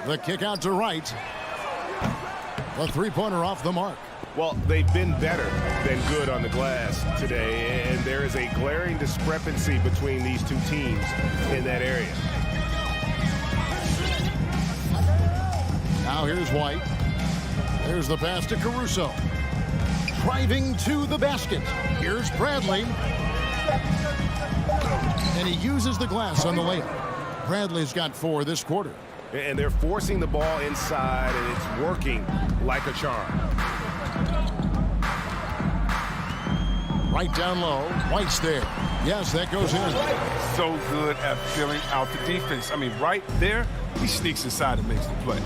The kick out to Wright. The three-pointer off the mark. Well, they've been better than good on the glass today, and there is a glaring discrepancy between these two teams in that area. Now here's White. There's the pass to Caruso. Driving to the basket. Here's Bradley. And he uses the glass on the layup. Bradley's got 4 this quarter. And they're forcing the ball inside, and it's working like a charm. Right down low. White's there. Yes, that goes in. So good at filling out the defense. I mean, right there, he sneaks inside and makes the play.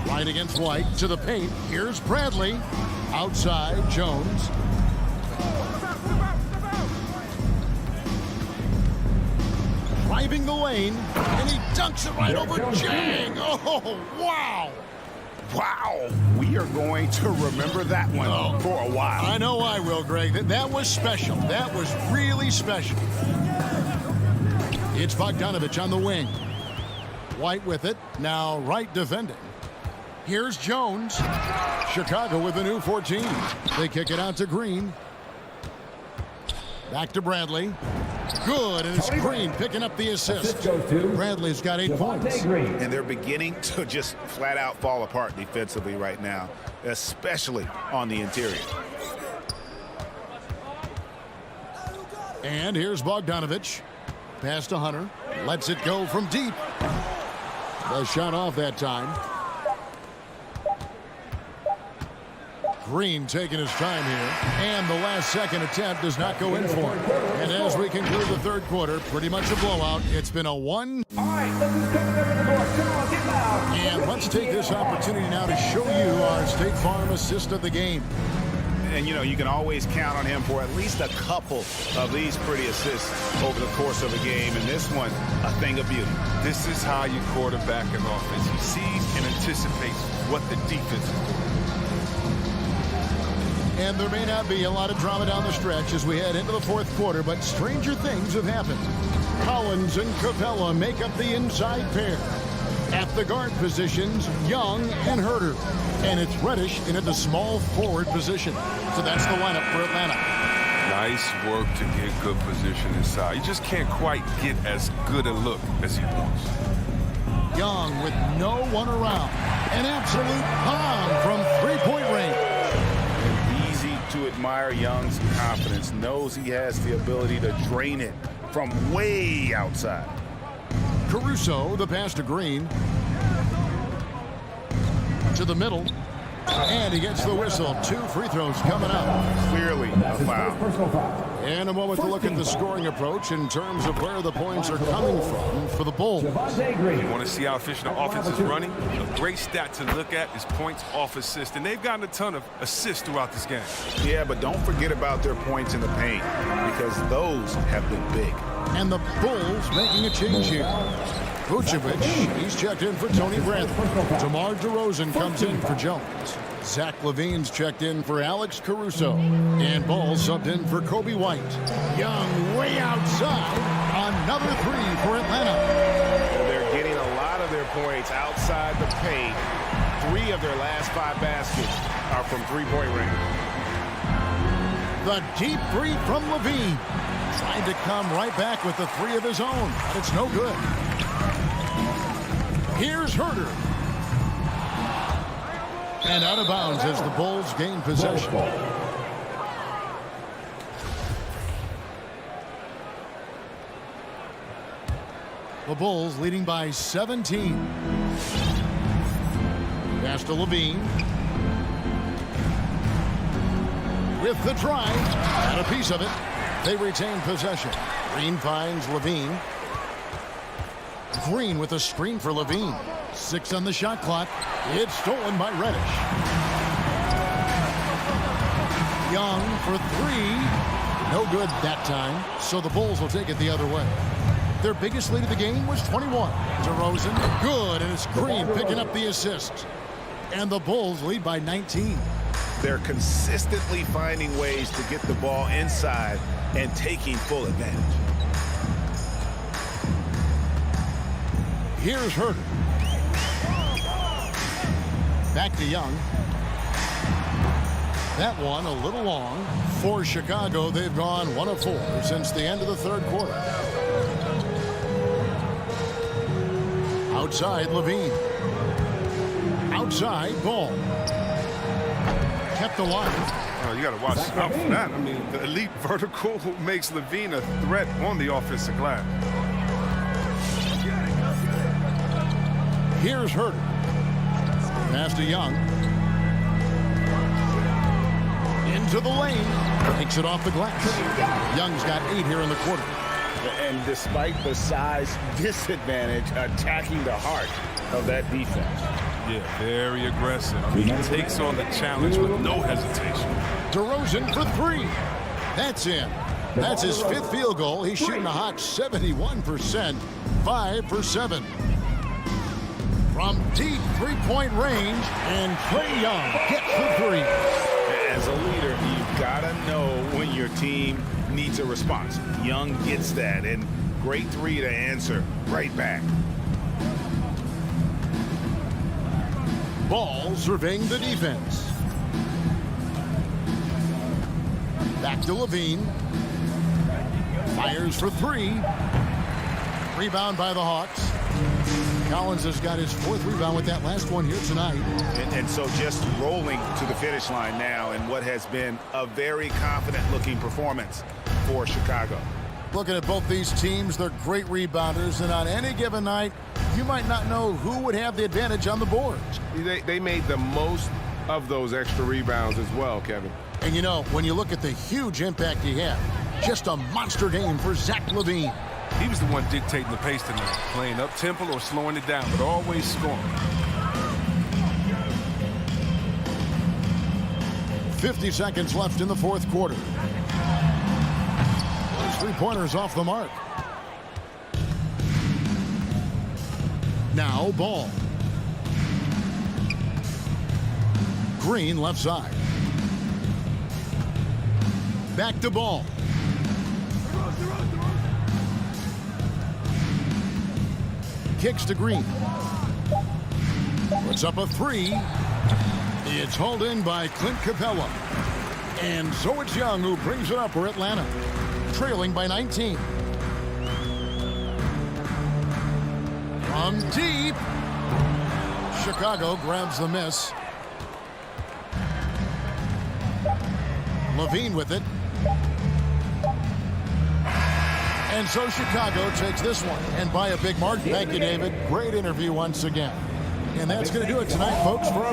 Right against White to the paint. Here's Bradley. Outside, Jones. Driving the lane, and he dunks it right over Jang. Oh, wow. Wow. We are going to remember that one for a while. I know I will, Greg. That was special. That was really special. It's Bogdanovich on the wing. White with it. Now Wright defending. Here's Jones. Chicago with the new 14. They kick it out to Green. Back to Bradley. Good, and it's Green picking up the assist. Bradley's got 8 points. And they're beginning to just flat out fall apart defensively right now, especially on the interior. And here's Bogdanovich. Pass to Hunter. Lets it go from deep. The shot off that time. Green taking his time here. And the last second attempt does not go in for him. And as we conclude the third quarter, pretty much a blowout. It's been a 1. All right, let's just come over the court. Come on, get loud. And let's take this opportunity now to show you our State Farm assist of the game. And, you know, you can always count on him for at least a couple of these pretty assists over the course of a game. And this one, a thing of beauty. This is how you quarterback an offense. He sees and anticipates what the defense is doing. And there may not be a lot of drama down the stretch as we head into the fourth quarter, but stranger things have happened. Collins and Capella make up the inside pair. At the guard positions, Young and Herter. And it's Reddish in at the small forward position. So that's the lineup for Atlanta. Nice work to get good position inside. You just can't quite get as good a look as he wants. Young with no one around. An absolute bomb from three-point range. To admire Young's confidence, knows he has the ability to drain it from way outside. Caruso, the pass to Green. To the middle. And he gets the whistle. 2 free throws coming up. Clearly a foul. And a moment to look at the scoring approach in terms of where the points are coming from for the Bulls. You want to see how efficient the offense is running? A great stat to look at is points off assist. And they've gotten a ton of assists throughout this game. Yeah, but don't forget about their points in the paint because those have been big. And the Bulls making a change here. Vucevic, he's checked in for Tony Bradley. DeMar DeRozan comes in for Jones. Zach LaVine's checked in for Alex Caruso. And Ball subbed in for Kobe White. Young way outside. Another three for Atlanta. Well, they're getting a lot of their points outside the paint. 3 of their last 5 baskets are from three-point range. The deep three from LaVine. Trying to come right back with the 3 of his own, but it's no good. Here's Herter. And out of bounds as the Bulls gain possession. The Bulls leading by 17. Pass to LaVine. With the drive. And a piece of it. They retain possession. Green finds LaVine. Green with a screen for LaVine. 6 on the shot clock. It's stolen by Reddish. Young for 3. No good that time. So the Bulls will take it the other way. Their biggest lead of the game was 21. DeRozan, good, and it's Green picking up the assist. And the Bulls lead by 19. They're consistently finding ways to get the ball inside and taking full advantage. Here's Herter. Back to Young. That one a little long. For Chicago, they've gone 1 of 4 since the end of the third quarter. Outside, LaVine. Outside, Ball. Kept alive. Oh, you got to watch out for that. I mean, the elite vertical makes LaVine a threat on the offensive glass. Here's Herter. Pass to Young. Into the lane. Takes it off the glass. Young's got 8 here in the quarter. And despite the size disadvantage, attacking the heart of that defense. Yeah, very aggressive. I mean, he takes on the challenge with no hesitation. DeRozan for 3. That's in. That's his 5th field goal. He's shooting a hot 71%. 5 for 7. From deep three-point range, and Trae Young gets the 3. As a leader, you've got to know when your team needs a response. Young gets that, and great 3 to answer right back. Ball surveying the defense. Back to LaVine. Fires for 3. Rebound by the Hawks. Collins has got his 4th rebound with that last one here tonight. And so just rolling to the finish line now in what has been a very confident-looking performance for Chicago. Looking at both these teams, they're great rebounders, and on any given night, you might not know who would have the advantage on the boards. They made the most of those extra rebounds as well, Kevin. And you know, when you look at the huge impact he had, just a monster game for Zach LaVine. He was the one dictating the pace tonight, playing up-tempo or slowing it down, but always scoring. 50 seconds left in the 4th quarter. Those 3-pointers off the mark. Now Ball. Green left side. Back to Ball. Kicks to Green. Puts up a 3. It's hauled in by Clint Capella. And so it's Young who brings it up for Atlanta, trailing by 19. From deep. Chicago grabs the miss. LaVine with it. And so Chicago takes this one, and by a big margin. Thank you, David. Great interview once again. And that's going to do it tonight, folks, for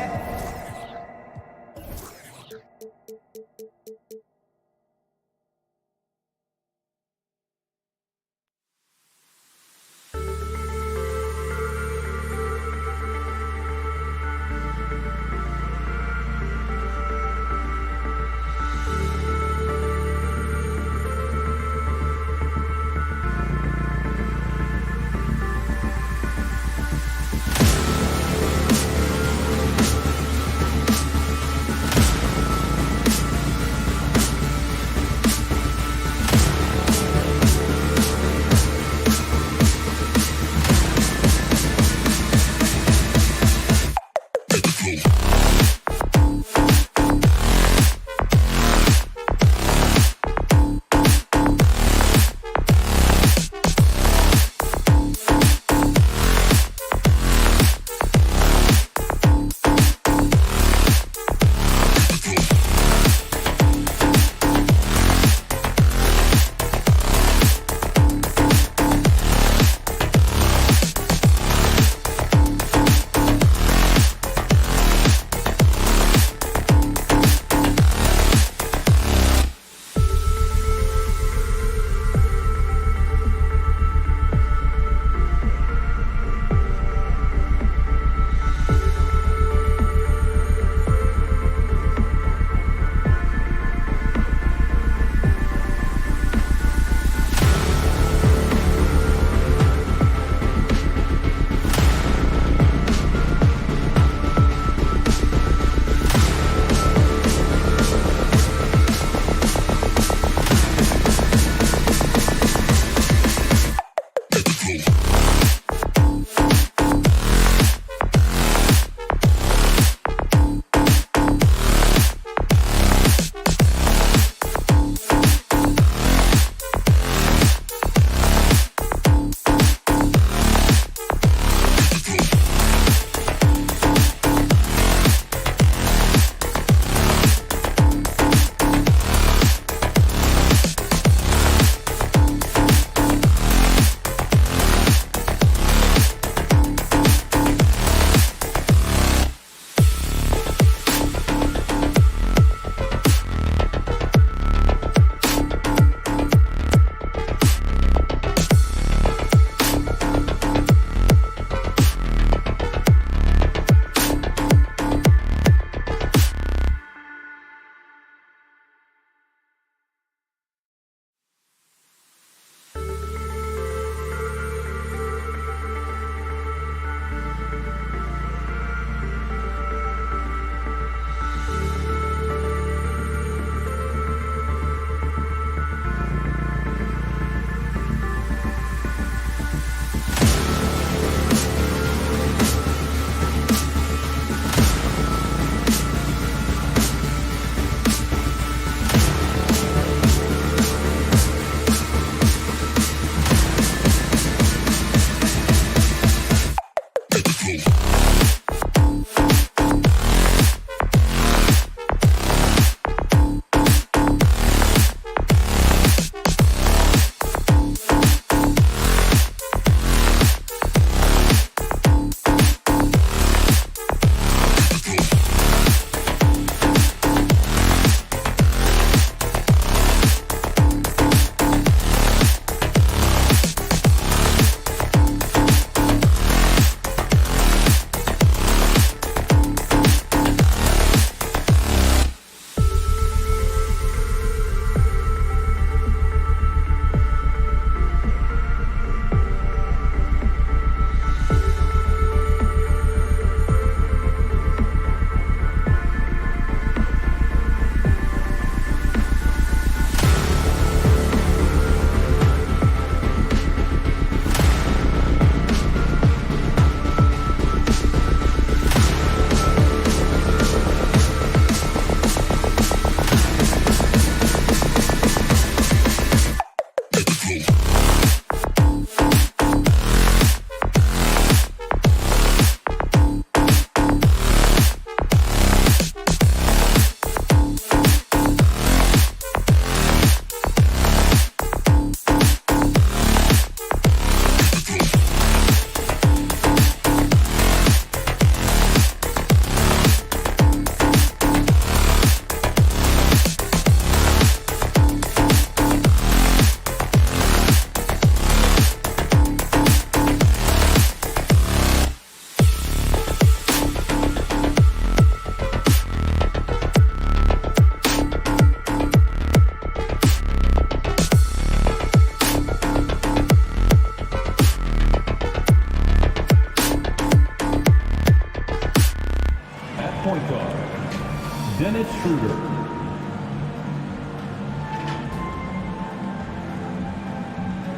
Dennis Schroeder.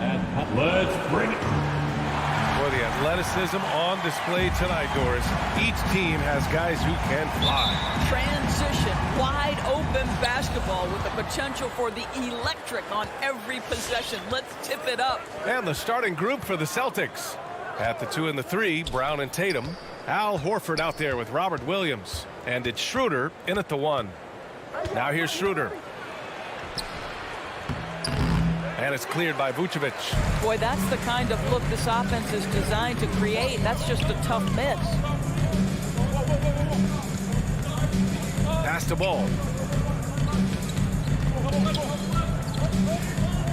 And let's bring it. For the athleticism on display tonight, Doris. Each team has guys who can fly. Transition, wide open basketball with the potential for the electric on every possession. Let's tip it up. And the starting group for the Celtics. At the 2 and the 3, Brown and Tatum. Al Horford out there with Robert Williams. And it's Schroeder in at the 1. Now here's Schroeder. And it's cleared by Vucevic. Boy, that's the kind of look this offense is designed to create. That's just a tough miss. Pass the ball.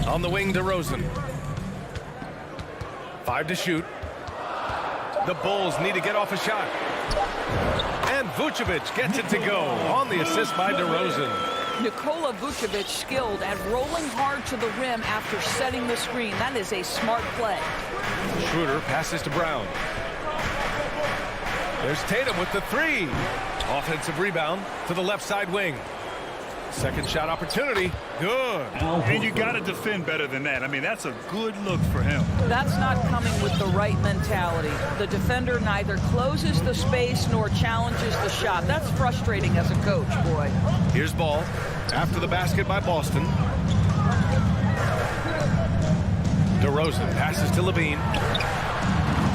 On the wing, DeRozan. 5 to shoot. The Bulls need to get off a shot. And Vucevic gets it to go on the assist by DeRozan. Nikola Vucevic skilled at rolling hard to the rim after setting the screen. That is a smart play. Schroeder passes to Brown. There's Tatum with the 3. Offensive rebound to the left side wing. Second shot opportunity. Good. And you got to defend better than that. I mean, that's a good look for him. That's not coming with the right mentality. The defender neither closes the space nor challenges the shot. That's frustrating as a coach, boy. Here's Ball after the basket by Boston. DeRozan passes to Levine.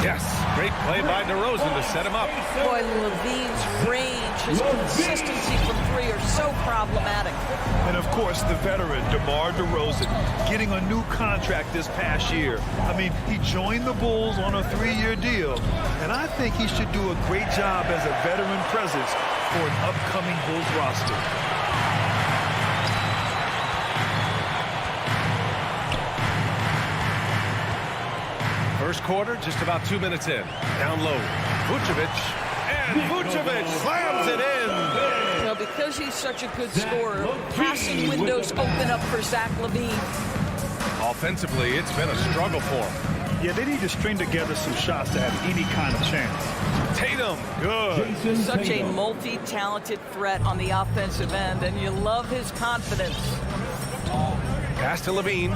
Yes, great play by DeRozan to set him up. Boy, Levine's range, his consistency from 3 are so problematic. And of course, the veteran, DeMar DeRozan, getting a new contract this past year. I mean, he joined the Bulls on a 3-year deal, and I think he should do a great job as a veteran presence for an upcoming Bulls roster. First quarter, just about 2 minutes in. Down low, Vucevic, and Vucevic slams it in. You know, because he's such a good scorer, passing windows open up for Zach LaVine. Offensively, it's been a struggle for him. Yeah, they need to string together some shots to have any kind of chance. Tatum, good. Such a multi-talented threat on the offensive end, and you love his confidence. Pass to Levine.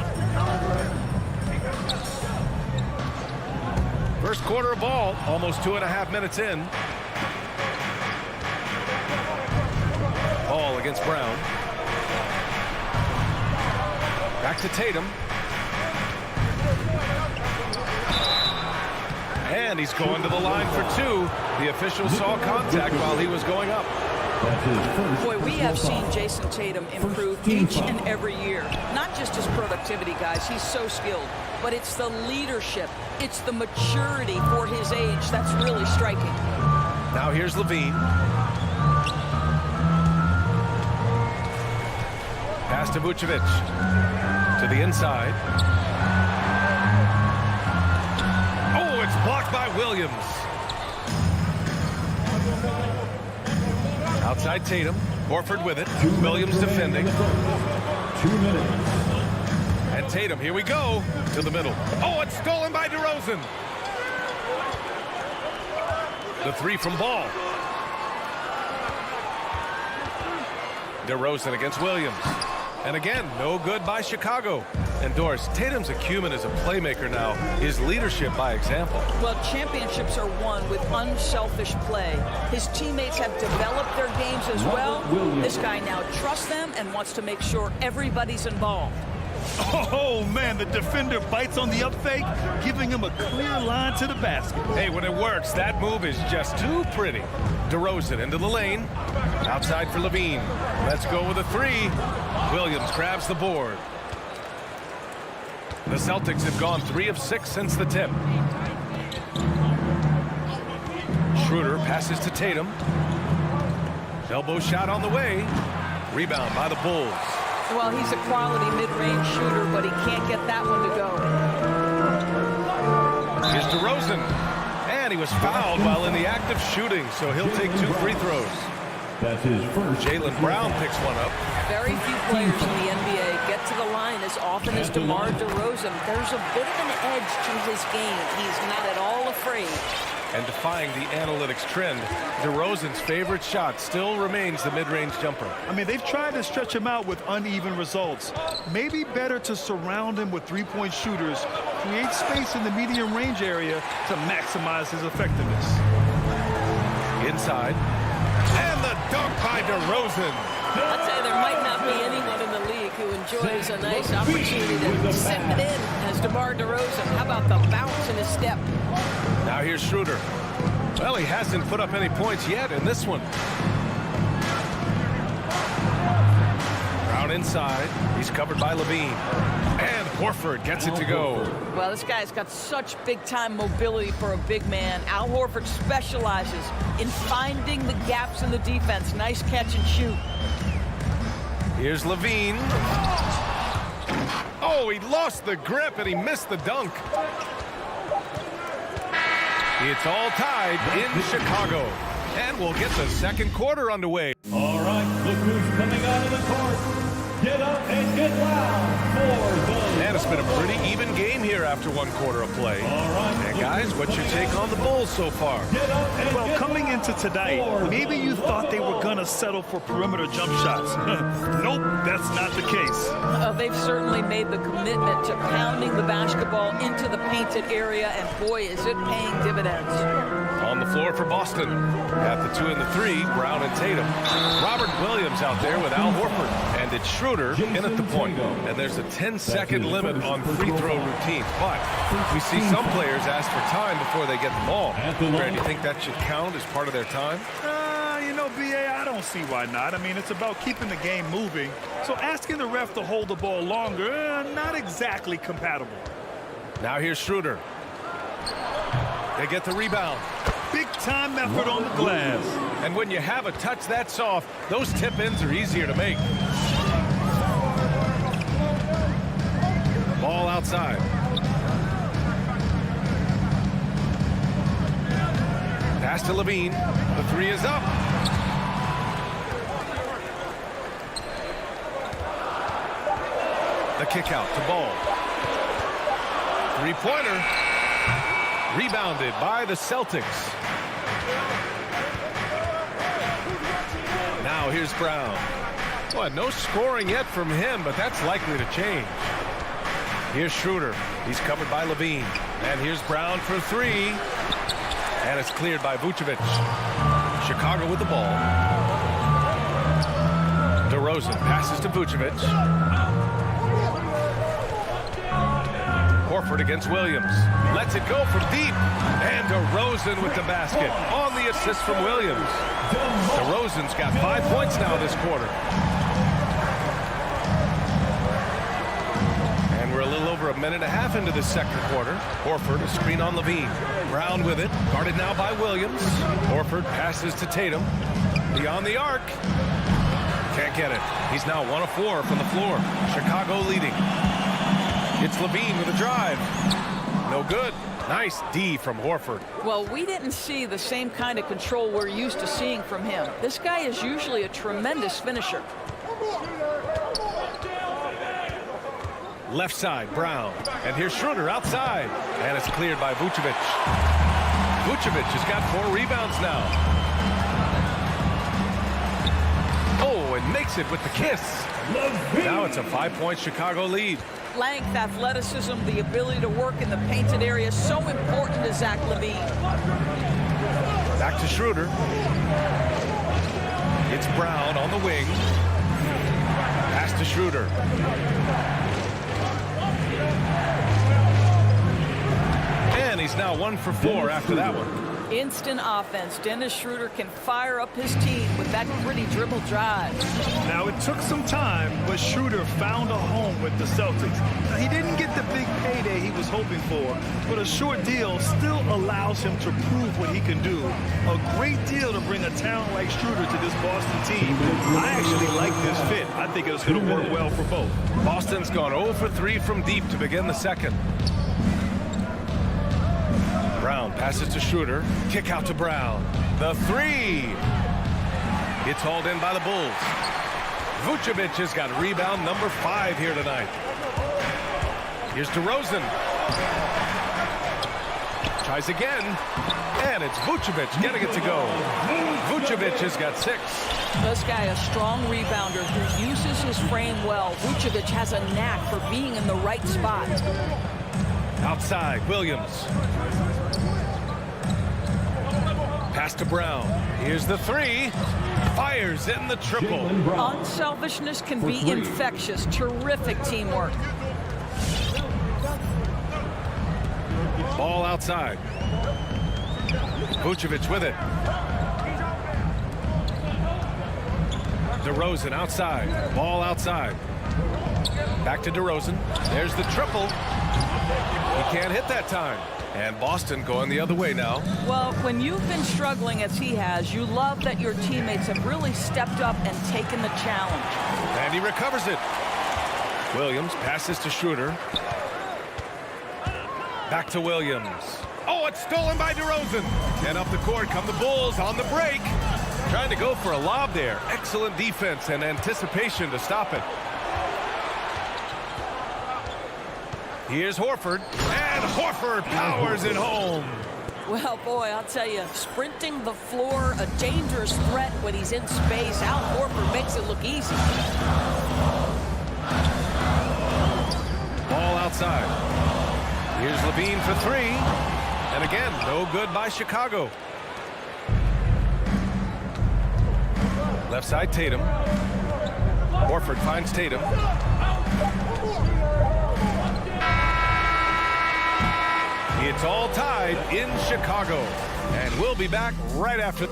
First quarter of ball, almost 2.5 minutes in. Ball against Brown. Back to Tatum. And he's going to the line for 2. The official saw contact while he was going up. Boy, we have seen Jason Tatum improve each and every year. Not just his productivity, guys. He's so skilled. But it's the leadership. It's the maturity for his age that's really striking. Now here's Levine. Pass to Vucevic. To the inside. Oh, it's blocked by Williams. Outside Tatum. Horford with it. Williams defending. 2 minutes. And Tatum, here we go, to the middle. Oh, it's stolen by DeRozan. The 3 from Ball. DeRozan against Williams. And again, no good by Chicago. And Doris, Tatum's acumen as a playmaker now is leadership by example. Well, championships are won with unselfish play. His teammates have developed their games as well. This guy now trusts them and wants to make sure everybody's involved. Oh, man, the defender bites on the up fake, giving him a clear line to the basket. Hey, when it works, that move is just too pretty. DeRozan into the lane. Outside for Levine. Let's go with a 3. Williams grabs the board. The Celtics have gone 3 of 6 since the tip. Schroeder passes to Tatum. Elbow shot on the way. Rebound by the Bulls. Well, he's a quality mid-range shooter, but he can't get that one to go. Here's DeRozan. And he was fouled while in the act of shooting, so he'll take 2 free throws. That's his first. Jaylen Brown picks one up. Very few players in the NBA get to the line as often as DeMar DeRozan. There's a bit of an edge to his game. He's not at all afraid. And defying the analytics trend, DeRozan's favorite shot still remains the mid-range jumper. I mean, they've tried to stretch him out with uneven results. Maybe better to surround him with three-point shooters, create space in the medium range area to maximize his effectiveness. Inside. And the dunk by DeRozan. I'll tell you, there might not be anyone in the league who enjoys a nice opportunity to send it in as DeMar DeRozan. How about the bounce in his step? Now here's Schroeder. Well, he hasn't put up any points yet in this one. Brown inside. He's covered by Levine. And Horford gets it to go. Well, this guy's got such big-time mobility for a big man. Al Horford specializes in finding the gaps in the defense. Nice catch and shoot. Here's Levine. Oh, he lost the grip and he missed the dunk. It's all tied in Chicago. And we'll get the second quarter underway. All right, look who's coming out of the court. Get up and get loud for the... And it's been a pretty even game here after one quarter of play. And guys, what's your take on the Bulls so far? Well, coming into tonight, maybe you thought they were going to settle for perimeter jump shots. Nope, that's not the case. They've certainly made the commitment to pounding the basketball into the painted area, and boy, is it paying dividends. On the floor for Boston. At the 2 and the 3, Brown and Tatum. Robert Williams out there with Al Horford. And it's Schroeder in at the point. And there's a 10-second limit on free throw routines. But we see some players ask for time before they get the ball. Brad, do you think that should count as part of their time? You know, B.A., I don't see why not. I mean, it's about keeping the game moving. So asking the ref to hold the ball longer, not exactly compatible. Now here's Schroeder. They get the rebound. Big-time effort on the glass. And when you have a touch that soft, those tip-ins are easier to make. Ball outside. Pass to Levine. The 3 is up. The kick out to Ball. Three-pointer. Rebounded by the Celtics. Now here's Brown. Well, no scoring yet from him, but that's likely to change. Here's Schroeder. He's covered by Levine. And here's Brown for 3. And it's cleared by Vucevic. Chicago with the ball. DeRozan passes to Vucevic. Horford against Williams. Lets it go from deep. And DeRozan with the basket on the assist from Williams. DeRozan's got 5 points now this quarter. And we're a little over a minute and a half into the second quarter. Horford, a screen on Levine. Brown with it. Guarded now by Williams. Horford passes to Tatum. Beyond the arc. Can't get it. He's now 1 of 4 from the floor. Chicago leading. It's Levine with a drive. No good. Nice D from Horford. Well, we didn't see the same kind of control we're used to seeing from him. This guy is usually a tremendous finisher. Left side, Brown. And here's Schroeder outside. And it's cleared by Vucevic. Vucevic has got 4 rebounds now. Oh, and makes it with the kiss. Now it's a 5-point Chicago lead. Length, athleticism, the ability to work in the painted area, so important to Zach LaVine. Back to Schroeder. It's Brown on the wing. Pass to Schroeder. And he's now 1 for 4 after that one. Instant offense. Dennis Schroeder can fire up his team with that gritty dribble drive. Now, it took some time, but Schroeder found a home with the Celtics. Now, he didn't get the big payday he was hoping for, but a short deal still allows him to prove what he can do. A great deal to bring a talent like Schroeder to this Boston team. I actually like this fit. I think it's going to work well for both. Boston's gone 0 for 3 from deep to begin the second. Brown passes to Schroeder. Kick out to Brown. The 3. It's hauled in by the Bulls. Vucevic has got rebound number 5 here tonight. Here's DeRozan. Tries again. And it's Vucevic getting it to go. Vucevic has got 6. This guy, a strong rebounder who uses his frame well. Vucevic has a knack for being in the right spot. Outside, Williams. Pass to Brown. Here's the 3. Fires in the triple. Unselfishness can be infectious. Terrific teamwork. Ball outside. Vucevic with it. DeRozan outside. Ball outside. Back to DeRozan. There's the triple. He can't hit that time. And Boston going the other way now. Well, when you've been struggling as he has, you love that your teammates have really stepped up and taken the challenge. And he recovers it. Williams passes to Schroeder. Back to Williams. Oh, it's stolen by DeRozan. And up the court come the Bulls on the break. Trying to go for a lob there. Excellent defense and anticipation to stop it. Here's Horford. And Horford powers it home. Well, boy, I'll tell you, sprinting the floor, a dangerous threat when he's in space. Al Horford makes it look easy. Ball outside. Here's Levine for 3. And again, no good by Chicago. Left side, Tatum. Horford finds Tatum. It's all tied in Chicago. And we'll be back right after.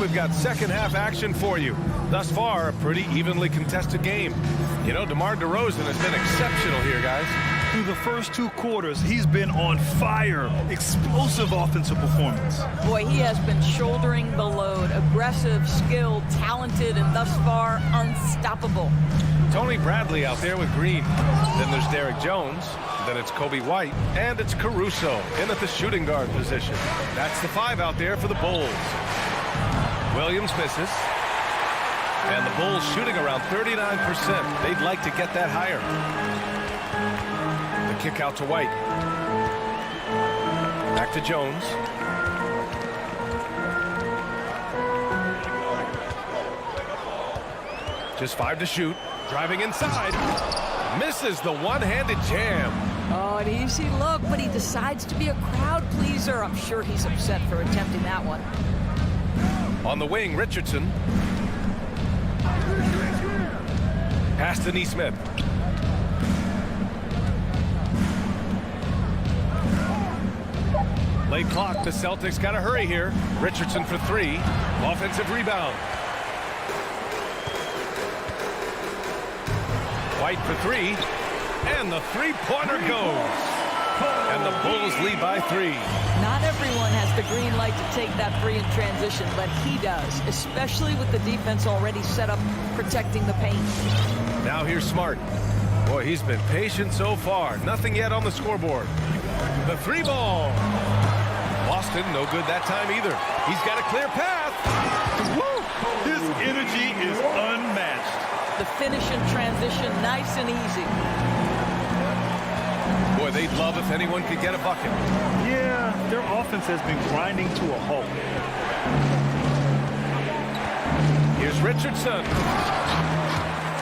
We've got second half action for you. Thus far, a pretty evenly contested game. You know, DeMar DeRozan has been exceptional here, guys. Through the first 2 quarters, he's been on fire. Explosive offensive performance. Boy, he has been shouldering the load. Aggressive, skilled, talented, and thus far, unstoppable. Tony Bradley out there with Green. Then there's Derek Jones. Then it's Kobe White. And it's Caruso in at the shooting guard position. That's the 5 out there for the Bulls. Williams misses. And the Bulls shooting around 39%. They'd like to get that higher. The kick out to White. Back to Jones. Just 5 to shoot. Driving inside. Misses the one-handed jam. Oh, an easy look, but he decides to be a crowd pleaser. I'm sure he's upset for attempting that one. On the wing, Richardson. Pass to Nesmith. Late clock, the Celtics got to hurry here. Richardson for 3. Offensive rebound. White for 3. And the three-pointer goes. And the Bulls lead by 3. Not everyone has the green light to take that 3 in transition, but he does, especially with the defense already set up protecting the paint. Now here's Smart. Boy, he's been patient so far. Nothing yet on the scoreboard. The 3 ball. Boston, no good that time either. He's got a clear path. Woo! His energy is unmatched. The finish in transition, nice and easy. Boy, they'd love if anyone could get a bucket. Yeah, their offense has been grinding to a halt. Here's Richardson.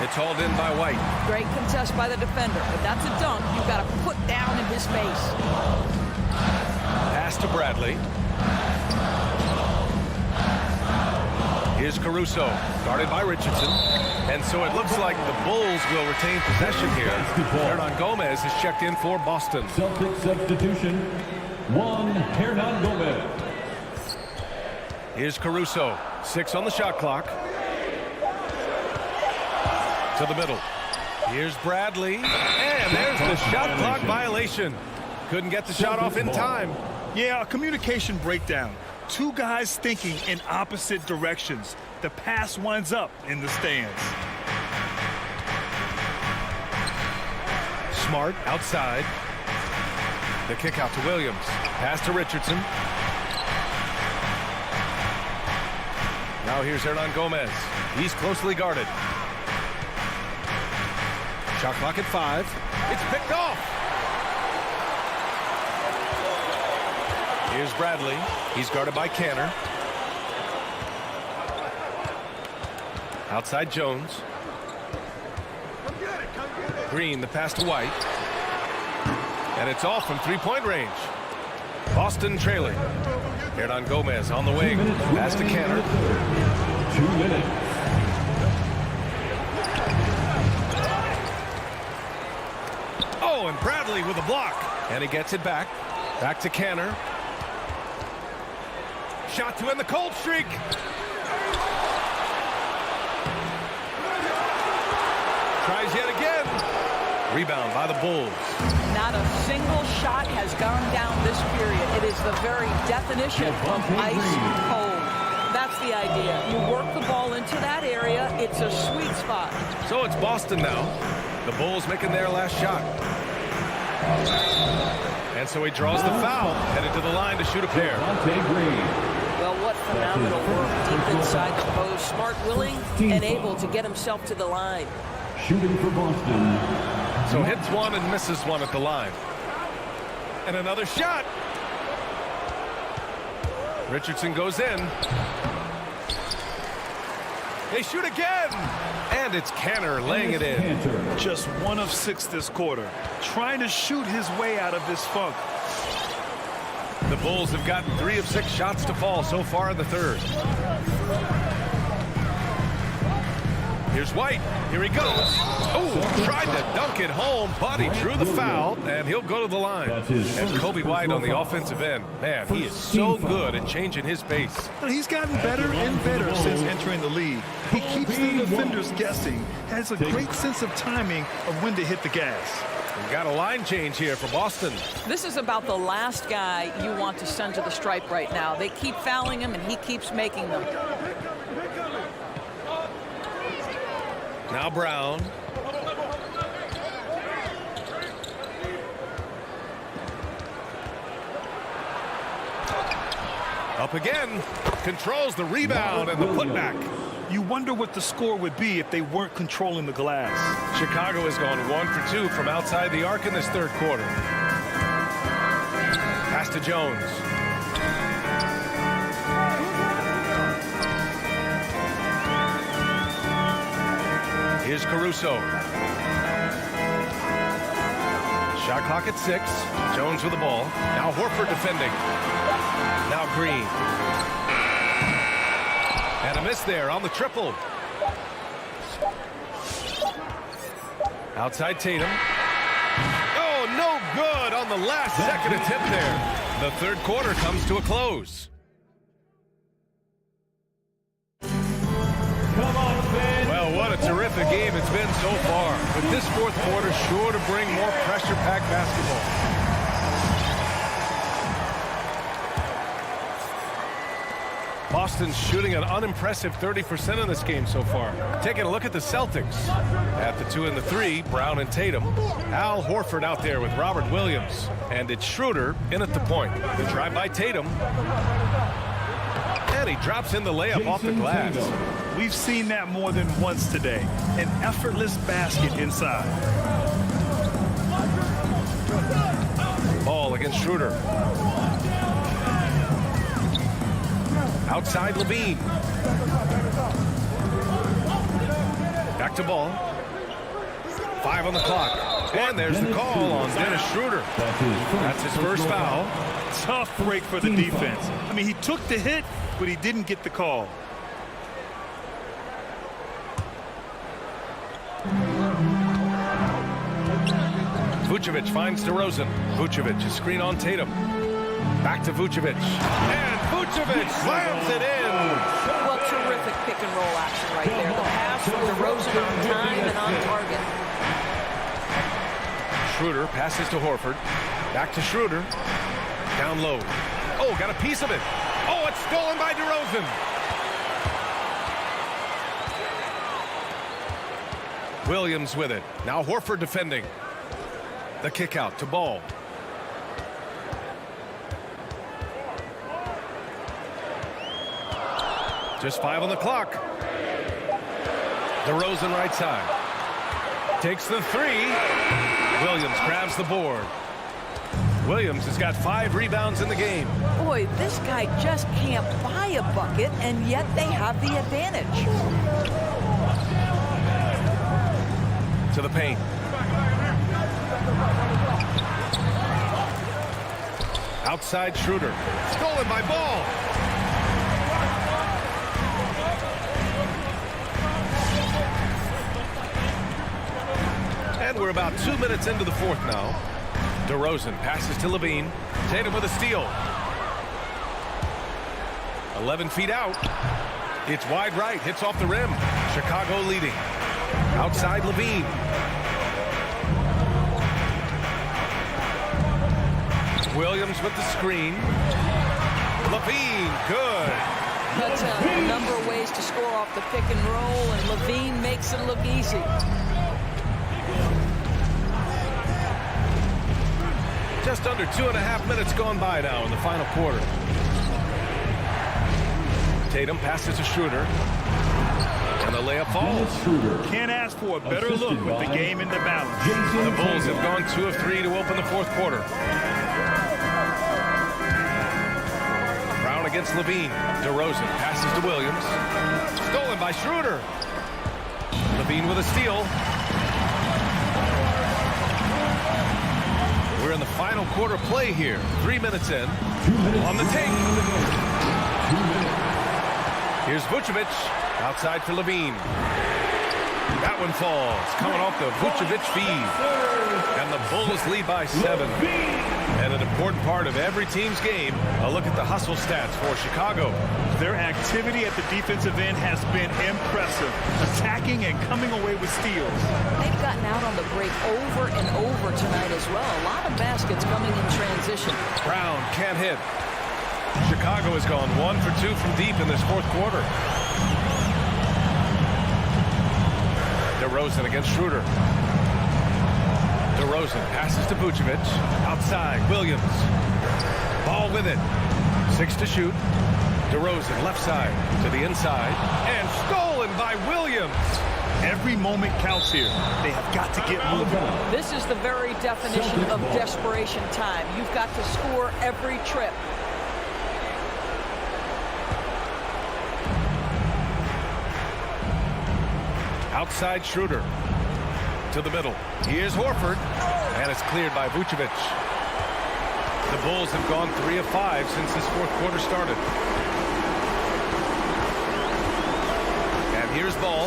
It's hauled in by White. Great contest by the defender, but that's a dunk you've got to put down in his face. Pass to Bradley. Here's Caruso, guarded by Richardson. And so it looks like the Bulls will retain possession here. Hernan Gomez is checked in for Boston. Celtic substitution, Hernan Gomez. Here's Caruso, 6 on the shot clock. To the middle. Here's Bradley. And there's the shot clock violation. Couldn't get the shot off in time. Yeah, a communication breakdown. 2 guys thinking in opposite directions. The pass winds up in the stands. Smart outside. The kick out to Williams. Pass to Richardson. Now here's Hernan Gomez. He's closely guarded. Shot clock at 5. It's picked off. Here's Bradley. He's guarded by Canner. Outside Jones. Green, the pass to White. And it's off from three-point range. Boston trailing. Hernan Gomez on the wing. Pass to Canner. 2 minutes. Oh, and Bradley with a block. And he gets it back. Back to Canner. Shot to end the cold streak. Tries yet again. Rebound by the Bulls. Not a single shot has gone down this period. It is the very definition of ice cold. That's the idea. You work the ball into that area. It's a sweet spot. So it's Boston now. The Bulls making their last shot. And so he draws the foul. Headed to the line to shoot a pair. Well, what phenomenal work deep inside the post. Smart, willing, and able to get himself to the line. Shooting for Boston. So hits one and misses one at the line. And another shot. Richardson goes in. They shoot again. And it's Canner laying it in. Just 1 of 6 this quarter. Trying to shoot his way out of this funk. The Bulls have gotten 3 of 6 shots to fall so far in the third. Here's White. Here he goes. Oh, tried to dunk it home, but he drew the foul, and he'll go to the line. And Kobe White on the offensive end. Man, he is so good at changing his pace. He's gotten better and better since entering the league. He keeps the defenders guessing, has a great sense of timing of when to hit the gas. We got a line change here for Boston. This is about the last guy you want to send to the stripe right now. They keep fouling him, and he keeps making them. Now Brown. Up again. Controls the rebound and the putback. You wonder what the score would be if they weren't controlling the glass. Chicago has gone 1 for 2 from outside the arc in this third quarter. Pass to Jones. Here's Caruso. Shot clock at 6. Jones with the ball. Now Horford defending. Now Green. And a miss there on the triple. Outside Tatum. Oh, no good on the last second attempt there. The third quarter comes to a close. Well, what a terrific game it's been so far. But this fourth quarter sure to bring more pressure-packed basketball. Boston's shooting an unimpressive 30% in this game so far. Taking a look at the Celtics. At the 2 and the 3, Brown and Tatum. Al Horford out there with Robert Williams. And it's Schroeder in at the point. The drive by Tatum. And he drops in the layup off the glass. We've seen that more than once today. An effortless basket inside. Ball against Schroeder. Outside Levine. Back to Ball. 5 on the clock. And there's the call on Dennis Schroeder. That's his first foul. Tough break for the defense. I mean, he took the hit, but he didn't get the call. Vucevic finds DeRozan. Vucevic, a screen on Tatum. Back to Vucevic. And Vucevic slams it in. Well, terrific pick and roll action right there. The pass from DeRozan on time and on target. Schroeder passes to Horford. Back to Schroeder. Down low. Oh, got a piece of it. Oh, it's stolen by DeRozan. Williams with it. Now Horford defending. The kick out to Ball. Just 5 on the clock. DeRozan right side. Takes the 3. Williams grabs the board. Williams has got 5 rebounds in the game. Boy, this guy just can't buy a bucket, and yet they have the advantage. To the paint. Outside Schroeder. Stolen by Ball. And we're about 2 minutes into the fourth now. DeRozan passes to Levine. Tatum with a steal. 11 feet out. It's wide right. Hits off the rim. Chicago leading. Outside Levine. Williams with the screen. Levine, good. That's a number of ways to score off the pick and roll, and Levine makes it look easy. Just under 2.5 minutes gone by now in the final quarter. Tatum passes to Schroeder. And the layup falls. Can't ask for a better look with the game in the balance. The Bulls have gone 2 of 3 to open the fourth quarter. Brown against Levine. DeRozan passes to Williams. Stolen by Schroeder. Levine with a steal. We're in the final quarter play here. 3 minutes in. On the take. Here's Vucevic. Outside for Levine. That one falls. Coming off the Vucevic feed. And the Bulls lead by 7. And an important part of every team's game, a look at the hustle stats for Chicago. Their activity at the defensive end has been impressive. Attacking and coming away with steals. They've gotten out on the break over and over tonight as well. A lot of baskets coming in transition. Brown can't hit. Chicago has gone 1 for 2 from deep in this fourth quarter. DeRozan against Schroeder. DeRozan passes to Vucevic. Outside, Williams. Ball with it. 6 to shoot. DeRozan left side to the inside. And stolen by Williams. Every moment counts here. They have got to get moving. This is the very definition of desperation time. You've got to score every trip. Outside Schroeder. To the middle. Here's Horford. And it's cleared by Vucevic. The Bulls have gone 3 of 5 since this fourth quarter started. And here's Ball.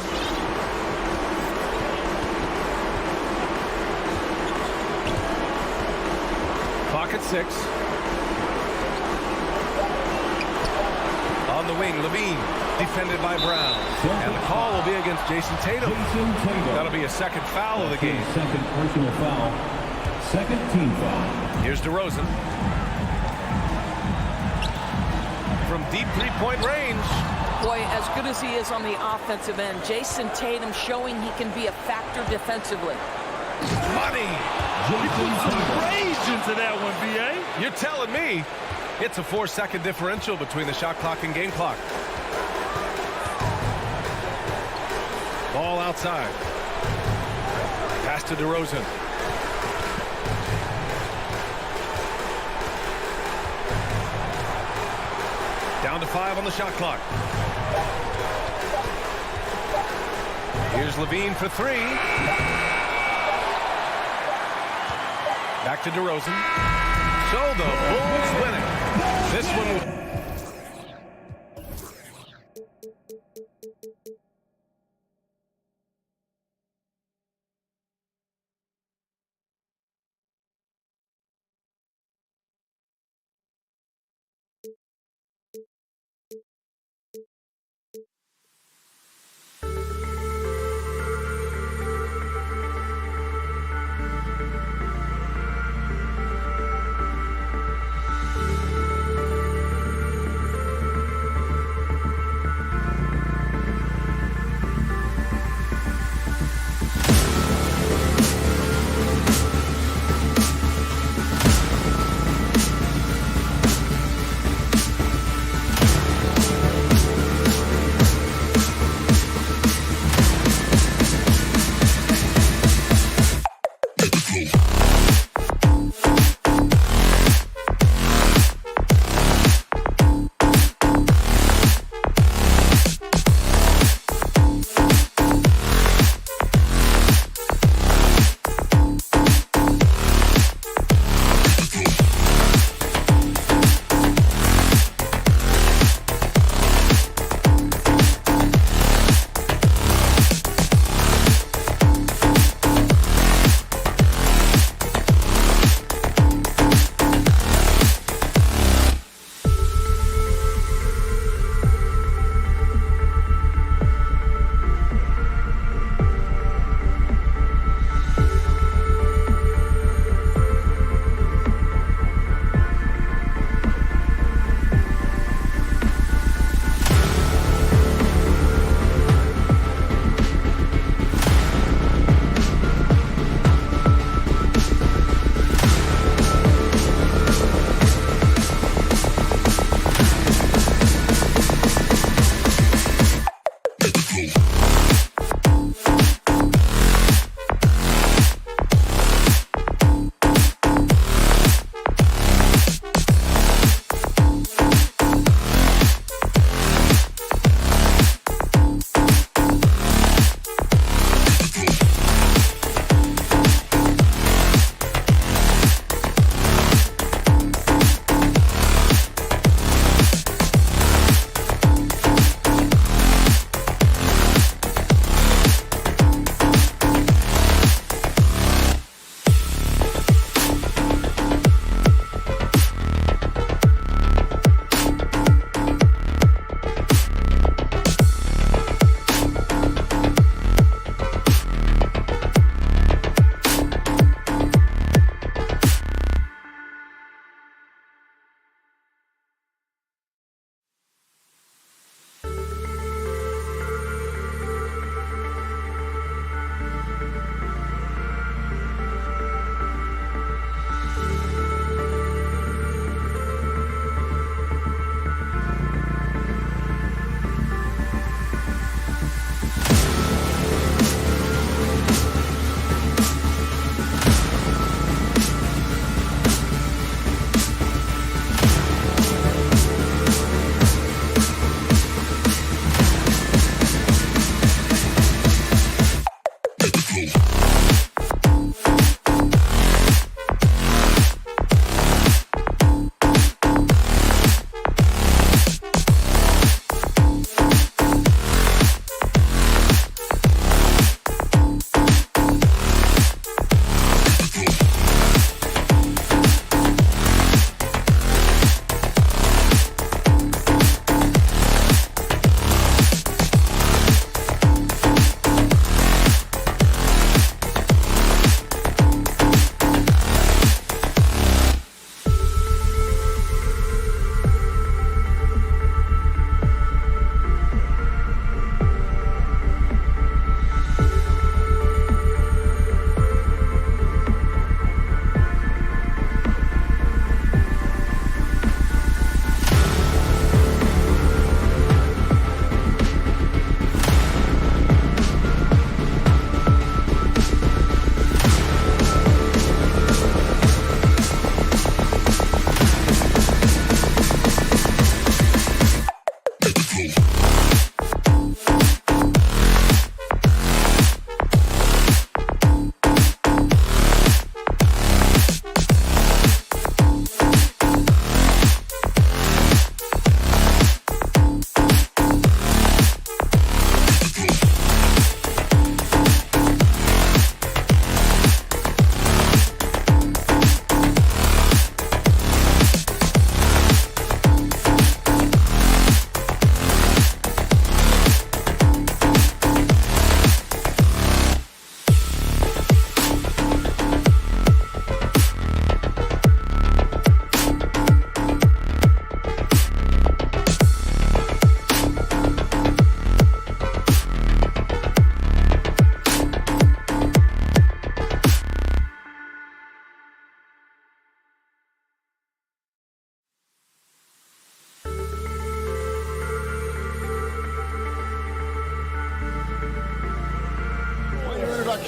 Clock at 6. On the wing, Levine. Defended by Brown. And the call will be against Jason Tatum. That'll be a second foul of the game. Second personal foul. Second team foul. Here's DeRozan. From deep three-point range. Boy, as good as he is on the offensive end, Jason Tatum showing he can be a factor defensively. Money. He put some rage into that one, B.A. You're telling me. It's a 4-second differential between the shot clock and game clock. Ball outside. Pass to DeRozan. Down to 5 on the shot clock. Here's Levine for 3. Back to DeRozan. So the Bulls winning. This one.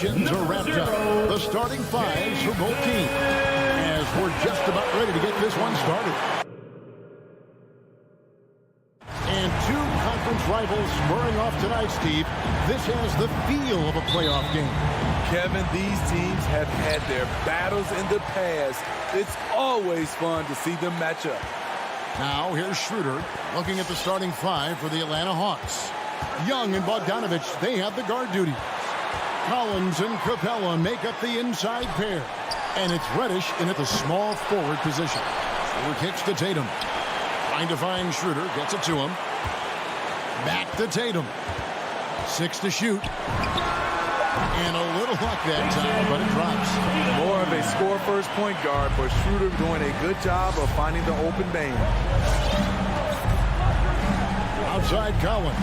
formations are wrapped up. The starting fives for both teams. As we're just about ready to get this one started. And two conference rivals squaring off tonight, Steve. This has the feel of a playoff game. Kevin, these teams have had their battles in the past. It's always fun to see them match up. Now here's Schroeder looking at the starting five for the Atlanta Hawks. Young and Bogdanovich, they have the guard duty. Collins and Capella make up the inside pair. And it's Reddish in at the small forward position. Over kicks to Tatum. Trying to find Schroeder, gets it to him. Back to Tatum. 6 to shoot. And a little luck that time, but it drops. More of a score-first point guard, but Schroeder doing a good job of finding the open man. Outside Collins.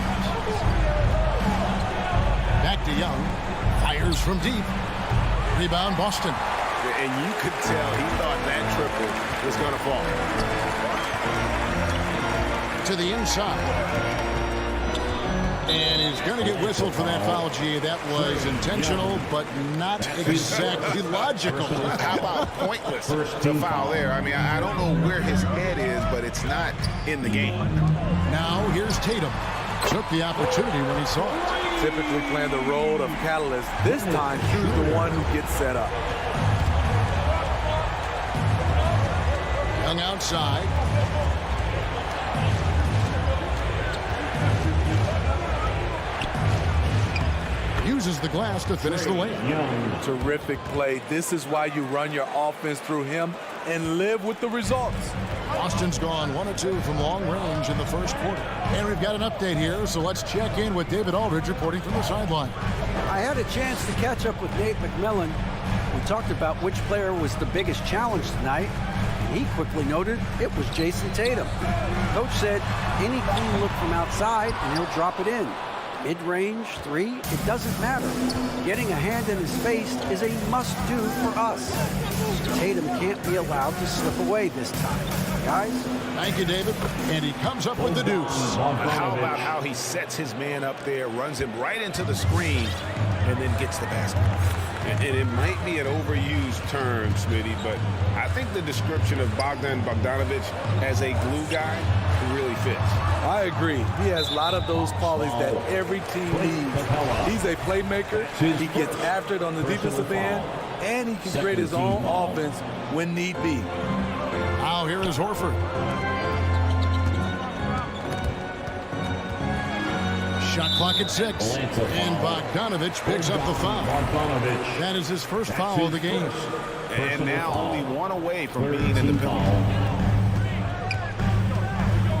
Back to Young. Fires from deep. Rebound Boston. And you could tell he thought that triple was going to fall. To the inside. And he's going to get whistled for that foul, G. That was intentional, but not exactly logical. How about pointless to foul there? I mean, I don't know where his head is, but it's not in the game. Now here's Tatum. Took the opportunity when he saw it. Typically playing the role of catalyst. This time, Schroeder's the one who gets set up. Young outside. Uses the glass to finish the lane. Terrific play. This is why you run your offense through him and live with the results. Boston's gone 1 of 2 from long range in the first quarter. And we've got an update here, so let's check in with David Aldridge reporting from the sideline. I had a chance to catch up with Nate McMillan. We talked about which player was the biggest challenge tonight. And he quickly noted it was Jason Tatum. Coach said any clean look from outside and he'll drop it in. Mid-range, 3, it doesn't matter. Getting a hand in his face is a must-do for us. Tatum can't be allowed to slip away this time. Guys? Thank you, David. And he comes up with the deuce. How about how he sets his man up there, runs him right into the screen, and then gets the basket? And it might be an overused term, Smitty, but I think the description of Bogdanovich as a glue guy really fits. I agree. He has a lot of those qualities that every team needs. He's a playmaker. He gets after it on the defensive end, and he can create his own offense when need be. Now here is Horford. Shot clock at 6. And Bogdanovich picks up the foul. That is his first foul of the game. And now only one away from being in the penalty.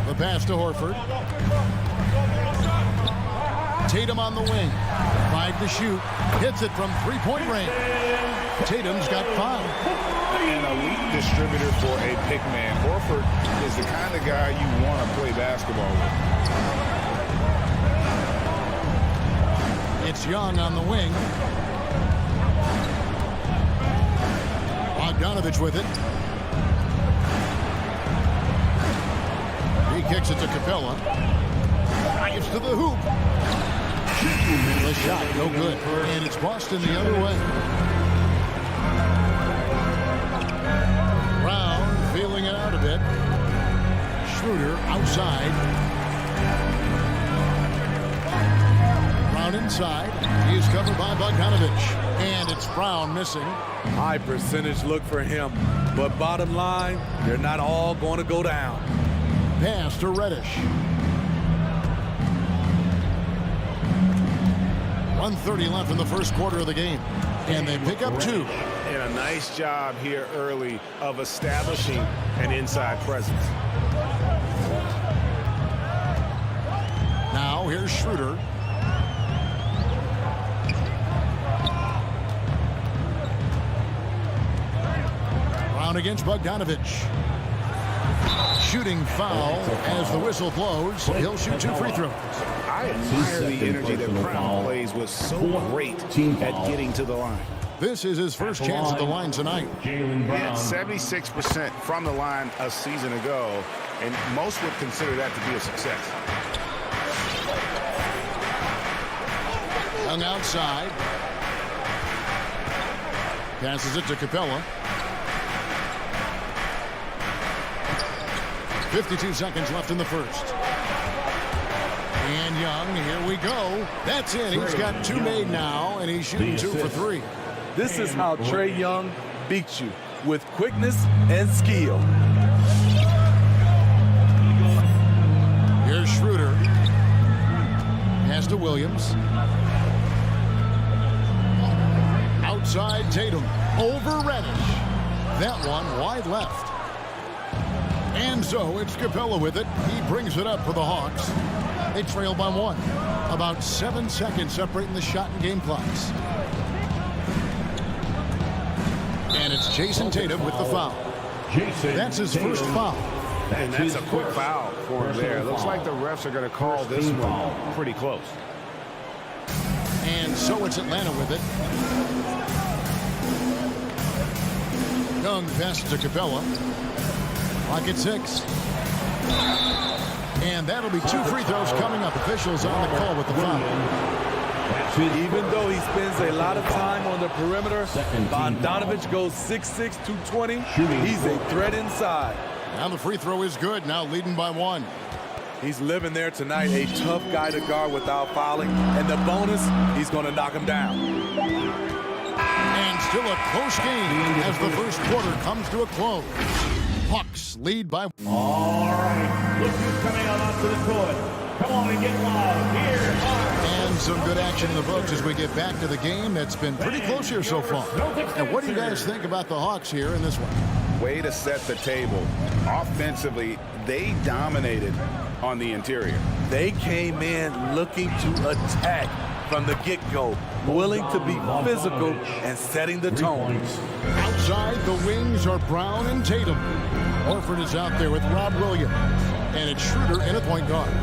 The pass to Horford. Tatum on the wing. 5 to shoot. Hits it from three-point range. Tatum's got 5. An elite distributor for a pick man. Horford is the kind of guy you want to play basketball with. It's Young on the wing. Bogdanovich with it. He kicks it to Capella. Drives to the hoop. The shot, no good. And it's Boston the other way. Brown feeling it out a bit. Schroeder outside. Brown inside. He is covered by Bogdanovich. And it's Brown missing. High percentage look for him. But bottom line, they're not all going to go down. Pass to Reddish. 1:30 left in the first quarter of the game. And they pick up 2. And a nice job here early of establishing an inside presence. Now here's Schroeder. Brown against Bogdanovich. Shooting foul as the whistle blows. He'll shoot 2 free throws. I admire the energy that Brown plays was so great at getting to the line. This is his first chance at the line tonight. He had 76% from the line a season ago, and most would consider that to be a success. Young outside. Passes it to Capella. 52 seconds left in the first. And Young, here we go. That's it. He's got 2 made now, and he's shooting 2 for 3. This is how Trae Young beats you, with quickness and skill. Here's Schroeder. Pass to Williams. Outside Tatum. Over Reddish. That one wide left. And so it's Capella with it. He brings it up for the Hawks. They trail by 1. About 7 seconds separating the shot and game clocks. And it's Jason Tatum with the foul. That's his first foul. And that's a quick foul for him there. Looks like the refs are going to call this one pretty close. And so it's Atlanta with it. Young passes to Capella. Clock at 6. And that'll be 2 free throws coming up. Officials on the call with the foul. Even though he spends a lot of time on the perimeter, Bogdanovich goes 6'6", 220. He's a threat inside. Now the free throw is good. Now leading by 1. He's living there tonight. A tough guy to guard without fouling. And the bonus, he's going to knock him down. And still a close game as the first quarter comes to a close. Hawks lead by. All right, look who's coming out onto the court. Come on and get loud. Here And some good action in the books as we get back to the game that's been pretty close here so far. And what do you guys think about the Hawks here in this one? Way to set the table. Offensively, they dominated on the interior. They came in looking to attack from the get-go, willing to be physical and setting the tone. Outside, the wings are Brown and Tatum. Horford is out there with Rob Williams. And it's Schroeder in a point guard.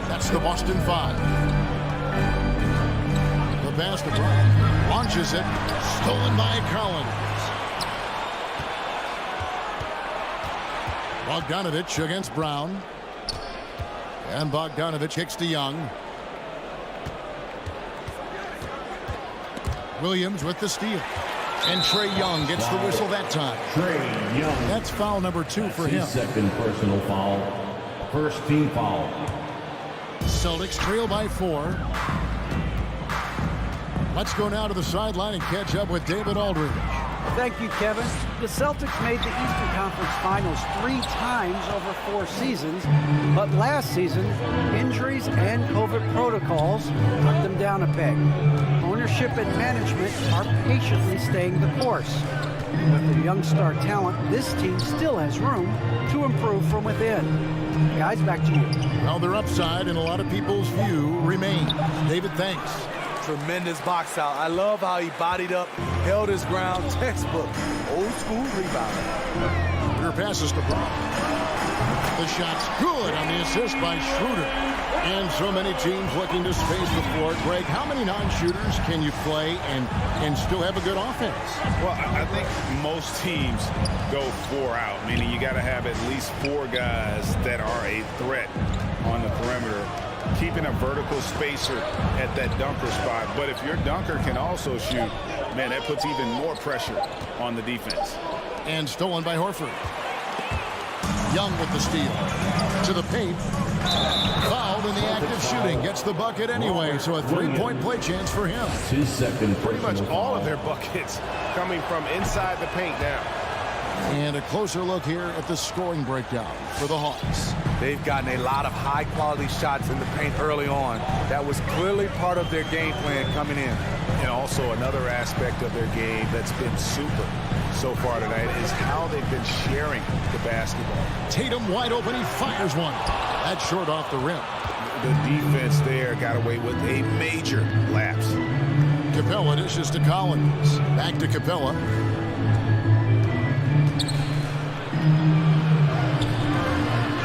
That's the Boston 5. The pass to Brown. Launches it. Stolen by Collins. Bogdanovich against Brown. And Bogdanovich kicks to Young. Williams with the steal. And Trae Young gets the whistle that time. Trae Young. That's foul number 2 for him. His second personal foul. First team foul. Celtics trail by 4. Let's go now to the sideline and catch up with David Aldridge. Thank you, Kevin. The Celtics made the Eastern Conference Finals 3 times over 4 seasons, but last season, injuries and COVID protocols knocked them down a peg. Ownership and management are patiently staying the course. With the young star talent, this team still has room to improve from within. Guys, back to you. Well, their upside in a lot of people's view remains. David, thanks. Tremendous box out. I love how he bodied up, held his ground, textbook, old school rebound. Your passes to Brown. The shot's good on the assist by Schroeder. And so many teams looking to space the floor. Greg, how many non-shooters can you play and still have a good offense? Well, I think most teams go 4 out, meaning you got to have at least 4 guys that are a threat on the perimeter, keeping a vertical spacer at that dunker spot. But if your dunker can also shoot, man, that puts even more pressure on the defense. And stolen by Horford. Young with the steal. To the paint. Fouled in the act of shooting. Gets the bucket anyway, so a 3-point play chance for him. His second. Pretty much all of their buckets coming from inside the paint now. And a closer look here at the scoring breakdown for the Hawks. They've gotten a lot of high-quality shots in the paint early on. That was clearly part of their game plan coming in. And also another aspect of their game that's been super so far tonight is how they've been sharing the basketball. Tatum wide open. He fires one. That's short off the rim. The defense there got away with a major lapse. Capella dishes to Collins. Back to Capella.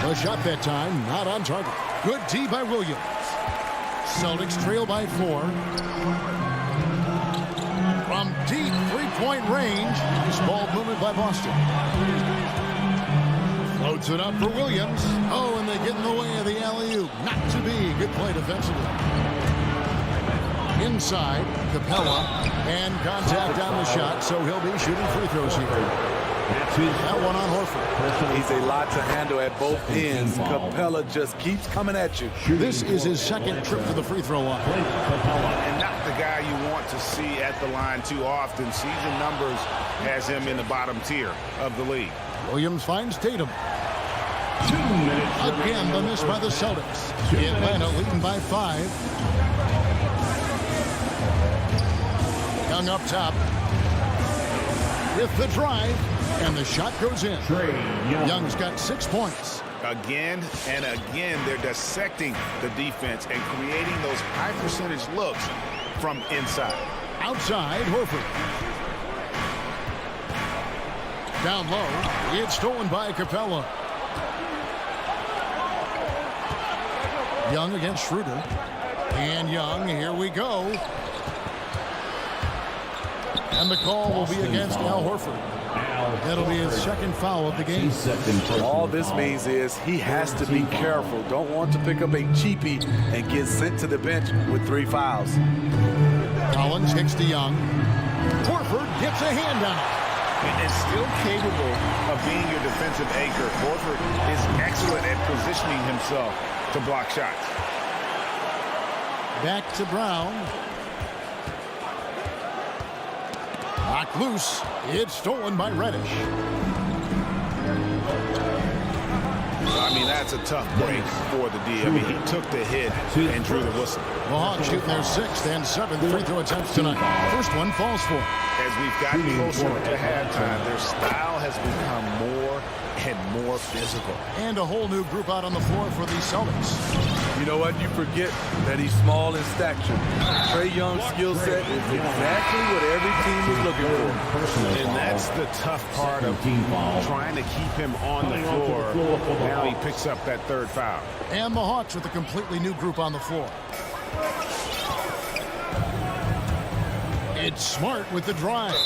A shot that time, not on target. Good D by Williams. Celtics trail by 4. From deep 3-point range, nice ball movement by Boston. Floats it up for Williams. Oh, and they get in the way of the alley-oop. Not to be. Good play defensively. Inside, Capella, and contact on the shot, so he'll be shooting free throws here. That one on Horford. He's a lot to handle at both ends. Capella just keeps coming at you. This is his second trip to the free throw line. And not the guy you want to see at the line too often. Season numbers has him in the bottom tier of the league. Williams finds Tatum. 2 minutes. Again, the miss by the Celtics. Atlanta leading by 5. Young up top. With the drive. And the shot goes in. Young's got 6 points. Again and again, they're dissecting the defense and creating those high percentage looks from inside. Outside, Horford. Down low, it's stolen by Capella. Young against Schroeder. And Young, here we go. And the call will be against Al Horford. That'll be his second foul of the game. All this means is he has to be careful. Don't want to pick up a cheapie and get sent to the bench with 3 fouls. Collins kicks to Young. Horford gets a hand on it. And is still capable of being your defensive anchor. Horford is excellent at positioning himself to block shots. Back to Brown. Knocked loose. It's stolen by Reddish. I mean, that's a tough break for the D. I mean, he took the hit and drew the whistle. The Hawks shooting their 6th and 7th free throw attempts tonight. First one falls for. As we've gotten closer to halftime, their style has become more and more physical. And a whole new group out on the floor for the Celtics. You know what? You forget that he's small in stature. Trae Young's skill set is exactly what every team is looking for. And that's the tough part of trying to keep him on the floor. Now he picks up that 3rd foul. And the Hawks with a completely new group on the floor. It's Smart with the drive.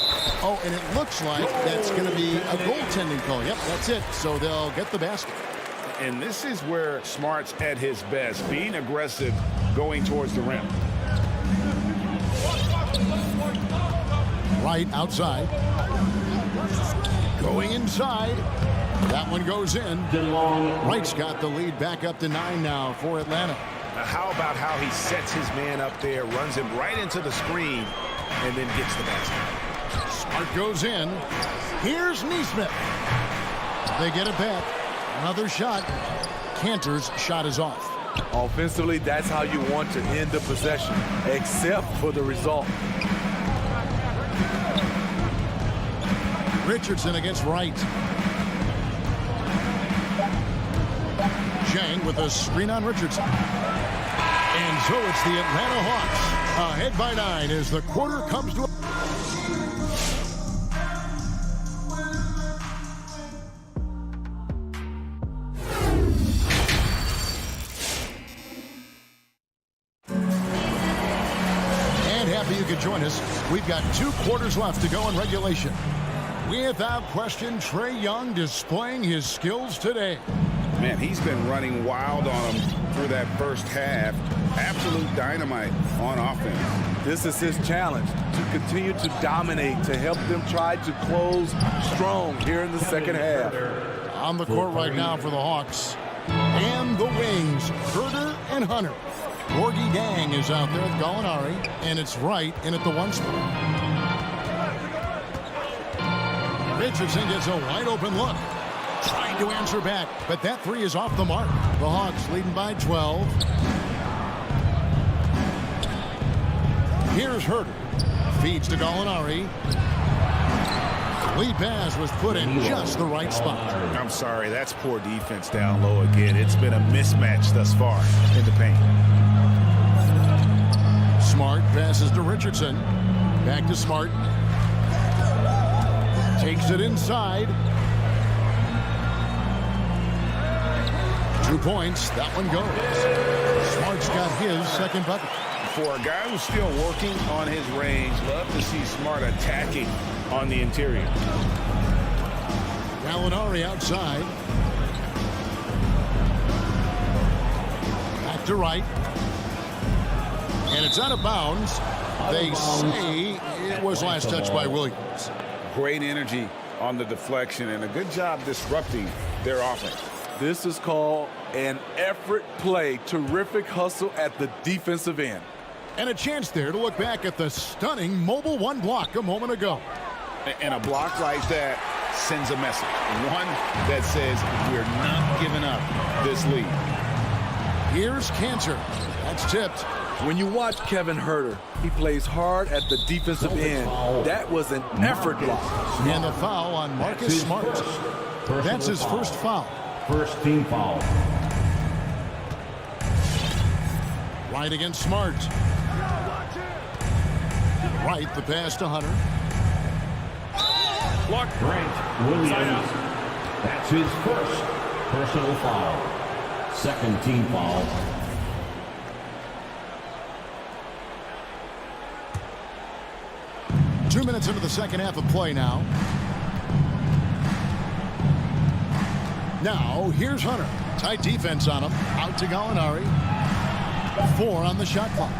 Oh, and it looks like that's going to be a goaltending call. Yep, that's it. So they'll get the basket. And this is where Smart's at his best, being aggressive, going towards the rim. Right outside. Going inside. That one goes in. Wright's got the lead back up to 9 now for Atlanta. Now how about how he sets his man up there, runs him right into the screen, and then gets the basket. Smart goes in. Here's Neesmith. They get it back. Another shot. Cantor's shot is off. Offensively, that's how you want to end the possession, except for the result. Richardson against Wright. Zhang with a screen on Richardson. And so it's the Atlanta Hawks ahead by 9 as the quarter comes to a... And happy you could join us. We've got 2 quarters left to go in regulation. Without question, Trae Young displaying his skills today. Man, he's been running wild on him through that first half. Absolute dynamite on offense. This is his challenge, to continue to dominate, to help them try to close strong here in the second half. On the court right now for the Hawks. And the wings, Herter and Hunter. Gorgie Dang is out there with Gallinari, and it's Wright in at the 1 spot. Richardson gets a wide open look. Trying to answer back, but that 3 is off the mark. The Hawks leading by 12. Here's Herter. Feeds to Gallinari. Lead pass was put in just the right spot. I'm sorry, that's poor defense down low again. It's been a mismatch thus far in the paint. Smart passes to Richardson. Back to Smart. Takes it inside. 2 points. That one goes. Smart's got his second bucket. For a guy who's still working on his range, love to see Smart attacking on the interior. Gallinari outside. Back to Wright. And it's out of bounds. They say it was last touched by Williams. Great energy on the deflection and a good job disrupting their offense. This is called an effort play. Terrific hustle at the defensive end. And a chance there to look back at the stunning Mobile One block a moment ago. And a block like that sends a message. One that says we're not giving up this lead. Here's Cantor. That's tipped. When you watch Kevin Huerter, he plays hard at the defensive end. That was an effort block. And the foul on Marcus Smart. That's his first foul. First team foul. Right against Smart. Right, the pass to Hunter. Block. Grant Williams. That's his first personal foul. Second team foul. Two minutes into the second half of play now. Now, here's Hunter. Tight defense on him. Out to Gallinari. 4 on the shot clock.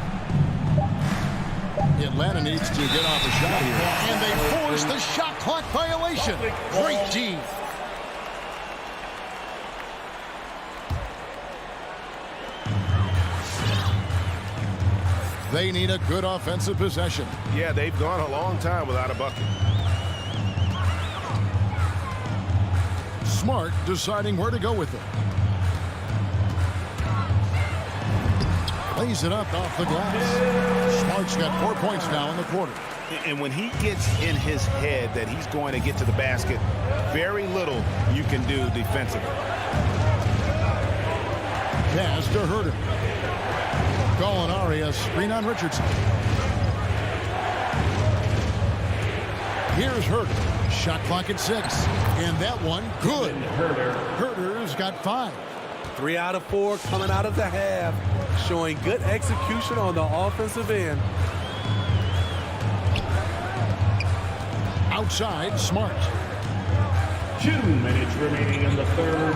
Atlanta needs to get off a shot here. And they force the shot clock violation. Great D. They need a good offensive possession. Yeah, they've gone a long time without a bucket. Smart deciding where to go with it. Lays it up off the glass. Smart's got 4 points now in the quarter. And when he gets in his head that he's going to get to the basket, very little you can do defensively. Pass to Huerter. Gallinari, a screen on Richardson. Here's Huerter. Shot clock at 6. And that one, good. Huerter's got 5. 3 out of 4 coming out of the half. Showing good execution on the offensive end. Outside, Smart. 2 minutes remaining in the third.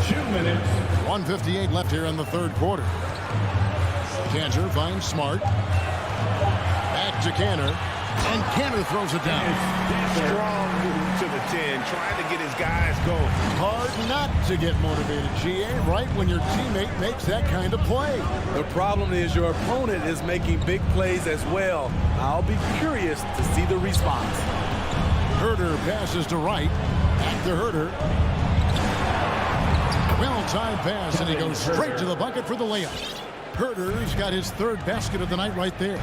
2 minutes. 1:58 left here in the third quarter. Cantor finds Smart. Back to Cantor. And Cantor throws it down. Strong move to the 10, trying to get his guys going. Hard not to get motivated, GA, right when your teammate makes that kind of play. The problem is your opponent is making big plays as well. I'll be curious to see the response. Huerter passes to right. Back to Huerter. Well-timed pass, and he goes straight to the bucket for the layup. Huerter's got his third basket of the night right there.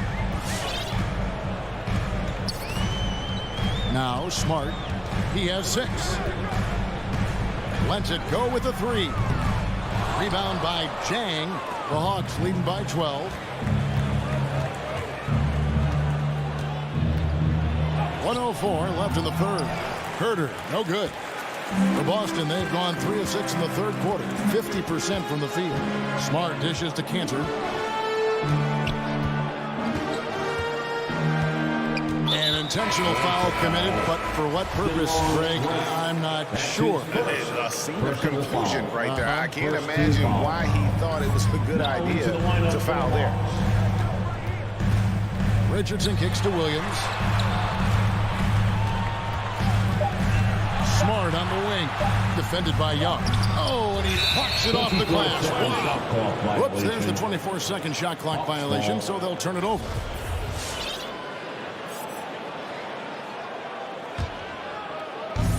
Now Smart. He has 6. Lets it go with the 3. Rebound by Jang. The Hawks leading by 12. 1:04 left in the third. Huerter, no good. For Boston, they've gone 3 of 6 in the third quarter. 50% from the field. Smart dishes to Cantor. An intentional foul committed, but for what purpose, Greg, I'm not sure. A scene of confusion right there. I can't imagine why he thought it was a good idea to foul there. Richardson kicks to Williams. Smart on the wing. Defended by Young. Oh, and he pucks it off the glass. Wow. Whoops, there's the 24-second shot clock violation, so they'll turn it over.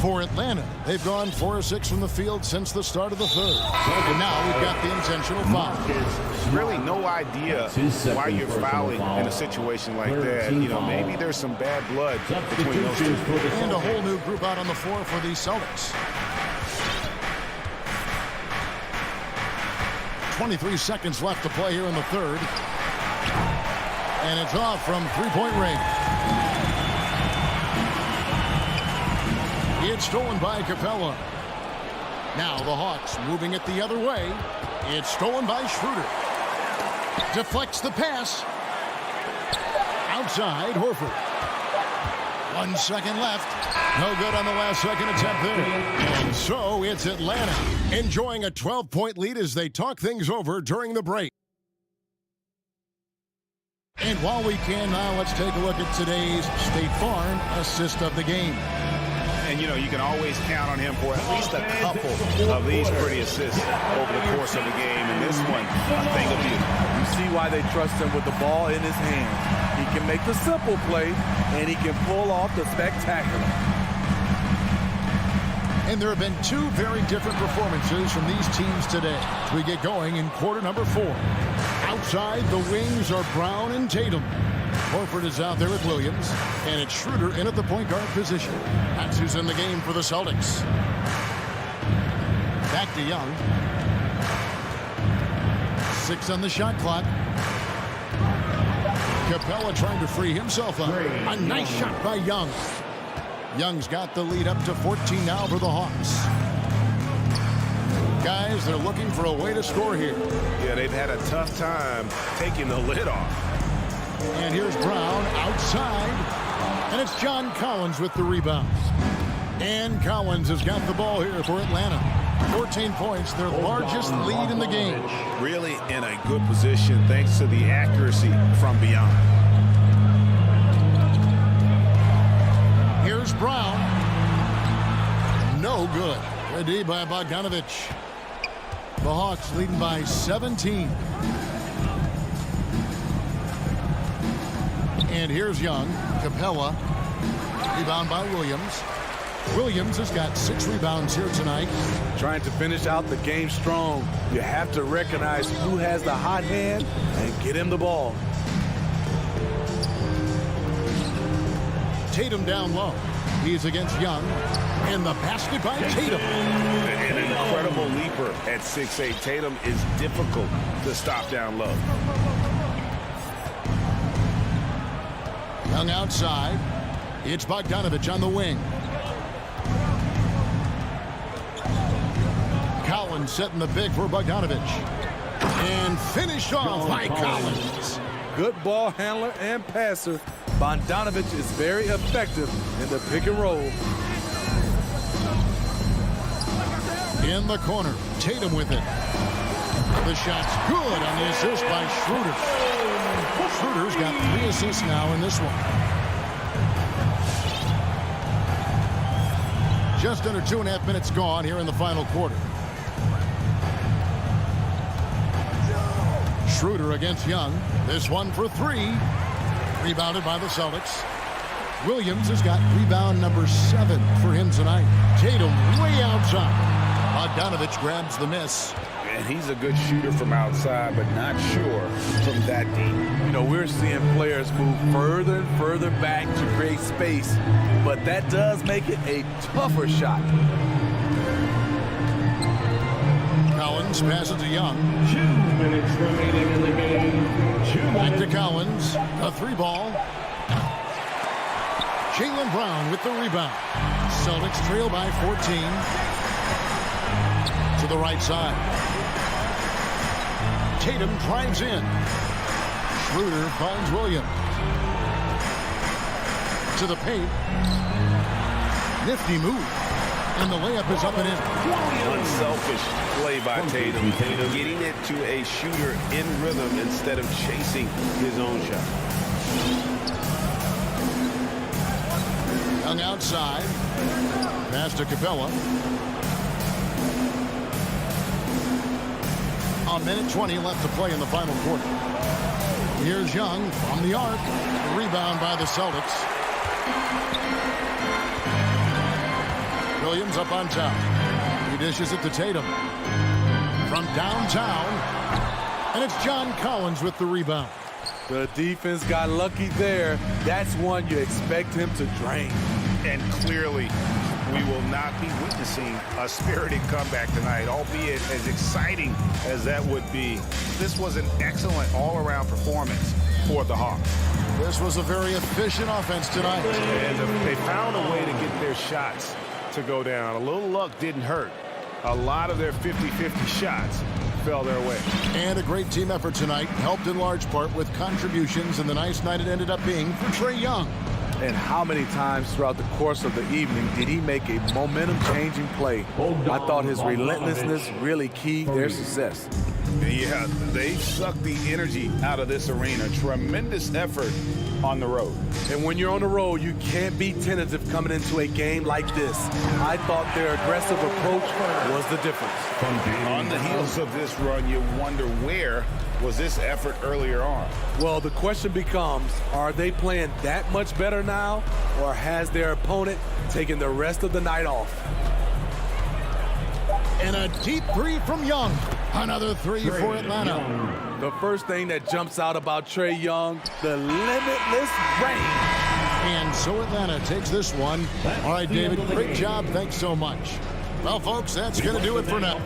For Atlanta, they've gone 4 of 6 from the field since the start of the third. And now we've got the intentional foul. There's really no idea why you're fouling in a situation like that. You know, maybe there's some bad blood between those two. And a whole new group out on the floor for the Celtics. 23 seconds left to play here in the third. And it's off from three-point range. It's stolen by Capella. Now the Hawks moving it the other way. It's stolen by Schroeder. Deflects the pass. Outside, Horford. 1 second left. No good on the last second attempt there. And so it's Atlanta enjoying a 12-point lead as they talk things over during the break. And while we can now, let's take a look at today's State Farm assist of the game. And, you know, you can always count on him for at least a couple of these pretty assists over the course of the game. And this one, a thing of beauty. You see why they trust him with the ball in his hand. He can make the simple play, and he can pull off the spectacular. And there have been two very different performances from these teams today as we get going in quarter number 4. Outside, the wings are Brown and Tatum. Horford is out there with Williams, and it's Schroeder in at the point guard position. That's who's in the game for the Celtics. Back to Young. 6 on the shot clock. Capella trying to free himself up. A nice shot by Young. Young's got the lead up to 14 now for the Hawks. Guys, they're looking for a way to score here. Yeah, they've had a tough time taking the lid off. And here's Brown outside. And it's John Collins with the rebound. And Collins has got the ball here for Atlanta. 14 points, their largest lead in the game. Really in a good position thanks to the accuracy from beyond. Here's Brown. No good. Good D by Bogdanovich. The Hawks leading by 17. And here's Young. Capella. Rebound by Williams. Williams has got 6 rebounds here tonight. Trying to finish out the game strong. You have to recognize who has the hot hand and get him the ball. Tatum down low. He's against Young. And the basket by Tatum. An incredible leaper at 6'8". Tatum is difficult to stop down low. Young outside. It's Bogdanovich on the wing. Collins setting the big for Bogdanovich. And finished off by Collins. Good ball handler and passer. Bogdanovich is very effective in the pick and roll. In the corner, Tatum with it. The shot's good on the assist by Schroeder. Schroeder's got 3 assists now in this one. Just under 2.5 minutes gone here in the final quarter. Schroeder against Young. This one for 3. Rebounded by the Celtics. Williams has got rebound number 7 for him tonight. Tatum way outside. Bogdanovich grabs the miss. And he's a good shooter from outside, but not sure from that deep. You know, we're seeing players move further and further back to create space, but that does make it a tougher shot. Collins passes to Young. 2 minutes remaining in the game. Back to Collins. A 3-ball. Jaylen Brown with the rebound. Celtics trail by 14. To the right side. Tatum drives in. Schroeder finds Williams. To the paint. Nifty move. And the layup is up and in. Unselfish play by Tatum. Getting it to a shooter in rhythm instead of chasing his own shot. Young outside. Pass to Capella. A minute 20 left to play in the final quarter. Here's Young from the arc. Rebound by the Celtics. Williams up on top. He dishes it to Tatum. From downtown. And it's John Collins with the rebound. The defense got lucky there. That's one you expect him to drain. And clearly, we will not be witnessing a spirited comeback tonight, albeit as exciting as that would be. This was an excellent all-around performance for the Hawks. This was a very efficient offense tonight. And they found a way to get their shots to go down. A little luck didn't hurt. A lot of their 50-50 shots fell their way. And a great team effort tonight, helped in large part with contributions, and the nice night it ended up being for Trae Young. And how many times throughout the course of the evening did he make a momentum-changing play? I thought his relentlessness really keyed their success. Yeah, they sucked the energy out of this arena. Tremendous effort on the road. And when you're on the road, you can't be tentative coming into a game like this. I thought their aggressive approach was the difference. On the heels of this run, you wonder where was this effort earlier on? Well, the question becomes, are they playing that much better now, or has their opponent taken the rest of the night off? And a deep three from Young. Another three for Atlanta. The first thing that jumps out about Trae Young, the limitless range. And so Atlanta takes this one. All right, David, great job. Thanks so much. Well, folks, that's going to do it for now.